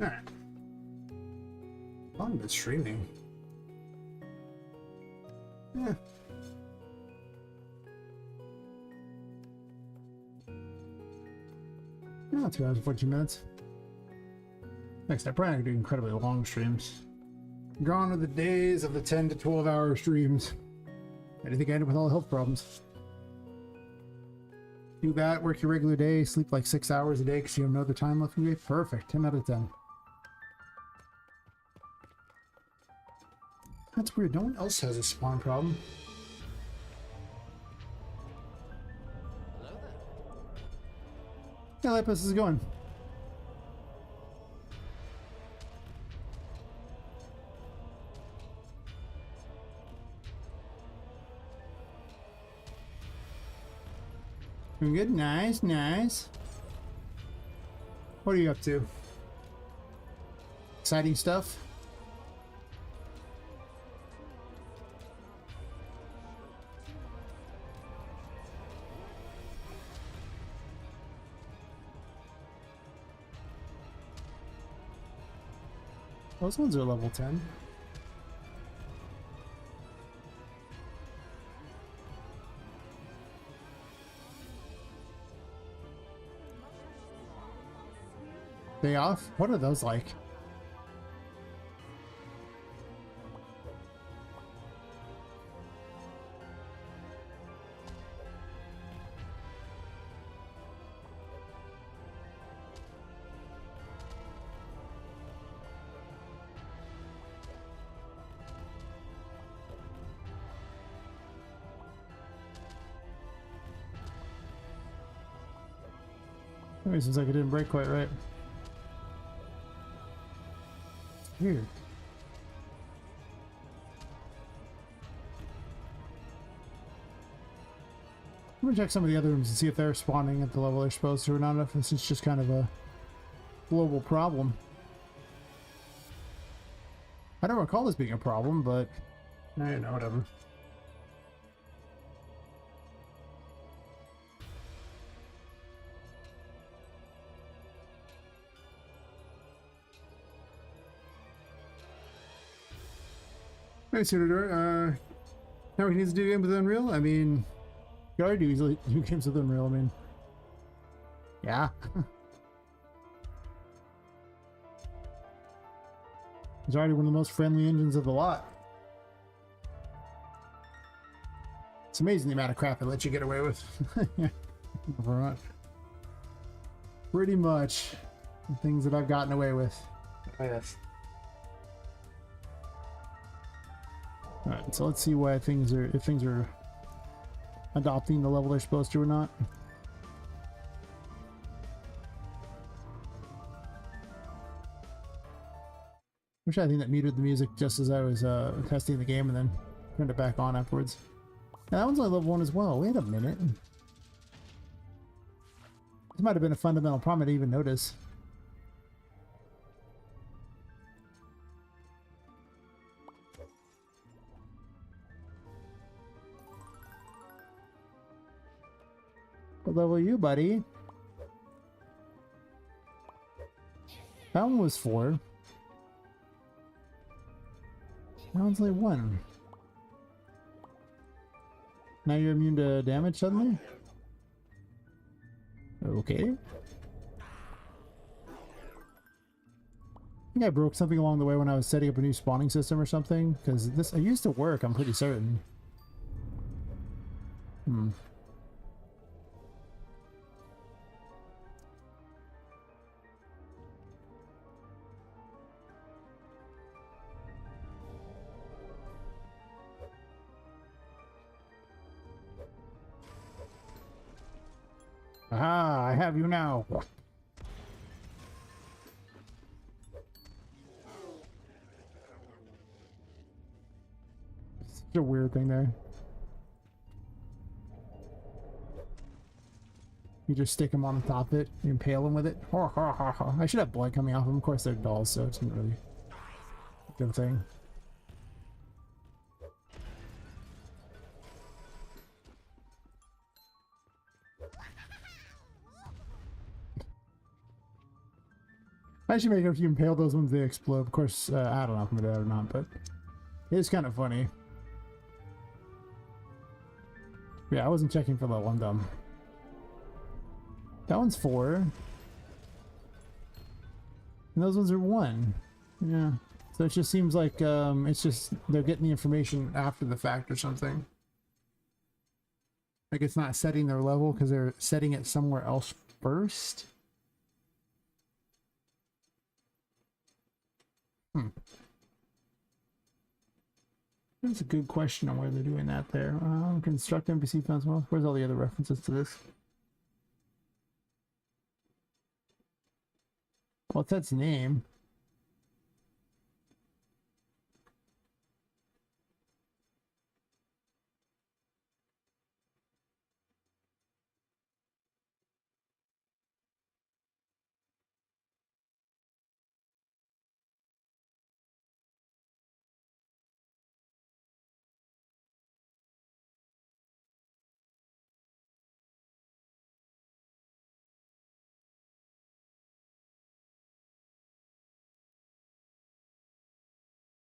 Alright. Long been streaming. Yeah. No, 2 hours and 14 minutes. Next, I probably do incredibly long streams. Gone are the days of the 10 to 12 hour streams. I didn't think I ended with all the health problems. Do that, work your regular day, sleep like 6 hours a day because you have no other time left in the day. Perfect. 10 out of 10. That's weird. No one else has a spawn problem. Hello there. Yeah, Lapis is going. Doing good. Nice, nice. What are you up to? Exciting stuff? Those ones are level 10. Day off? What are those like? It seems like it didn't break quite right. Weird. I'm gonna check some of the other rooms and see if they're spawning at the level they're supposed to or not, if this is just kind of a global problem. I don't recall this being a problem, but I don't know, whatever. Hey, Senator, now he needs to do games with Unreal? I mean, you already do games with Unreal, I mean, yeah. He's already one of the most friendly engines of the lot. It's amazing the amount of crap it lets you get away with. Yeah. Pretty much the things that I've gotten away with. Yes. Alright, so let's see why if things are adopting the level they're supposed to or not. Wish I had a thing that muted the music just as I was testing the game and then turned it back on afterwards. Yeah, that one's only level 1 as well. Wait a minute. This might have been a fundamental problem I didn't even notice. What level are you, buddy? That one was 4. That one's only 1. Now you're immune to damage suddenly? Okay. I think I broke something along the way when I was setting up a new spawning system or something, because it used to work, I'm pretty certain. Aha, I have you now. Such a weird thing there. You just stick them on the top of it, you impale them with it. I should have blood coming off them. Of course they're dolls, so it's not really a good thing. I should make it if you impale those ones, they explode. Of course, I don't know if I'm gonna do that or not, but it's kind of funny. Yeah, I wasn't checking for that one, dumb. That one's 4. And those ones are 1. Yeah. So it just seems like it's just they're getting the information after the fact or something. Like it's not setting their level because they're setting it somewhere else first. Hmm. That's a good question on why they're doing that there. Construct NPC funds. Well, where's all the other references to this? Well, it says name.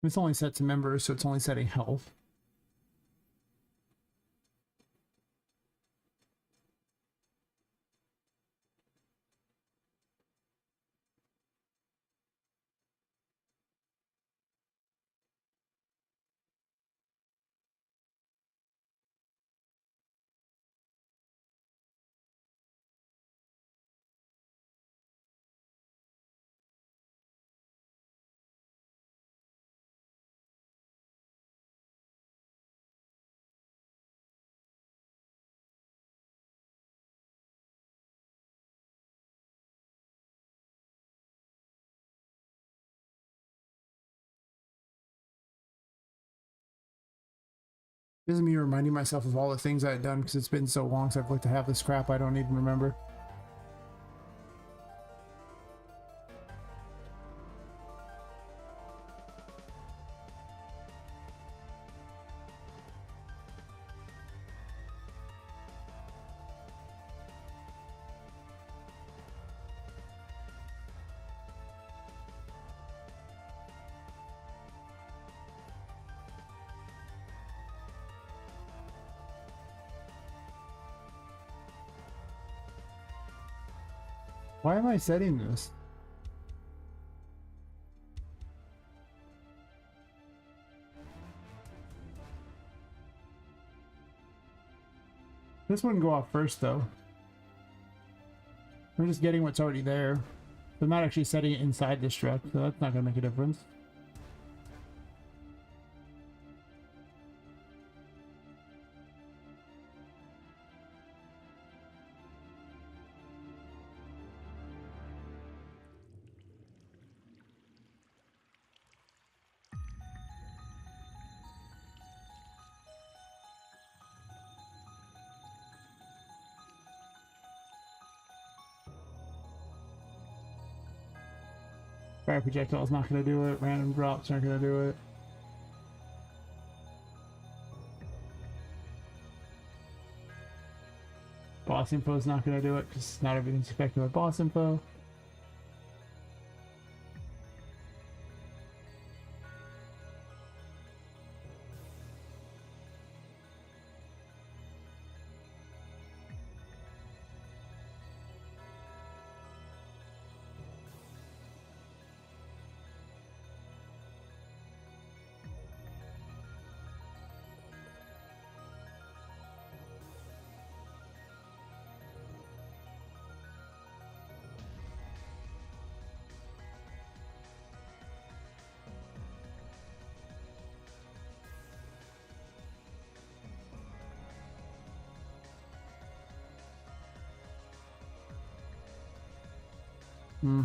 It's only set to members, so it's only setting health. This is me reminding myself of all the things I had done because it's been so long since I've looked to have this crap I don't even remember. Why am I setting this? This wouldn't go off first though. I'm just getting what's already there. I'm not actually setting it inside this truck, so that's not going to make a difference. Fire projectile's not going to do it. Random drops aren't going to do it. Boss info's not going to do it because not everything's affected by boss info. Hmm.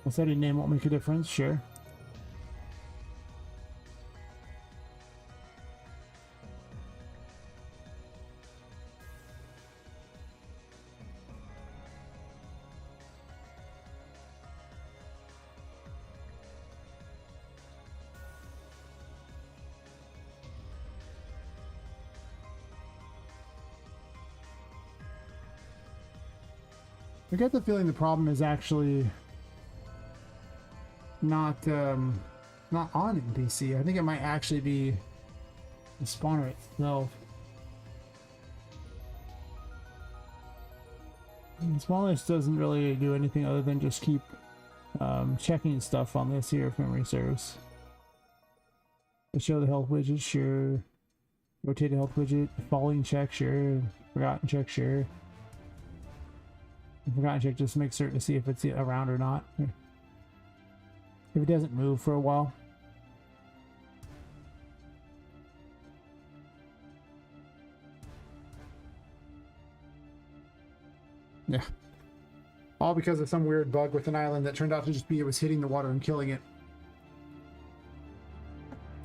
Well, setting name won't make a difference, sure. I get the feeling the problem is actually not not on NPC. I think it might actually be the spawner itself. And Smallest doesn't really do anything other than just keep checking stuff on this here if memory serves. To show the health widget, sure. Rotate the health widget. Falling check, sure. Forgotten check, sure. Forgotten check just make certain to see if it's around or not. If it doesn't move for a while. Yeah. All because of some weird bug with an island that turned out to just be it was hitting the water and killing it.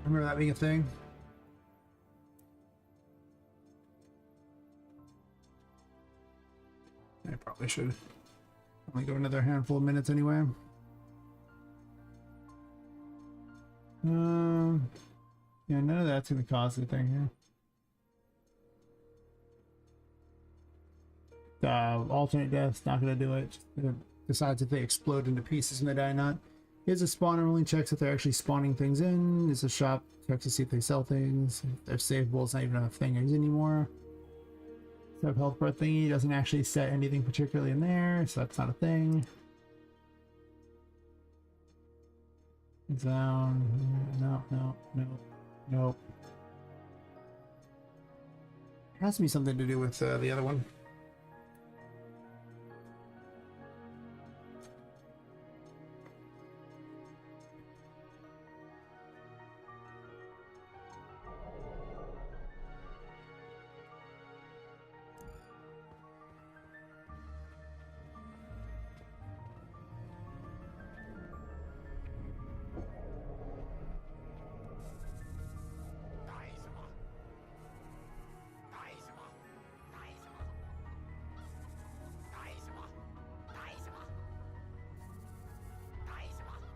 Remember that being a thing? I probably should only go another handful of minutes anyway. Yeah, none of that's gonna cause anything here. Alternate death's not gonna do it. It decides if they explode into pieces and they die or not. Here's a spawner, only checks if they're actually spawning things in. It's a shop, checks to see if they sell things. If they're savable, it's not even a thing anymore. Set up health bar thingy, doesn't actually set anything particularly in there, so that's not a thing. Down. Nope. It has to be something to do with the other one.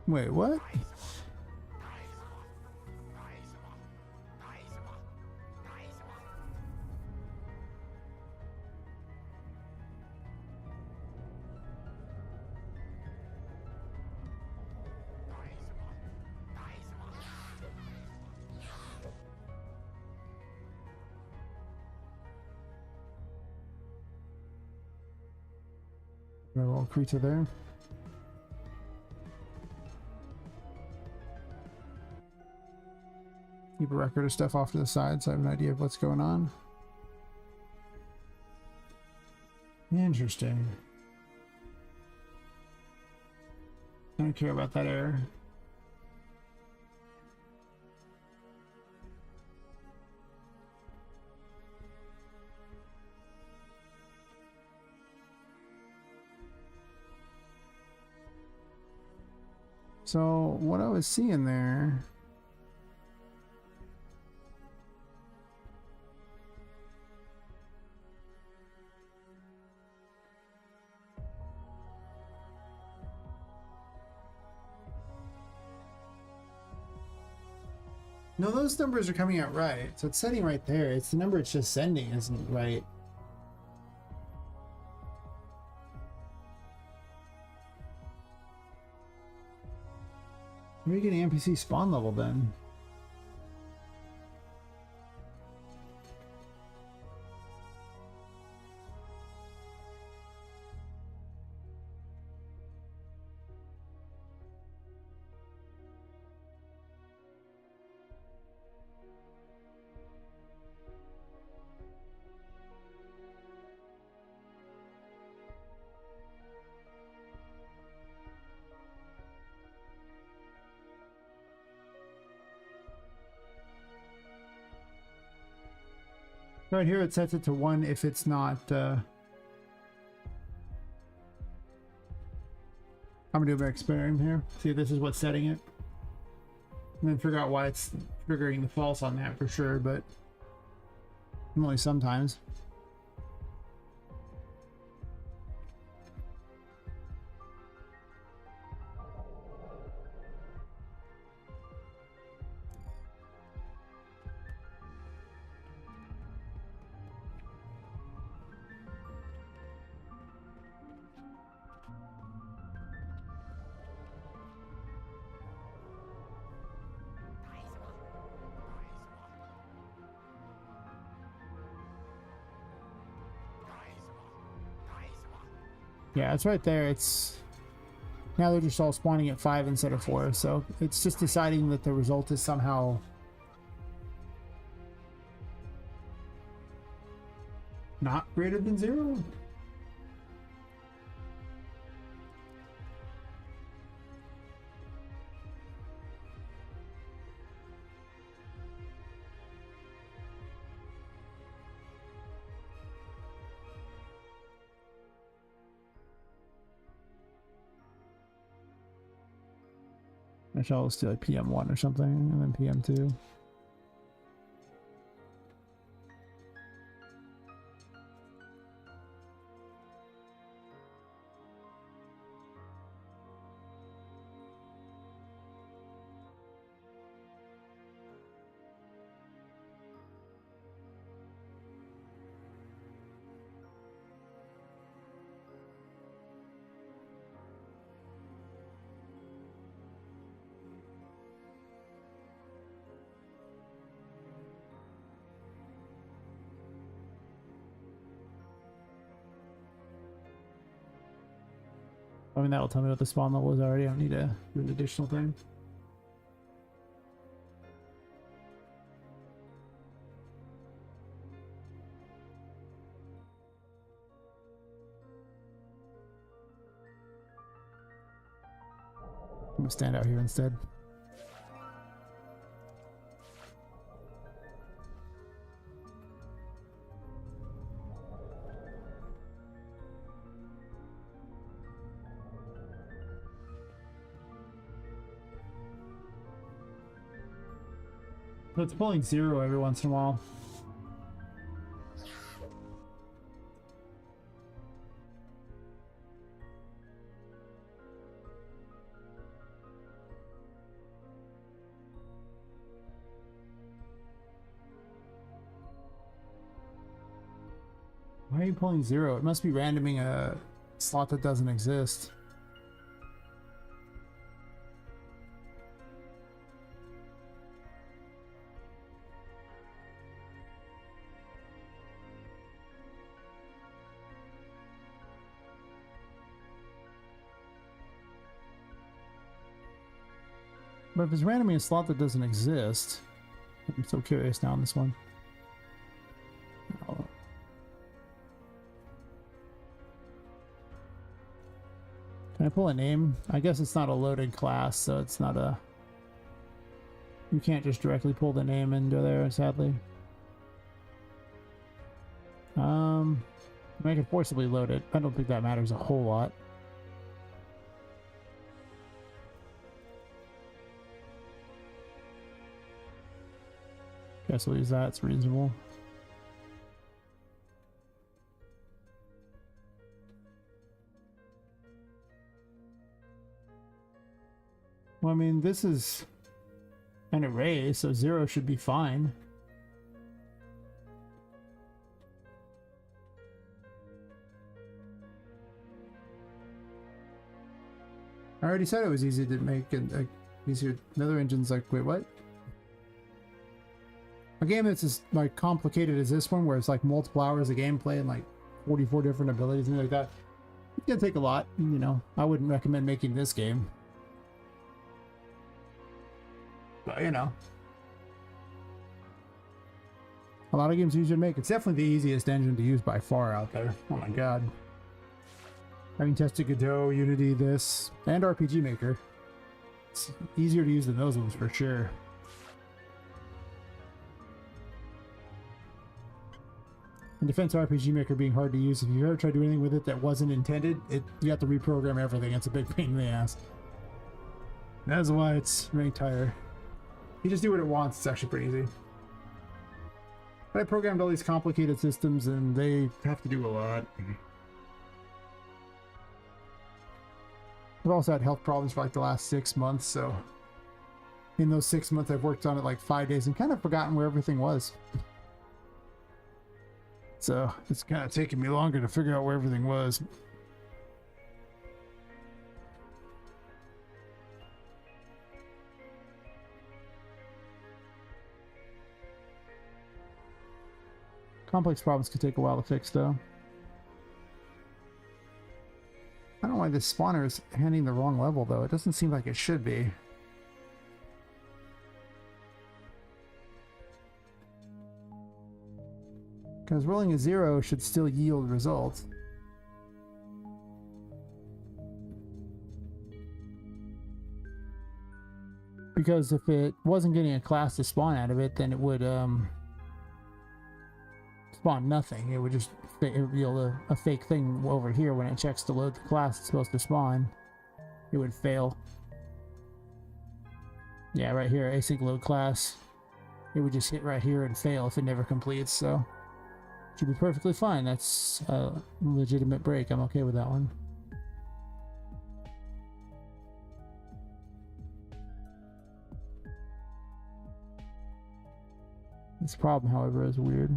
Wait, what? Got a little creature there. Keep a record of stuff off to the side so I have an idea of what's going on. Interesting. I don't care about that error. So what I was seeing there, no, those numbers are coming out right. So it's setting right there. It's the number it's just sending isn't right. Where are you getting NPC spawn level then? Right here it sets it to 1 if it's not I'm gonna do an experiment here. See if this is what's setting it. And then figure out why it's triggering the false on that for sure, but only sometimes. Yeah, it's right there. It's now they're just all spawning at 5 instead of 4, so it's just deciding that the result is somehow not greater than 0. I shall just do like PM1 or something, and then PM2. I mean, that'll tell me what the spawn level is already. I don't need to do an additional thing. I'm gonna stand out here instead. So it's pulling 0 every once in a while. Why are you pulling 0? It must be randoming a slot that doesn't exist. But if it's randoming a slot that doesn't exist, I'm so curious now on this one. Can I pull a name? I guess it's not a loaded class, so it's not a... You can't just directly pull the name into there, sadly. I can forcibly load it. I don't think that matters a whole lot. Guess we'll use that, it's reasonable. Well, I mean, this is an array, so 0 should be fine. I already said it was easy to make, and easier. Another engine's like, wait, what? A game that's as like complicated as this one, where it's like multiple hours of gameplay and like 44 different abilities and like that, it's gonna take a lot. You know, I wouldn't recommend making this game. But you know, a lot of games are easier to make. It's definitely the easiest engine to use by far out there. Oh my god. Having tested Godot, Unity, this, and RPG Maker, it's easier to use than those ones for sure. And Defense RPG Maker being hard to use, if you ever tried doing anything with it that wasn't intended, you have to reprogram everything. It's a big pain in the ass. That's why it's ranked higher. You just do what it wants, it's actually pretty easy. But I programmed all these complicated systems and they have to do a lot. I've also had health problems for like the last 6 months, so in those 6 months I've worked on it like 5 days and kind of forgotten where everything was. So it's kind of taking me longer to figure out where everything was. Complex problems could take a while to fix, though. I don't know why this spawner is handing the wrong level, though. It doesn't seem like it should be. Because rolling a 0 should still yield results. Because if it wasn't getting a class to spawn out of it, then it would spawn nothing. It would just reveal a fake thing over here when it checks to load the class it's supposed to spawn. It would fail. Yeah, right here, async load class. It would just hit right here and fail if it never completes, so should be perfectly fine. That's a legitimate break. I'm okay with that one. This problem, however, is weird.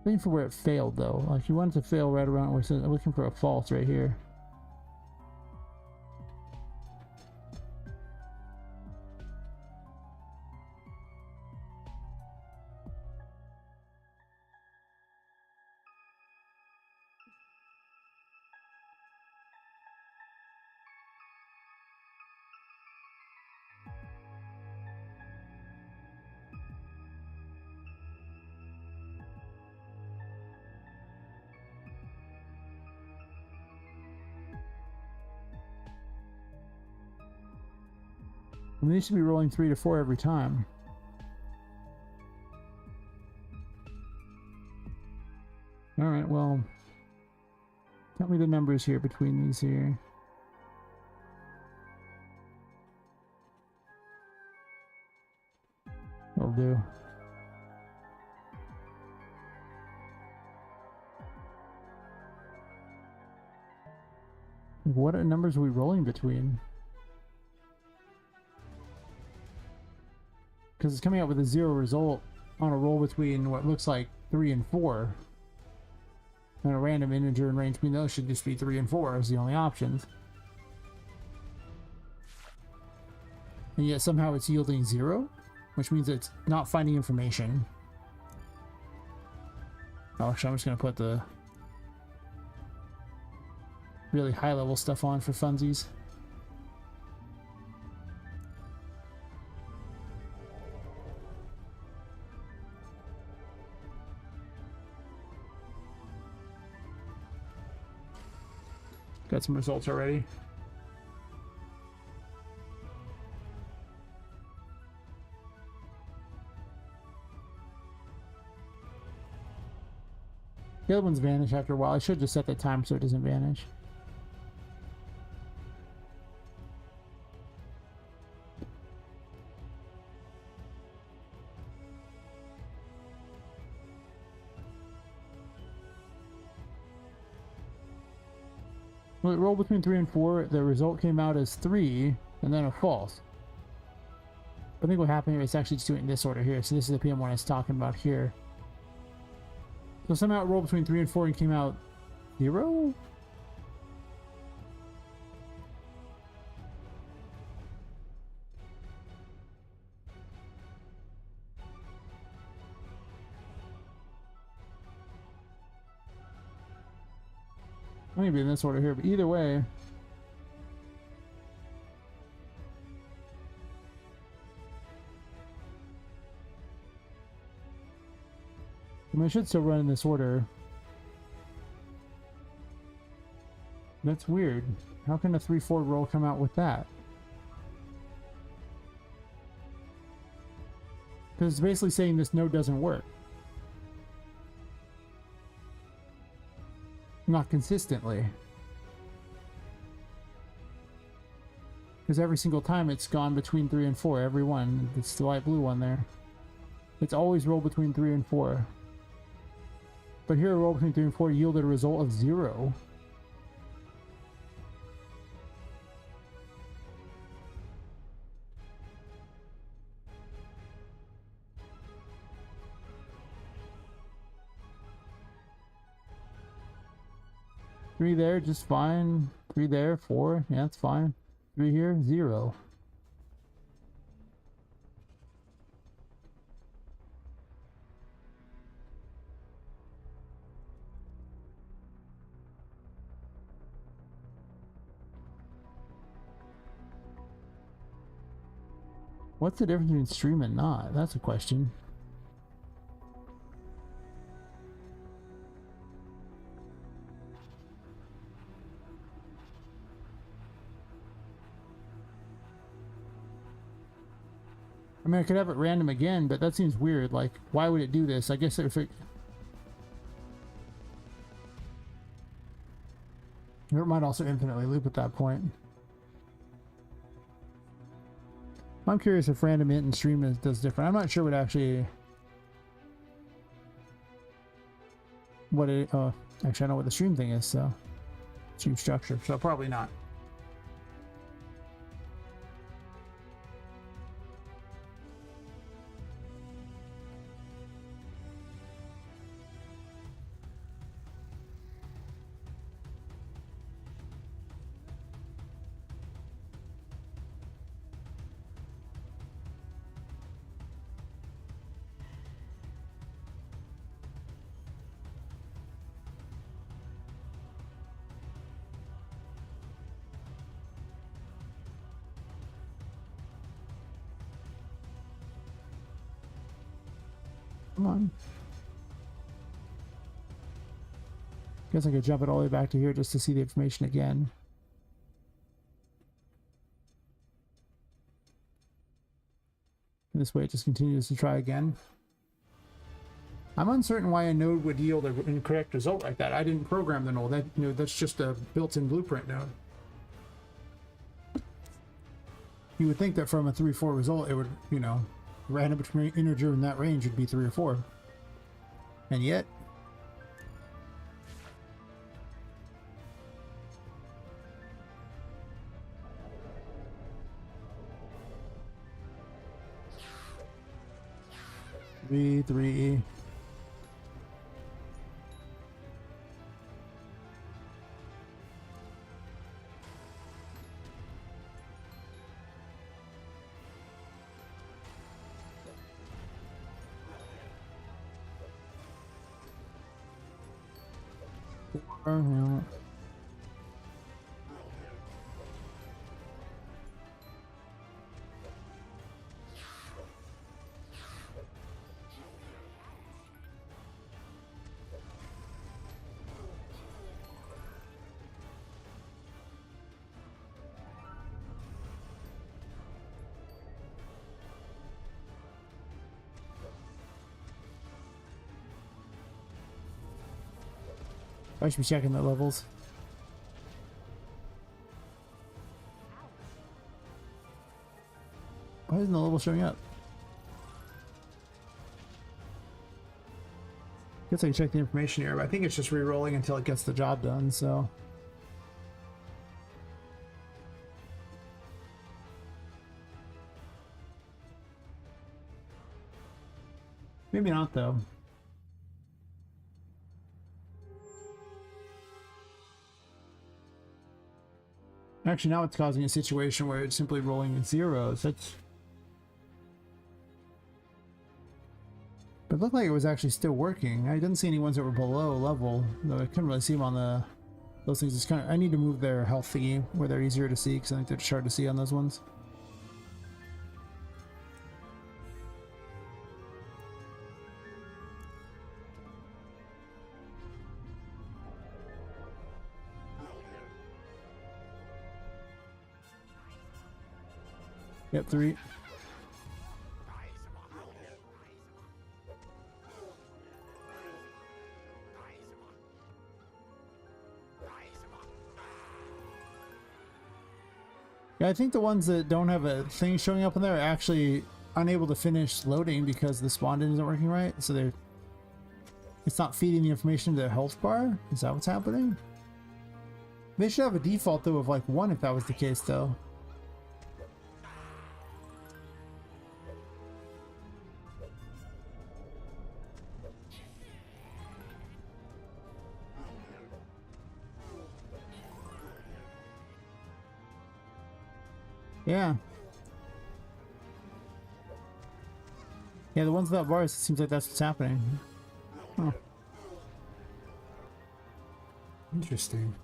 Looking for where it failed, though. Like, you want it to fail right around where it says, I'm looking for a false right here. I mean, these should be rolling 3 to 4 every time. Alright, well, tell me the numbers here between these here. That'll do. What numbers are we rolling between? Because it's coming out with a 0 result on a roll between what looks like 3 and 4. And a random integer and range between those should just be 3 and 4 as the only options. And yet somehow it's yielding 0, which means it's not finding information. Oh, actually, I'm just going to put the really high level stuff on for funsies. Got some results already. The other ones vanish after a while. I should just set the time so it doesn't vanish. Well, it rolled between 3 and 4. The result came out as 3, and then a false. I think what happened here is actually just doing it in this order here. So this is the PM1 I was talking about here. So somehow it rolled between 3 and 4 and came out 0? Maybe in this order here, but either way. I mean, I should still run in this order. That's weird. How can a 3-4 roll come out with that? Because it's basically saying this node doesn't work. Not consistently. Because every single time it's gone between 3 and 4. Every one. It's the light blue one there. It's always rolled between 3 and 4. But here a roll between 3 and 4 yielded a result of 0. Three there, just fine. 3 there, 4, yeah, that's fine. 3 here, 0. What's the difference between stream and not? That's a question. I mean, I could have it random again, but that seems weird. Like, why would it do this? I guess if it... It might also infinitely loop at that point. I'm curious if random int and stream does different. I'm not sure what actually... What it... actually, I know what the stream thing is, so... Stream structure, so probably not. Come on. Guess I could jump it all the way back to here just to see the information again. And this way it just continues to try again. I'm uncertain why a node would yield an incorrect result like that. I didn't program the node. That, you know, that's just a built-in blueprint node. You would think that from a 3-4 result it would, you know, random between integer in that range would be 3 or 4. And yet... three. Yeah. I should be checking the levels. Why isn't the level showing up? Guess I can check the information here, but I think it's just re-rolling until it gets the job done, so... Maybe not, though. Actually, now it's causing a situation where it's simply rolling in zeros. That's... But it looked like it was actually still working. I didn't see any ones that were below level, though I couldn't really see them on the... Those things. It's kind of... I need to move their health thingy where they're easier to see, because I think they're just hard to see on those ones. Yep, 3. Yeah, I think the ones that don't have a thing showing up in there are actually unable to finish loading because the spawn isn't working right. So it's not feeding the information to their health bar. Is that what's happening? They should have a default though of like 1 if that was the case though. Yeah. Yeah, the ones without bars, it seems like that's what's happening. Huh. Interesting.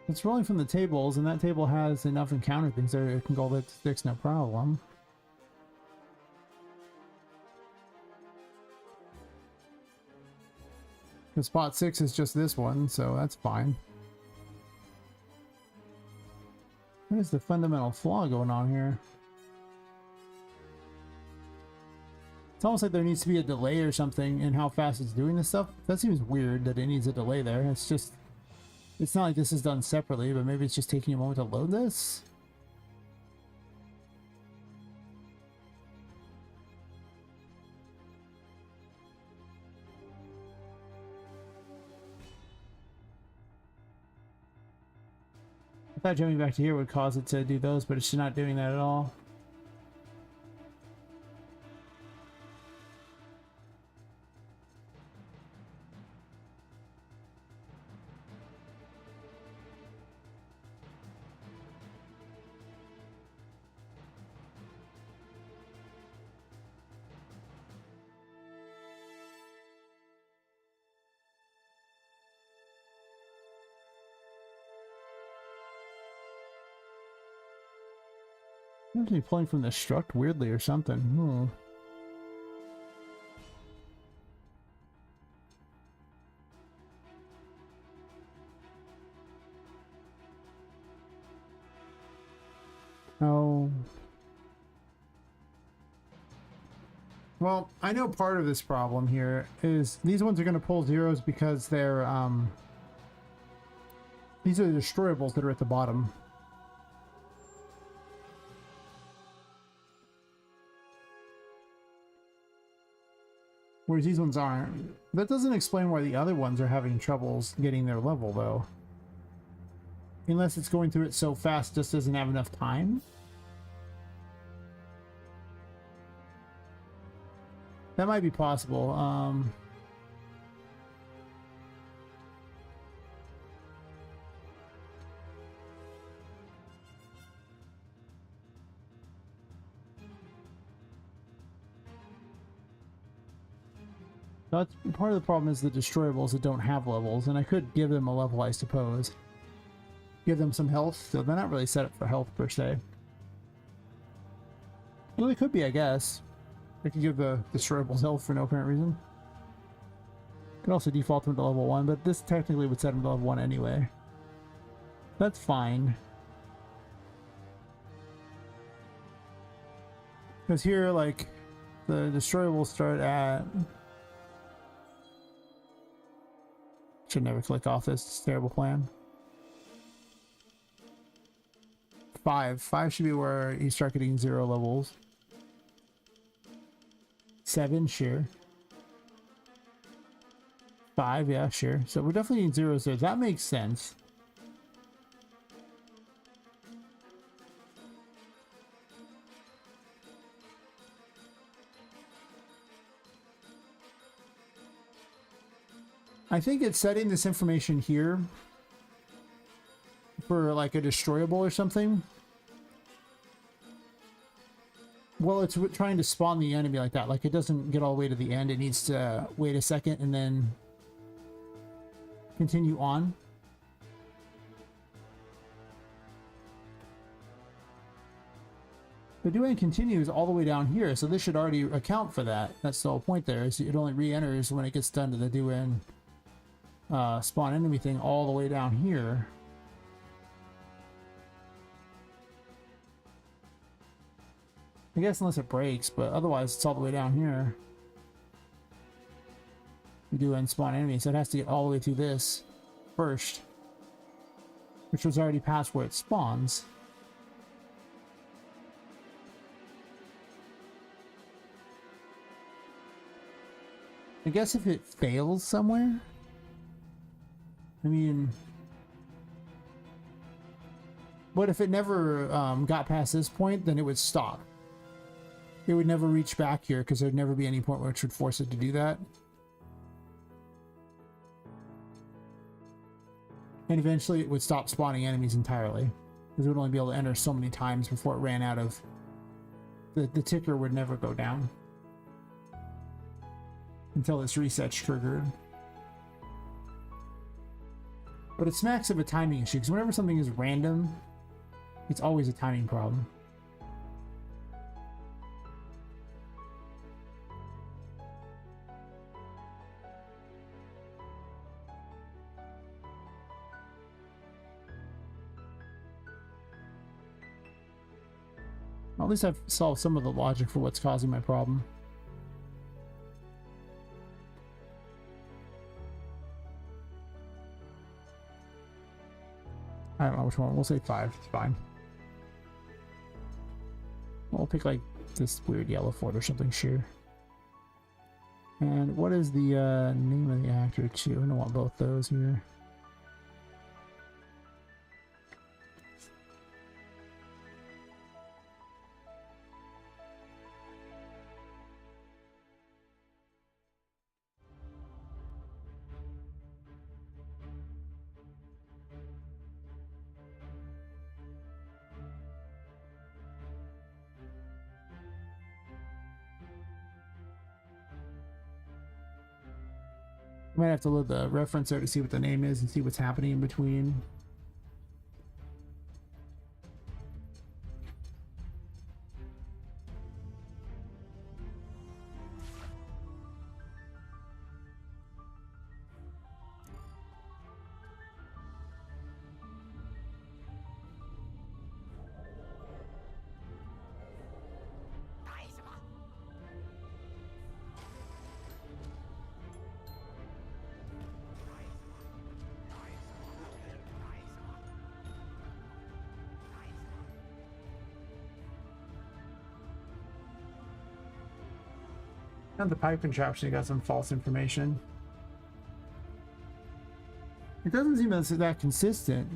It's rolling from the tables, and that table has enough encounter things there it can go that sticks, no problem. The spot 6 is just this one, so that's fine. What is the fundamental flaw going on here? It's almost like there needs to be a delay or something in how fast it's doing this stuff. That seems weird that it needs a delay there. It's just... It's not like this is done separately, but maybe it's just taking a moment to load this? I thought jumping back to here would cause it to do those, but it's not doing that at all. Actually pulling from the struct weirdly or something. Hmm. Oh. Well, I know part of this problem here is these ones are going to pull zeros because they're these are the destroyables that are at the bottom. Whereas these ones aren't. That doesn't explain why the other ones are having troubles getting their level, though. Unless it's going through it so fast, just doesn't have enough time. That might be possible. That's part of the problem is the destroyables that don't have levels, and I could give them a level, I suppose. Give them some health, so they're not really set up for health per se. Well, they could be, I guess. I could give the destroyables health for no apparent reason. Could also default them to level 1, but this technically would set them to level 1 anyway. That's fine. Because here, like, the destroyables start at... Should never click off this. It's a terrible plan. 5. 5 should be where you start getting 0 levels. 7, sure. 5, yeah, sure. So we're definitely getting zeros there. That makes sense. I think it's setting this information here for like a destroyable or something. Well, it's trying to spawn the enemy like that. Like, it doesn't get all the way to the end. It needs to wait a second and then continue on. But doing continues all the way down here, so this should already account for that. That's the whole point there, is it only re-enters when it gets done to the do end spawn enemy thing all the way down here. I guess unless it breaks, but otherwise it's all the way down here. We do end spawn enemy, so it has to get all the way through this first, which was already past where it spawns. I guess if it fails somewhere, I mean, what if it never got past this point, then it would stop. It would never reach back here because there'd never be any point which would force it to do that. And eventually it would stop spawning enemies entirely, because it would only be able to enter so many times before it ran out of... The ticker would never go down until this reset's triggered. But it smacks of a timing issue, because whenever something is random, it's always a timing problem. At least I've solved some of the logic for what's causing my problem. I don't know which one. We'll say 5. It's fine. We'll pick like this weird yellow fort or something, sure. And what is the name of the actor too? I don't want both those here. I might have to load the reference there to see what the name is and see what's happening in between. And the pipe contraption got some false information. It doesn't seem that consistent.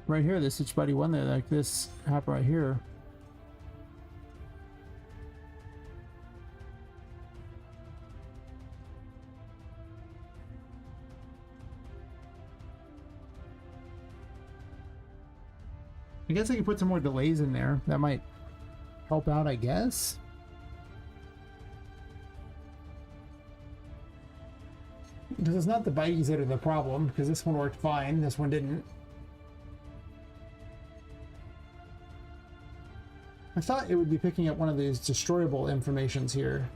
Right here, this Itch Buddy one there, like this happened right here. I guess I can put some more delays in there. That might help out, I guess. Because it's not the buggies that are the problem, because this one worked fine, this one didn't. I thought it would be picking up one of these destroyable informations here.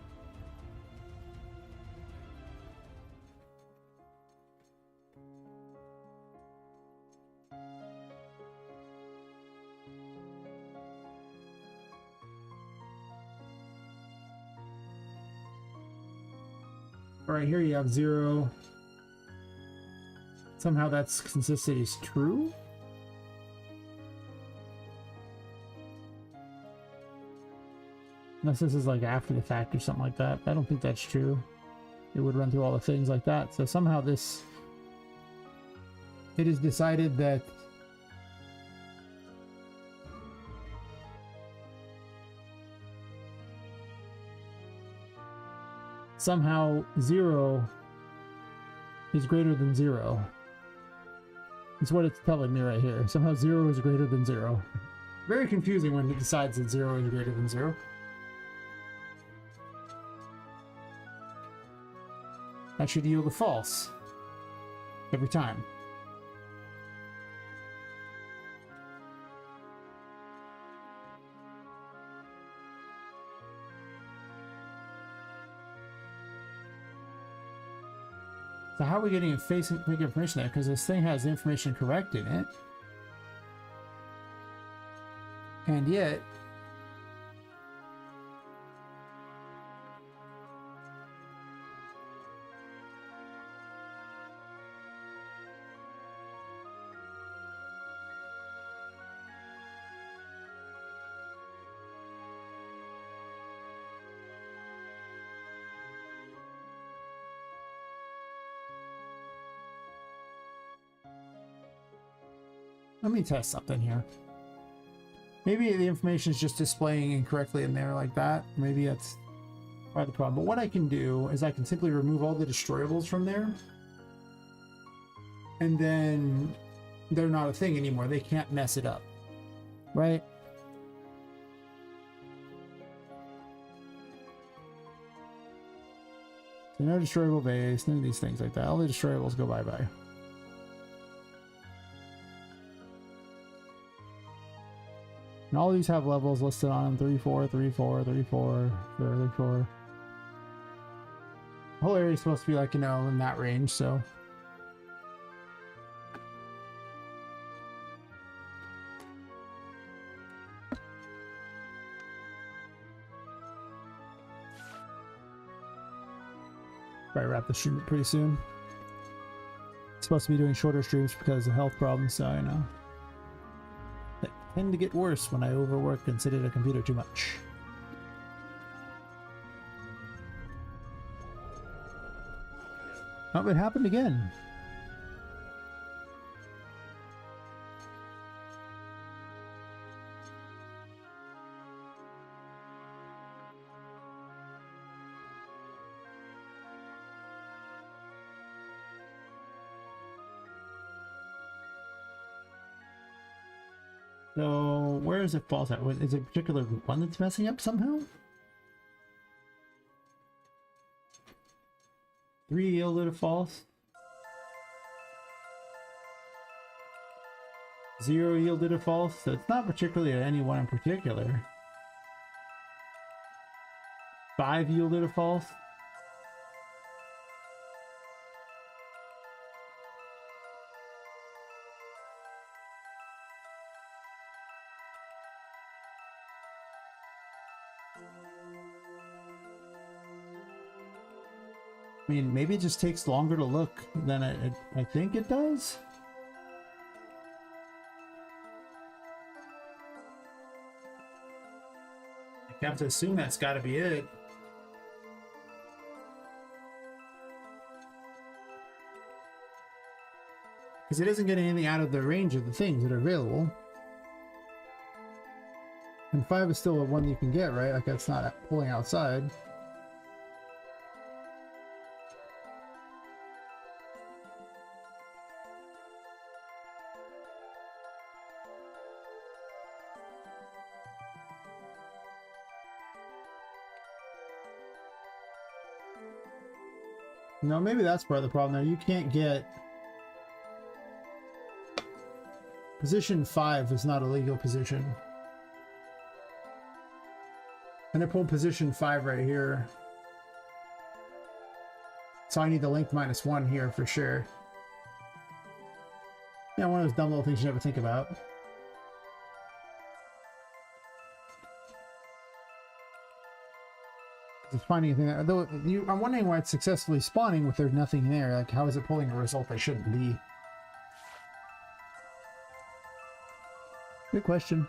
Right here you have 0. Somehow that's consistent is true. Unless this is like after the fact or something like that. I don't think that's true. It would run through all the things like that. So somehow this... It is decided that... somehow 0 is greater than 0. It's what it's telling me right here. Somehow 0 is greater than 0. Very confusing when it decides that 0 is greater than 0. That should yield a false every time. So how are we getting fake information there? Because this thing has information correct in it. And yet... Let me test something here. Maybe the information is just displaying incorrectly in there like that. Maybe that's part of the problem. But what I can do is I can simply remove all the destroyables from there. And then they're not a thing anymore. They can't mess it up. Right? So no destroyable base, none of these things like that. All the destroyables go bye-bye. And all these have levels listed on them. 3, 4, 3, 4, 3, 4, 3, 4. The whole area is supposed to be like, you know, in that range, so. Probably wrap the stream pretty soon. Supposed to be doing shorter streams because of health problems, so I know. Tend to get worse when I overwork and sit at a computer too much. Oh, it happened again. So, where is it false at? Is it a particular one that's messing up somehow? 3 yielded a false. 0 yielded a false. So it's not particularly at any one in particular. 5 yielded a false. I mean, maybe it just takes longer to look than I think it does. I have to assume that's got to be it. Because it isn't getting anything out of the range of the things that are available. And 5 is still a one you can get, right? Like, that's not pulling outside. No, maybe that's part of the problem there. You can't get... Position 5 is not a legal position. And I pulled position 5 right here. So I need the length -1 here for sure. Yeah, one of those dumb little things you never think about. It's finding anything there. Though I'm wondering why it's successfully spawning with there's nothing there. Like, how is it pulling a result that shouldn't be? Good question.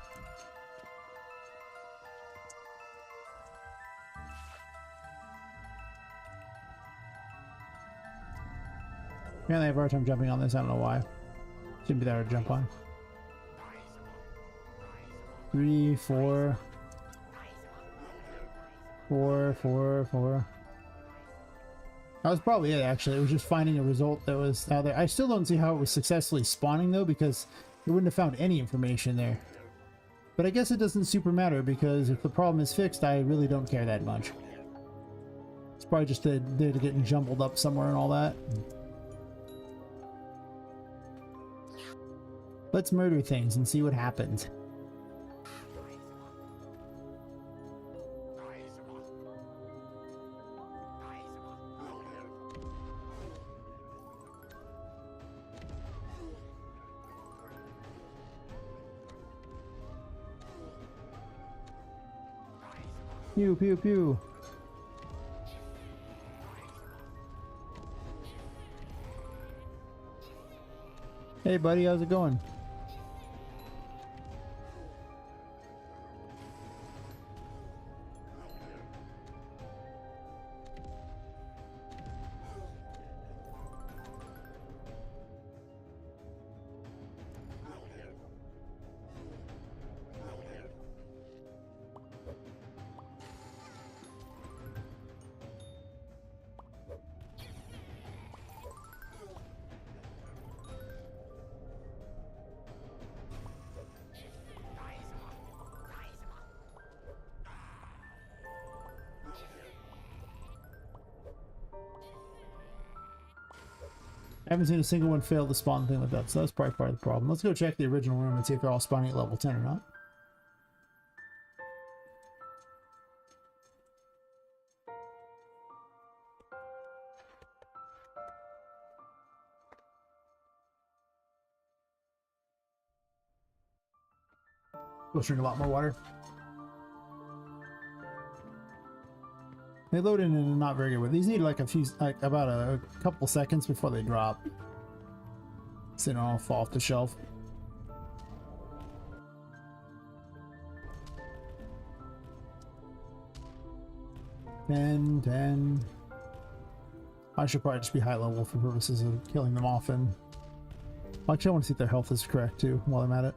Yeah, they have a hard time jumping on this. I don't know why. Shouldn't be that hard to jump on. 3, 4. 4, 4, 4. That was probably it, actually. It was just finding a result that was out there. I still don't see how it was successfully spawning, though, because it wouldn't have found any information there. But I guess it doesn't super matter, because if the problem is fixed, I really don't care that much. It's probably just the data getting jumbled up somewhere and all that. Let's murder things and see what happens. Pew, pew, pew. Hey, buddy, how's it going? I haven't seen a single one fail to spawn thing like that, so that's probably part of the problem. Let's go check the original room and see if they're all spawning at level 10 or not. We'll drink a lot more water. They load in and not very good with these. Need like about a couple seconds before they drop, so they don't all fall off the shelf. Ten. I should probably just be high level for purposes of killing them off. And actually, I want to see if their health is correct too while I'm at it.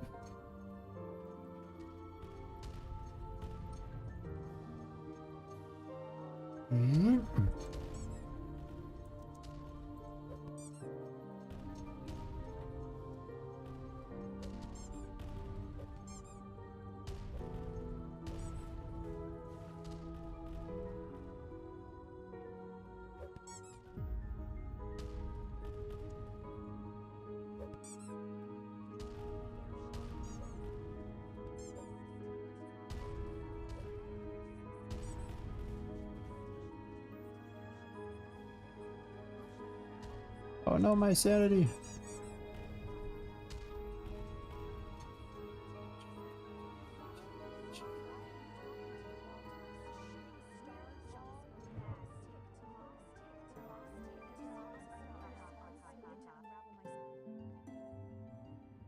Oh no, my sanity.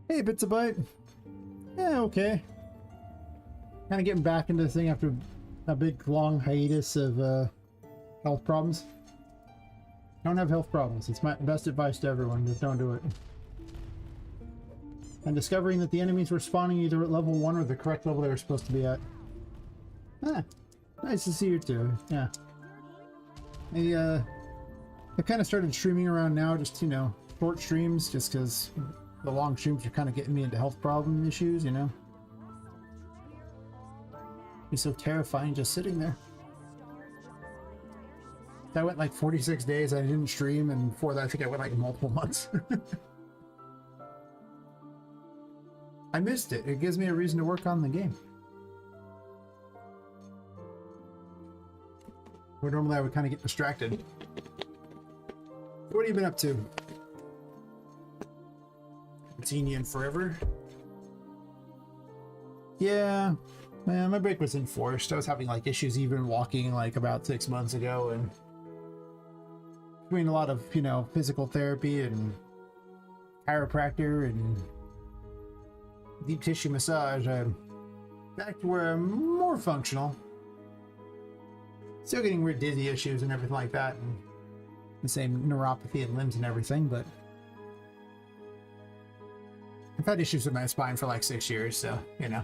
Hey, Bits a Bite. Yeah, okay. Kind of getting back into the thing after a big long hiatus of health problems. Don't have health problems. It's my best advice to everyone. Just don't do it. And discovering that the enemies were spawning either at level 1 or the correct level they were supposed to be at. Ah, nice to see you too. Yeah. I kind of started streaming around now, just, you know, short streams, just because the long streams are kind of getting me into health problem issues, you know. It's so terrifying just sitting there. I went like 46 days, I didn't stream, and before that I think I went like multiple months. I missed it. It gives me a reason to work on the game. Where normally I would kind of get distracted. What have you been up to? Haven't seen you in forever. Yeah, man, my break was enforced. I was having like issues even walking like about 6 months ago, and between a lot of, you know, physical therapy and chiropractor and deep tissue massage, I'm back to where I'm more functional. Still getting weird dizzy issues and everything like that, and the same neuropathy in limbs and everything, but I've had issues with my spine for like 6 years, so, you know.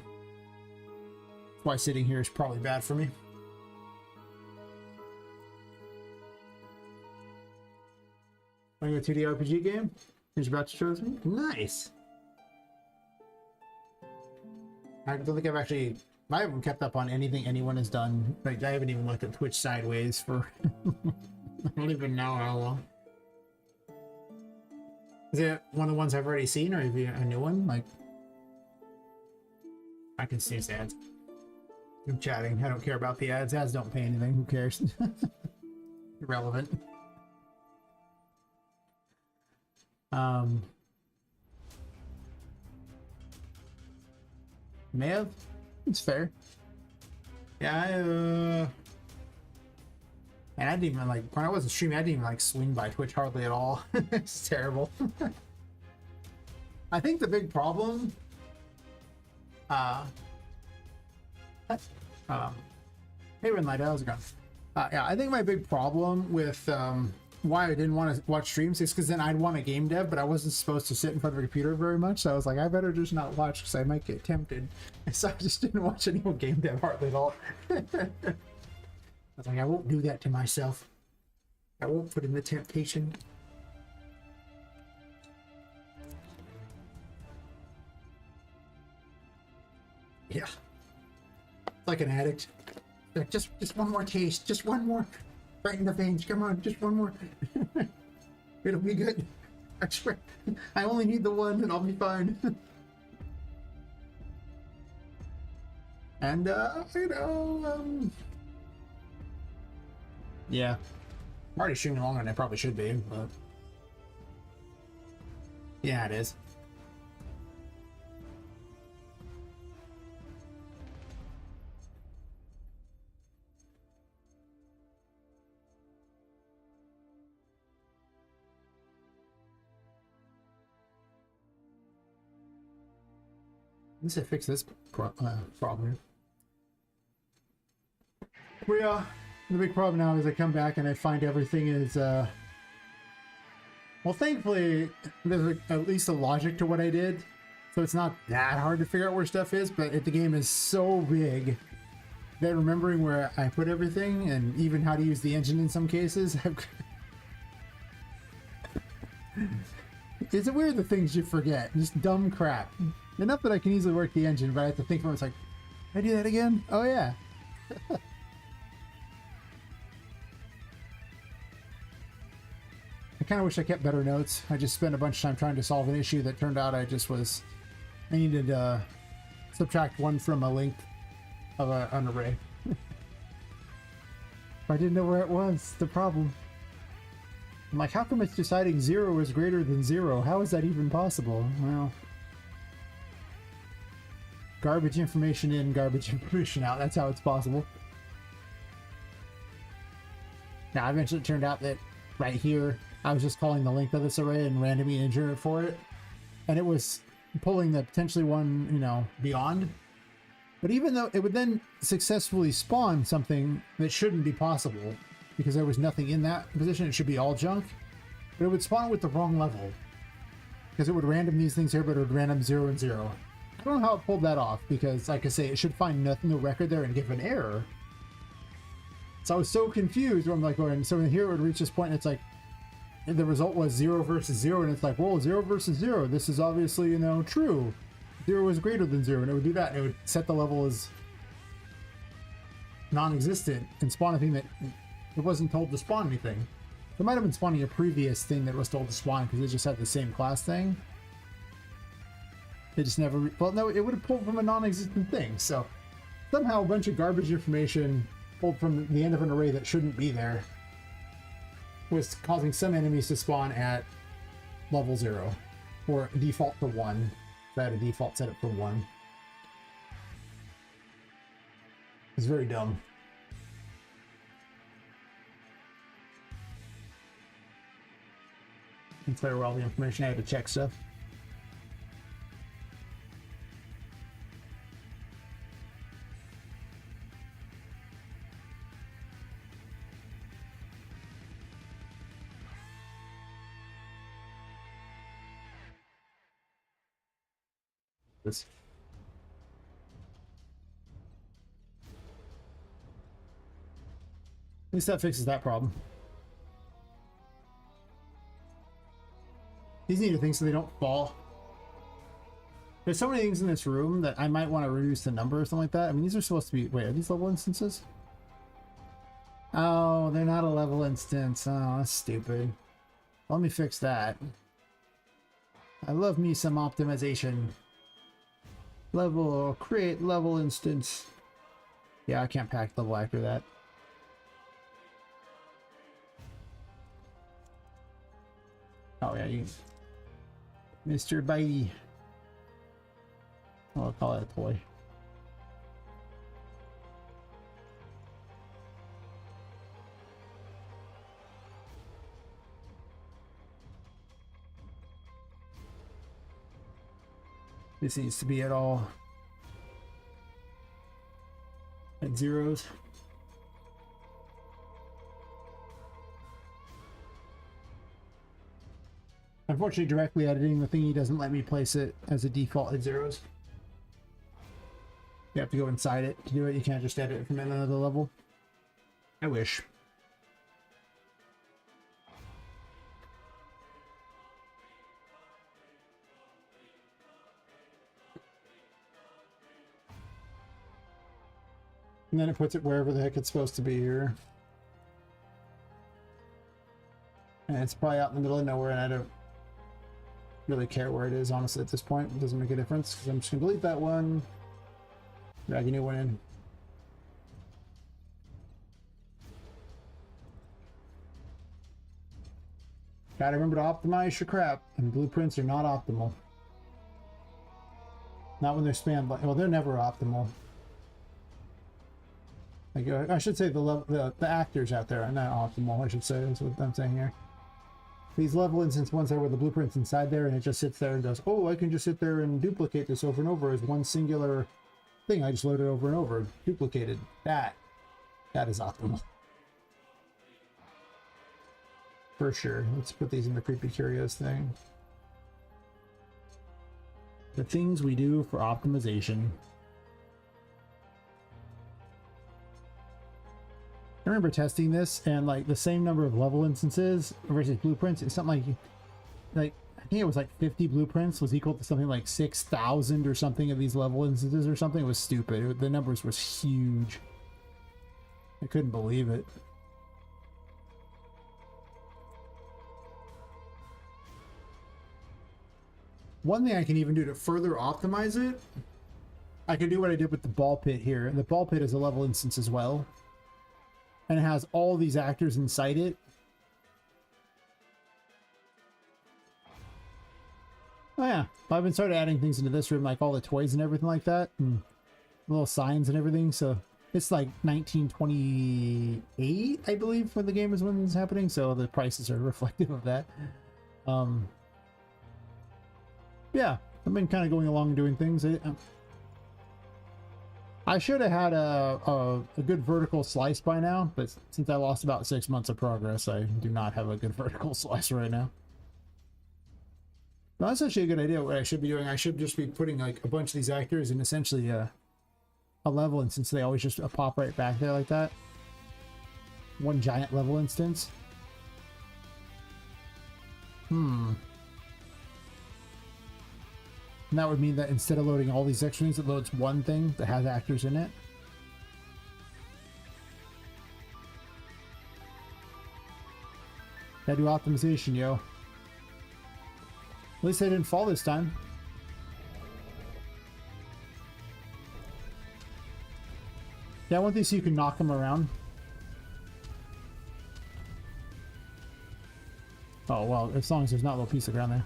That's why sitting here is probably bad for me. Playing a 2D RPG game? He's about to show me? Nice! I don't think I haven't kept up on anything anyone has done. Like, I haven't even looked at Twitch sideways for I don't even know how long. Is it one of the ones I've already seen, or is it a new one? Like, I can see ads. I'm chatting. I don't care about the ads. Ads don't pay anything. Who cares? Irrelevant. May have. It's fair. Yeah, and I didn't even like when I wasn't streaming. I didn't even like swing by Twitch hardly at all. It's terrible. I think the big problem. Hey, Renlight, how's it going? Yeah, I think my big problem with why I didn't want to watch streams is because then I'd want a game dev, but I wasn't supposed to sit in front of a computer very much. So I was like, I better just not watch because I might get tempted. And so I just didn't watch any game dev hardly at all. I was like, I won't do that to myself. I won't put in the temptation. Yeah. Like an addict. Like, just one more taste. Just one more. Right in the veins. Come on, just one more. It'll be good. I swear. I only need the one and I'll be fine. And, yeah. I'm already streaming longer than I probably should be, but... Yeah, it is. At least I fix this problem. The big problem now is I come back and I find everything is, well, thankfully, there's at least a logic to what I did. So it's not that hard to figure out where stuff is, but the game is so big that remembering where I put everything and even how to use the engine in some cases, it's weird the things you forget. Just dumb crap. Enough that I can easily work the engine, but I have to think for it's like, can I do that again? Oh yeah. I kind of wish I kept better notes. I just spent a bunch of time trying to solve an issue that turned out I needed to subtract one from a length of an array. I didn't know where it was, the problem. I'm like, how come it's deciding 0 is greater than 0? How is that even possible? Well, garbage information in, garbage information out. That's how it's possible. Now, eventually it turned out that right here, I was just calling the length of this array and randomly entering it for it. And it was pulling the potentially one, beyond. But even though it would then successfully spawn something that shouldn't be possible, because there was nothing in that position, it should be all junk, but it would spawn with the wrong level. Because it would random these things here, but it would random 0 and 0. I don't know how it pulled that off, because like I say, it should find nothing, no record there, and give an error. So I was so confused where I'm like, going, so here it would reach this point, and it's like, and the result was 0 versus 0, and it's like, well, 0 versus 0, this is obviously, true. 0 is greater than 0, and it would do that, and it would set the level as non-existent, and spawn a thing that it wasn't told to spawn anything. It might have been spawning a previous thing that was told to spawn, because it just had the same class thing. It just never, well, no, it would have pulled from a non-existent thing, so somehow a bunch of garbage information pulled from the end of an array that shouldn't be there was causing some enemies to spawn at level 0, or default for 1. So I had a default setup for 1. It's very dumb. And clear all the information. I had to check stuff. This. At least that fixes that problem. These need to think so they don't fall. There's so many things in this room that I might want to reduce the number or something like that. I mean, these are supposed to be... Wait, are these level instances? Oh, they're not a level instance. Oh, that's stupid. Let me fix that. I love me some optimization. Level, create level instance. Yeah, I can't pack level after that. Oh yeah, you... Mr. Bitey. I'll call it a toy. This needs to be at all at zeros. Unfortunately, directly editing the thingy doesn't let me place it as a default at zeros. You have to go inside it to do it. You can't just edit it from another level. I wish. And then it puts it wherever the heck it's supposed to be here. And it's probably out in the middle of nowhere, and I don't really care where it is, honestly, at this point. It doesn't make a difference, because I'm just going to delete that one. Drag a new one in. Gotta remember to optimize your crap, and blueprints are not optimal. Not when they're spammed, well, they're never optimal. Like, I should say the actors out there are not optimal, I should say, is what I'm saying here. These level instance ones are where the blueprint's inside there and it just sits there and goes, oh, I can just sit there and duplicate this over and over as one singular thing. I just load it over and over, duplicated. That is optimal. For sure. Let's put these in the creepy curios thing. The things we do for optimization. I remember testing this, and like the same number of level instances versus blueprints, it's something like I think it was like 50 blueprints was equal to something like 6,000 or something of these level instances or something. It was stupid. The numbers was huge. I couldn't believe it. One thing I can even do to further optimize it, I can do what I did with the ball pit here. The ball pit is a level instance as well. And it has all these actors inside it. Oh yeah, I've been started adding things into this room, like all the toys and everything like that, and little signs and everything. So it's like 1928, I believe, when the game is when it's happening. So the prices are reflective of that. Yeah, I've been kind of going along and doing things. I should have had a good vertical slice by now, but since I lost about 6 months of progress, I do not have a good vertical slice right now. No, that's actually a good idea. What I should be doing, I should just be putting like a bunch of these actors in essentially a level, and since they always just pop right back there like that, one giant level instance. And that would mean that instead of loading all these extra things, it loads one thing that has actors in it. Gotta do optimization, yo. At least I didn't fall this time. Yeah, I want these so you can knock them around. Oh, well, as long as there's not a little piece of ground there.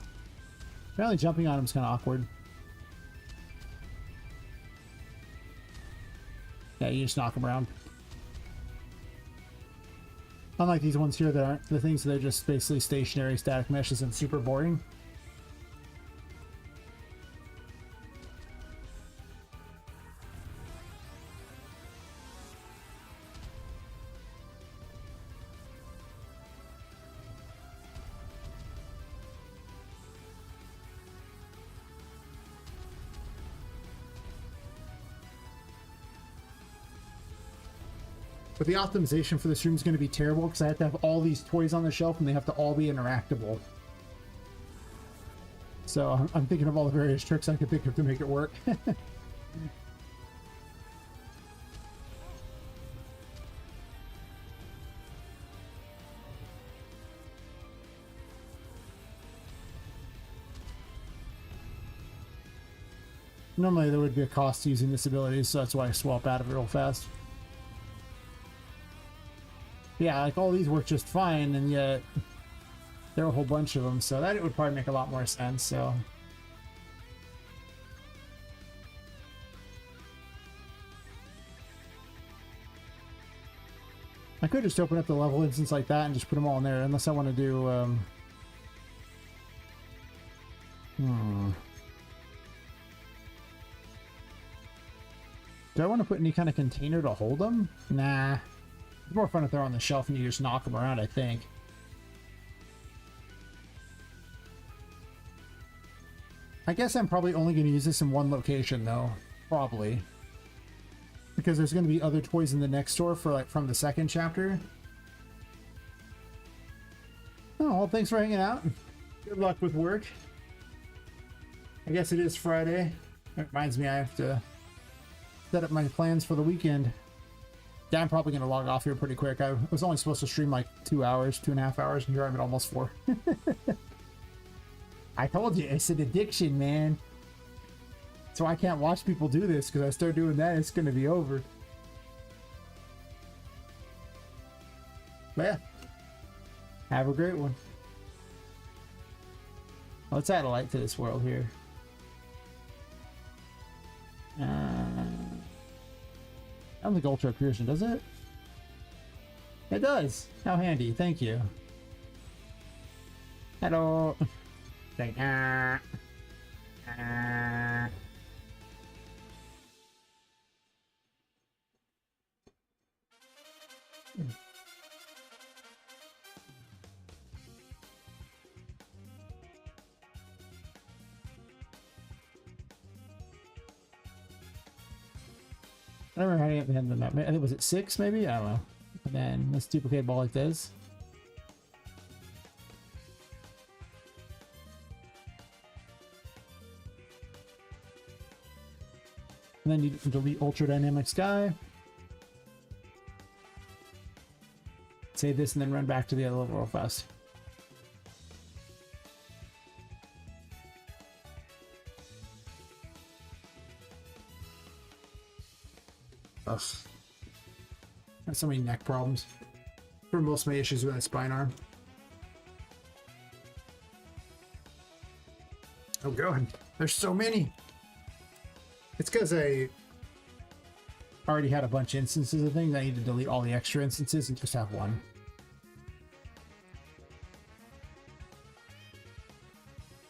Apparently jumping on them is kind of awkward. Yeah, you just knock them around. Unlike these ones here that aren't the things that are just basically stationary static meshes and super boring. But the optimization for this room is going to be terrible because I have to have all these toys on the shelf and they have to all be interactable. So I'm thinking of all the various tricks I could think of to make it work. Normally there would be a cost to using this ability, so that's why I swap out of it real fast. Yeah, like all these work just fine, and yet there are a whole bunch of them, so that it would probably make a lot more sense, so. I could just open up the level instance like that and just put them all in there, unless I want to do, Do I want to put any kind of container to hold them? Nah. It's more fun if they're on the shelf and you just knock them around, I think. I guess I'm probably only going to use this in one location, though. Probably. Because there's going to be other toys in the next store for, like, from the second chapter. Oh, well, thanks for hanging out. Good luck with work. I guess it is Friday. That reminds me I have to set up my plans for the weekend. Yeah, I'm probably going to log off here pretty quick. I was only supposed to stream like 2 hours, 2.5 hours, and here I'm at almost 4. I told you, it's an addiction, man. So I can't watch people do this, because I start doing that, it's going to be over. But yeah. Have a great one. Let's add a light to this world here. I don't think Ultra appears, does it? It does! How handy, thank you. Hello! Like, I don't remember how to get the map. I think was it 6 maybe? I don't know. And then let's duplicate a ball like this. And then you delete Ultra Dynamic Sky. Save this and then run back to the other level real fast. Ugh. I have so many neck problems. For most of my issues with my spine arm. Oh god, there's so many. It's because I already had a bunch of instances of things. I need to delete all the extra instances and just have one.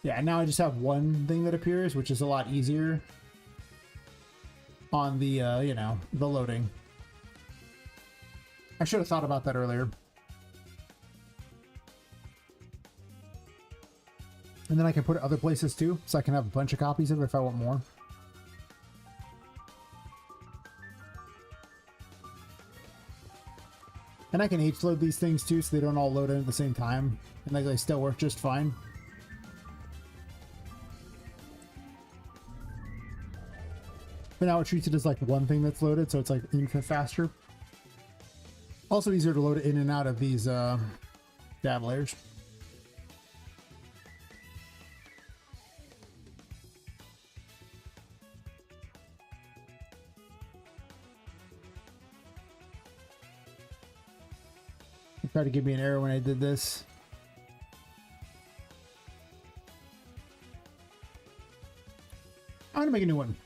Yeah, now I just have one thing that appears, which is a lot easier on the, you know, the loading. I should have thought about that earlier. And then I can put it other places too, so I can have a bunch of copies of it if I want more. And I can H-load these things too, so they don't all load in at the same time. And they still work just fine. But now it treats it as like one thing that's loaded, so it's like infinite faster. Also easier to load it in and out of these data layers. It tried to give me an error when I did this. I'm gonna make a new one.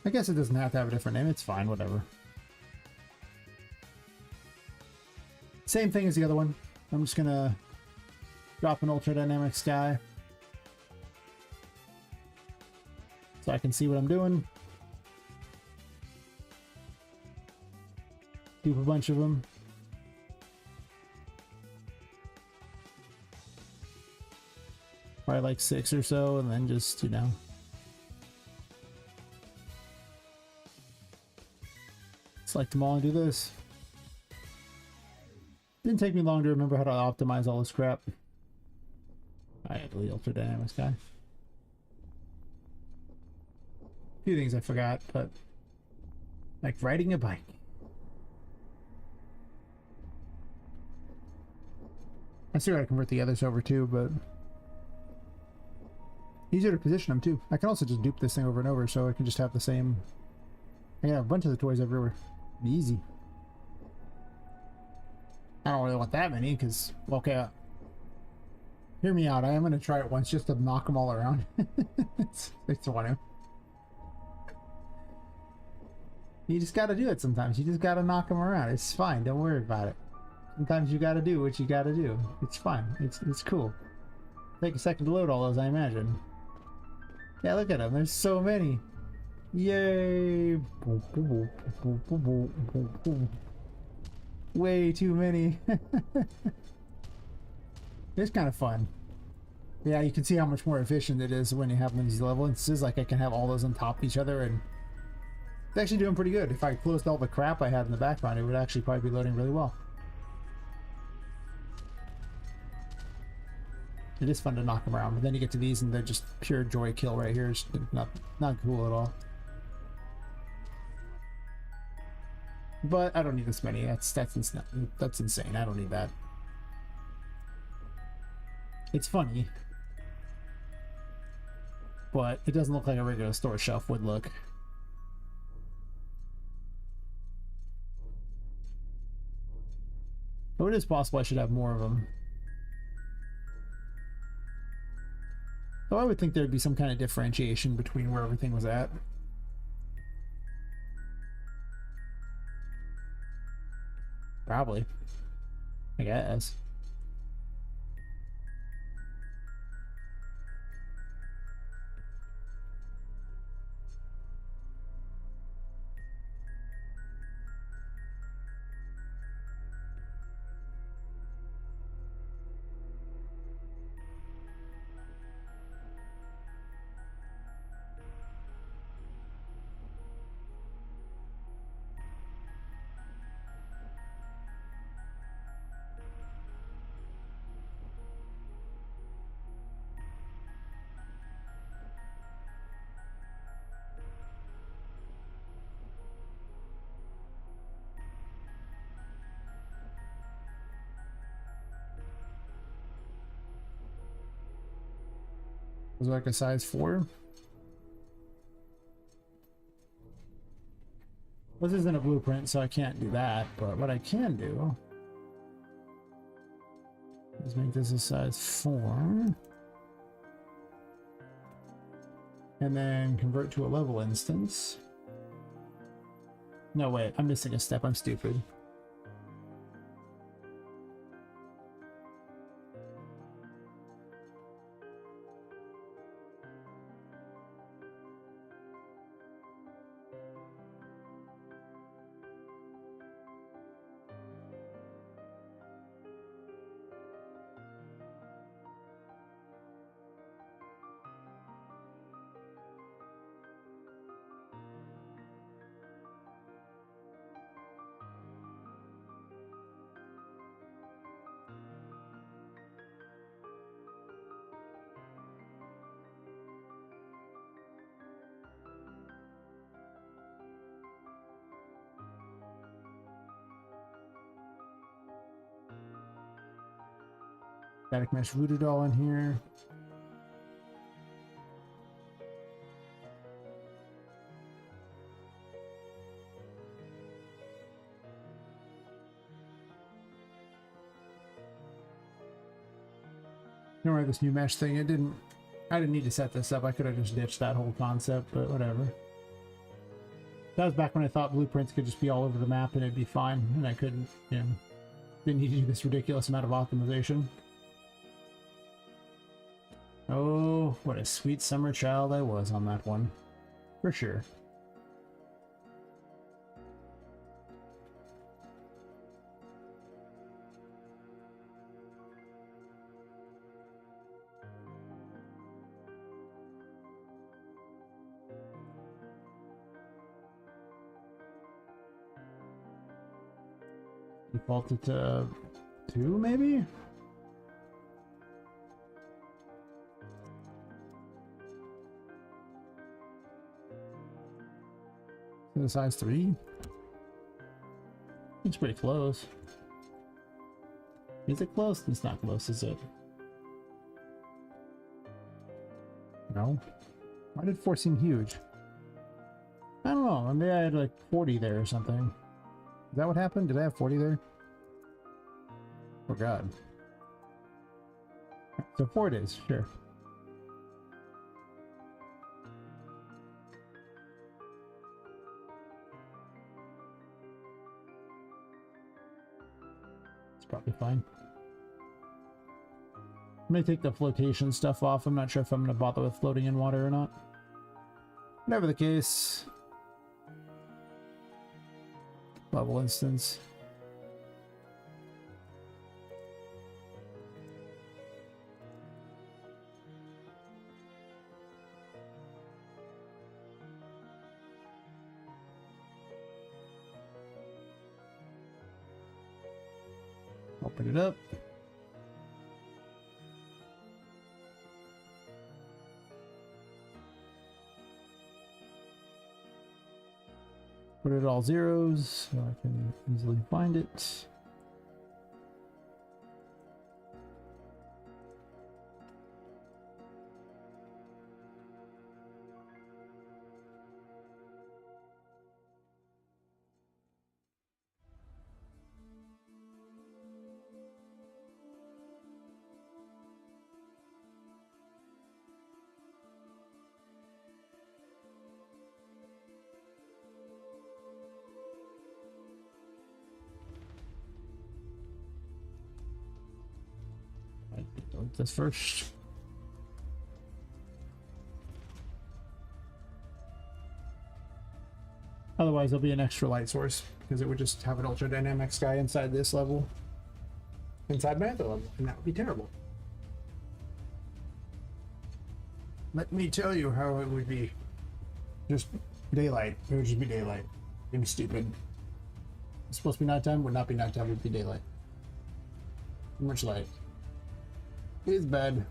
I guess it doesn't have to have a different name. It's fine, whatever. Same thing as the other one. I'm just gonna drop an Ultra Dynamic Sky so I can see what I'm doing. Dupe a bunch of them. Probably like 6 or so, and then just, you know. Select them all and do this. Didn't take me long to remember how to optimize all this crap. I have the ultra dynamics guy. A few things I forgot, but like riding a bike. I still gotta convert the others over too, but easier to position them too. I can also just dupe this thing over and over, so I can just have the same. I can have a bunch of the toys everywhere. Easy. I don't really want that many, because, okay, hear me out. I am going to try it once just to knock them all around. it's one of. You just got to do it sometimes. You just got to knock them around. It's fine. Don't worry about it. Sometimes you got to do what you got to do. It's fine. It's cool. Take a second to load all those, I imagine. Yeah, look at them. There's so many. Yay! Way too many. It's kind of fun. Yeah, you can see how much more efficient it is when you have them in these level instances. Like I can have all those on top of each other, and it's actually doing pretty good. If I closed all the crap I had in the background, it would actually probably be loading really well. It is fun to knock them around, but then you get to these and they're just pure joy kill right here. It's not cool at all. But I don't need this many. That's insane. I don't need that. It's funny, but it doesn't look like a regular store shelf would look. Though it is possible I should have more of them. Though I would think there'd be some kind of differentiation between where everything was at. Probably. I guess. Was it like a size 4? Well, this isn't a blueprint, so I can't do that, but what I can do is make this a size 4. And then convert to a level instance. No, wait, I'm missing a step. I'm stupid. Static mesh voodoo doll in here. Don't worry, this new mesh thing, I didn't need to set this up. I could have just ditched that whole concept, but whatever. That was back when I thought blueprints could just be all over the map and it'd be fine, and I couldn't, you know, didn't need to do this ridiculous amount of optimization. Oh, what a sweet summer child I was on that one. For sure. Defaulted to 2 maybe? The size 3? It's pretty close. Is it close? It's not close, is it? No. Why did 4 seem huge? I don't know. Maybe I had like 40 there or something. Is that what happened? Did I have 40 there? Oh god. So 4 it is, sure. It's probably fine. I'm gonna take the flotation stuff off. I'm not sure if I'm gonna bother with floating in water or not. Whatever the case. Level instance. Open it up. Put it all zeros so I can easily find it. Delete this first. Otherwise, there'll be an extra light source because it would just have an ultra dynamic sky inside this level, inside my other level, and that would be terrible. Let me tell you how it would be. Just daylight. It would just be daylight. It'd be stupid. It's supposed to be nighttime. Would not be nighttime. It would be daylight. Too much light. It's bad.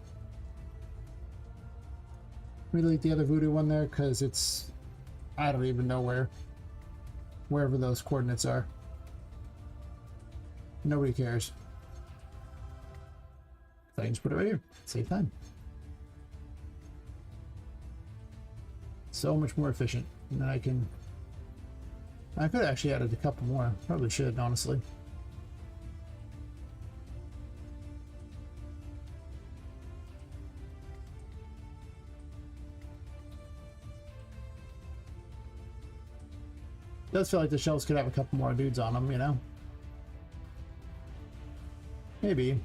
Let me delete the other voodoo one there because it's, I don't even know wherever those coordinates are. Nobody cares. So I can just put it right here. Save time. So much more efficient. And then I could actually added a couple more. Probably should, honestly. It does feel like the shells could have a couple more dudes on them, you know? Maybe.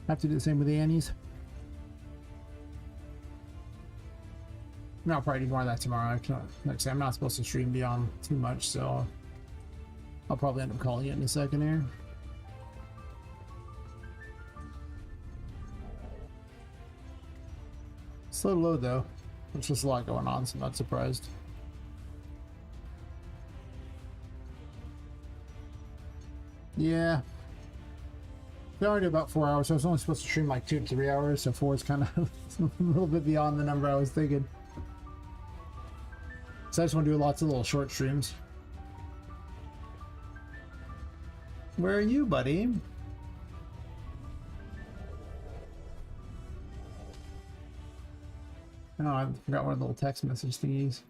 Have to do the same with the Annies. No, I'll probably do more of that tomorrow. Like I say, I'm not supposed to stream beyond too much, so I'll probably end up calling it in a second here. Slow to load though. There's just a lot going on, so I'm not surprised. Yeah. It's already about 4 hours. I was only supposed to stream like 2 to 3 hours, so 4 is kind of a little bit beyond the number I was thinking. So I just want to do lots of little short streams. Where are you, buddy? Oh, I forgot one of the little text message thingies.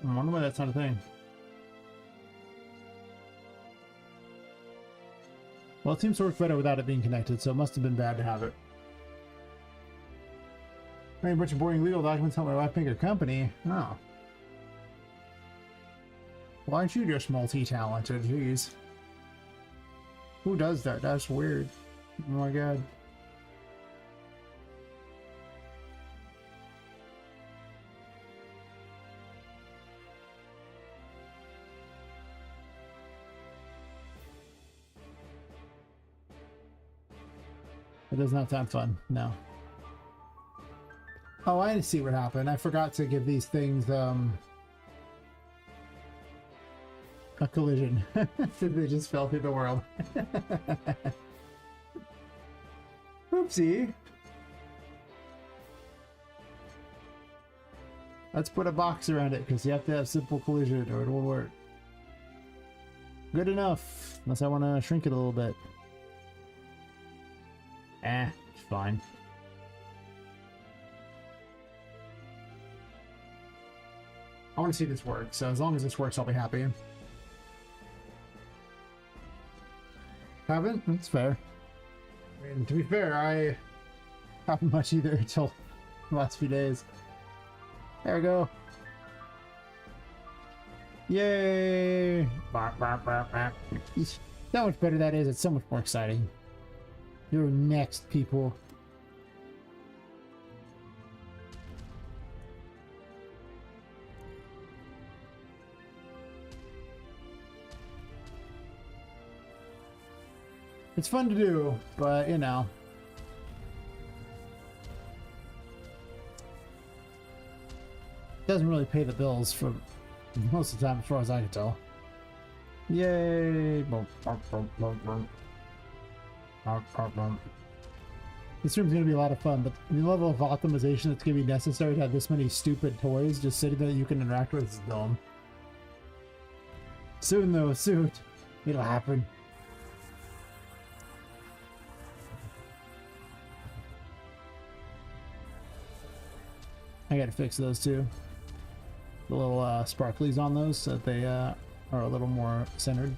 I wonder why that's not a thing. Well, it seems to work better without it being connected, so it must have been bad to have it. I mean, a bunch of boring legal documents help my wife make her company. Oh. Why aren't you just multi-talented? Jeez. Who does that? That's weird. Oh my god. It does not sound fun. No. Oh, I see what happened. I forgot to give these things, a collision. They just fell through the world. Oopsie. Let's put a box around it, because you have to have simple collision or it won't work. Good enough. Unless I want to shrink it a little bit. It's fine. I want to see this work, so as long as this works, I'll be happy. Haven't? That's fair. I mean, to be fair, I haven't much either until the last few days. There we go. Yay! How much better that is, it's so much more exciting. You're next, people. It's fun to do, but you know. It doesn't really pay the bills for most of the time, as far as I can tell. Yay! This room's gonna be a lot of fun, but the level of optimization that's gonna be necessary to have this many stupid toys just sitting there that you can interact with is dumb. Soon though, soon. It'll happen. I gotta fix those too. The little sparklies on those so that they are a little more centered.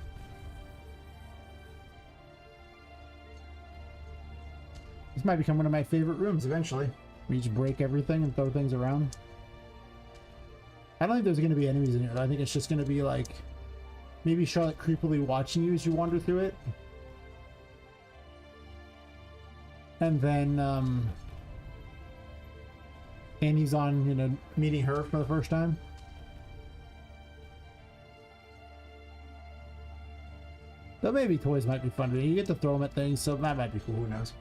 This might become one of my favorite rooms eventually. We just break everything and throw things around. I don't think there's going to be enemies in here. I think it's just going to be like maybe Charlotte creepily watching you as you wander through it. And then Annie's on, you know, meeting her for the first time. So maybe toys might be fun. You get to throw them at things, so that might be cool. Who knows?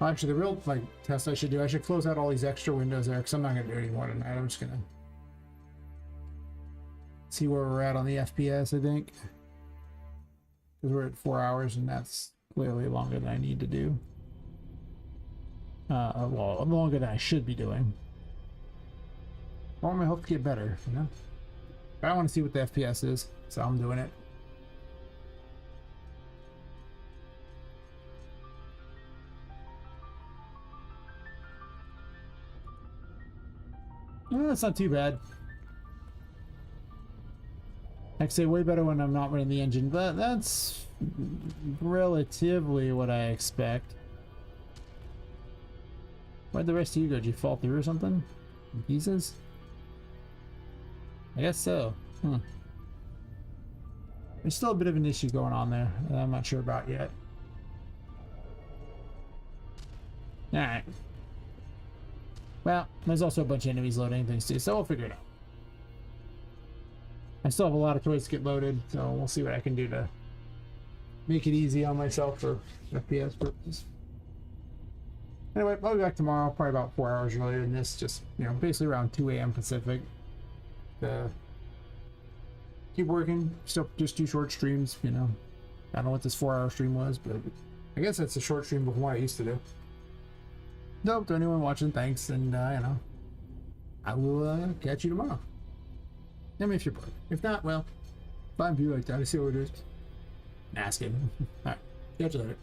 Actually, the real like test I should do, I should close out all these extra windows there because I'm not going to do any more tonight. I'm just going to see where we're at on the FPS, I think. Because we're at 4 hours and that's clearly longer than I need to do. Well, longer than I should be doing. I want my health to get better, you know? But I want to see what the FPS is, so I'm doing it. Well, that's not too bad. I'd say way better when I'm not running the engine, but that's relatively what I expect. Where'd the rest of you go? Did you fall through or something? In pieces? I guess so. There's still a bit of an issue going on there that I'm not sure about yet. Alright. Well, there's also a bunch of enemies loading things too, so we'll figure it out. I still have a lot of toys to get loaded, so we'll see what I can do to make it easy on myself for FPS purposes. Anyway, I'll be back tomorrow, probably about 4 hours earlier than this, just, you know, basically around 2 a.m. Pacific. Keep working, still just do short streams, you know. I don't know what this 4-hour stream was, but I guess that's a short stream before what I used to do. So, to anyone watching, thanks, and, you know, I will catch you tomorrow. I mean, if you're bored. If not, well, fine view like that. I see what it is. Ask him. Alright, catch you later.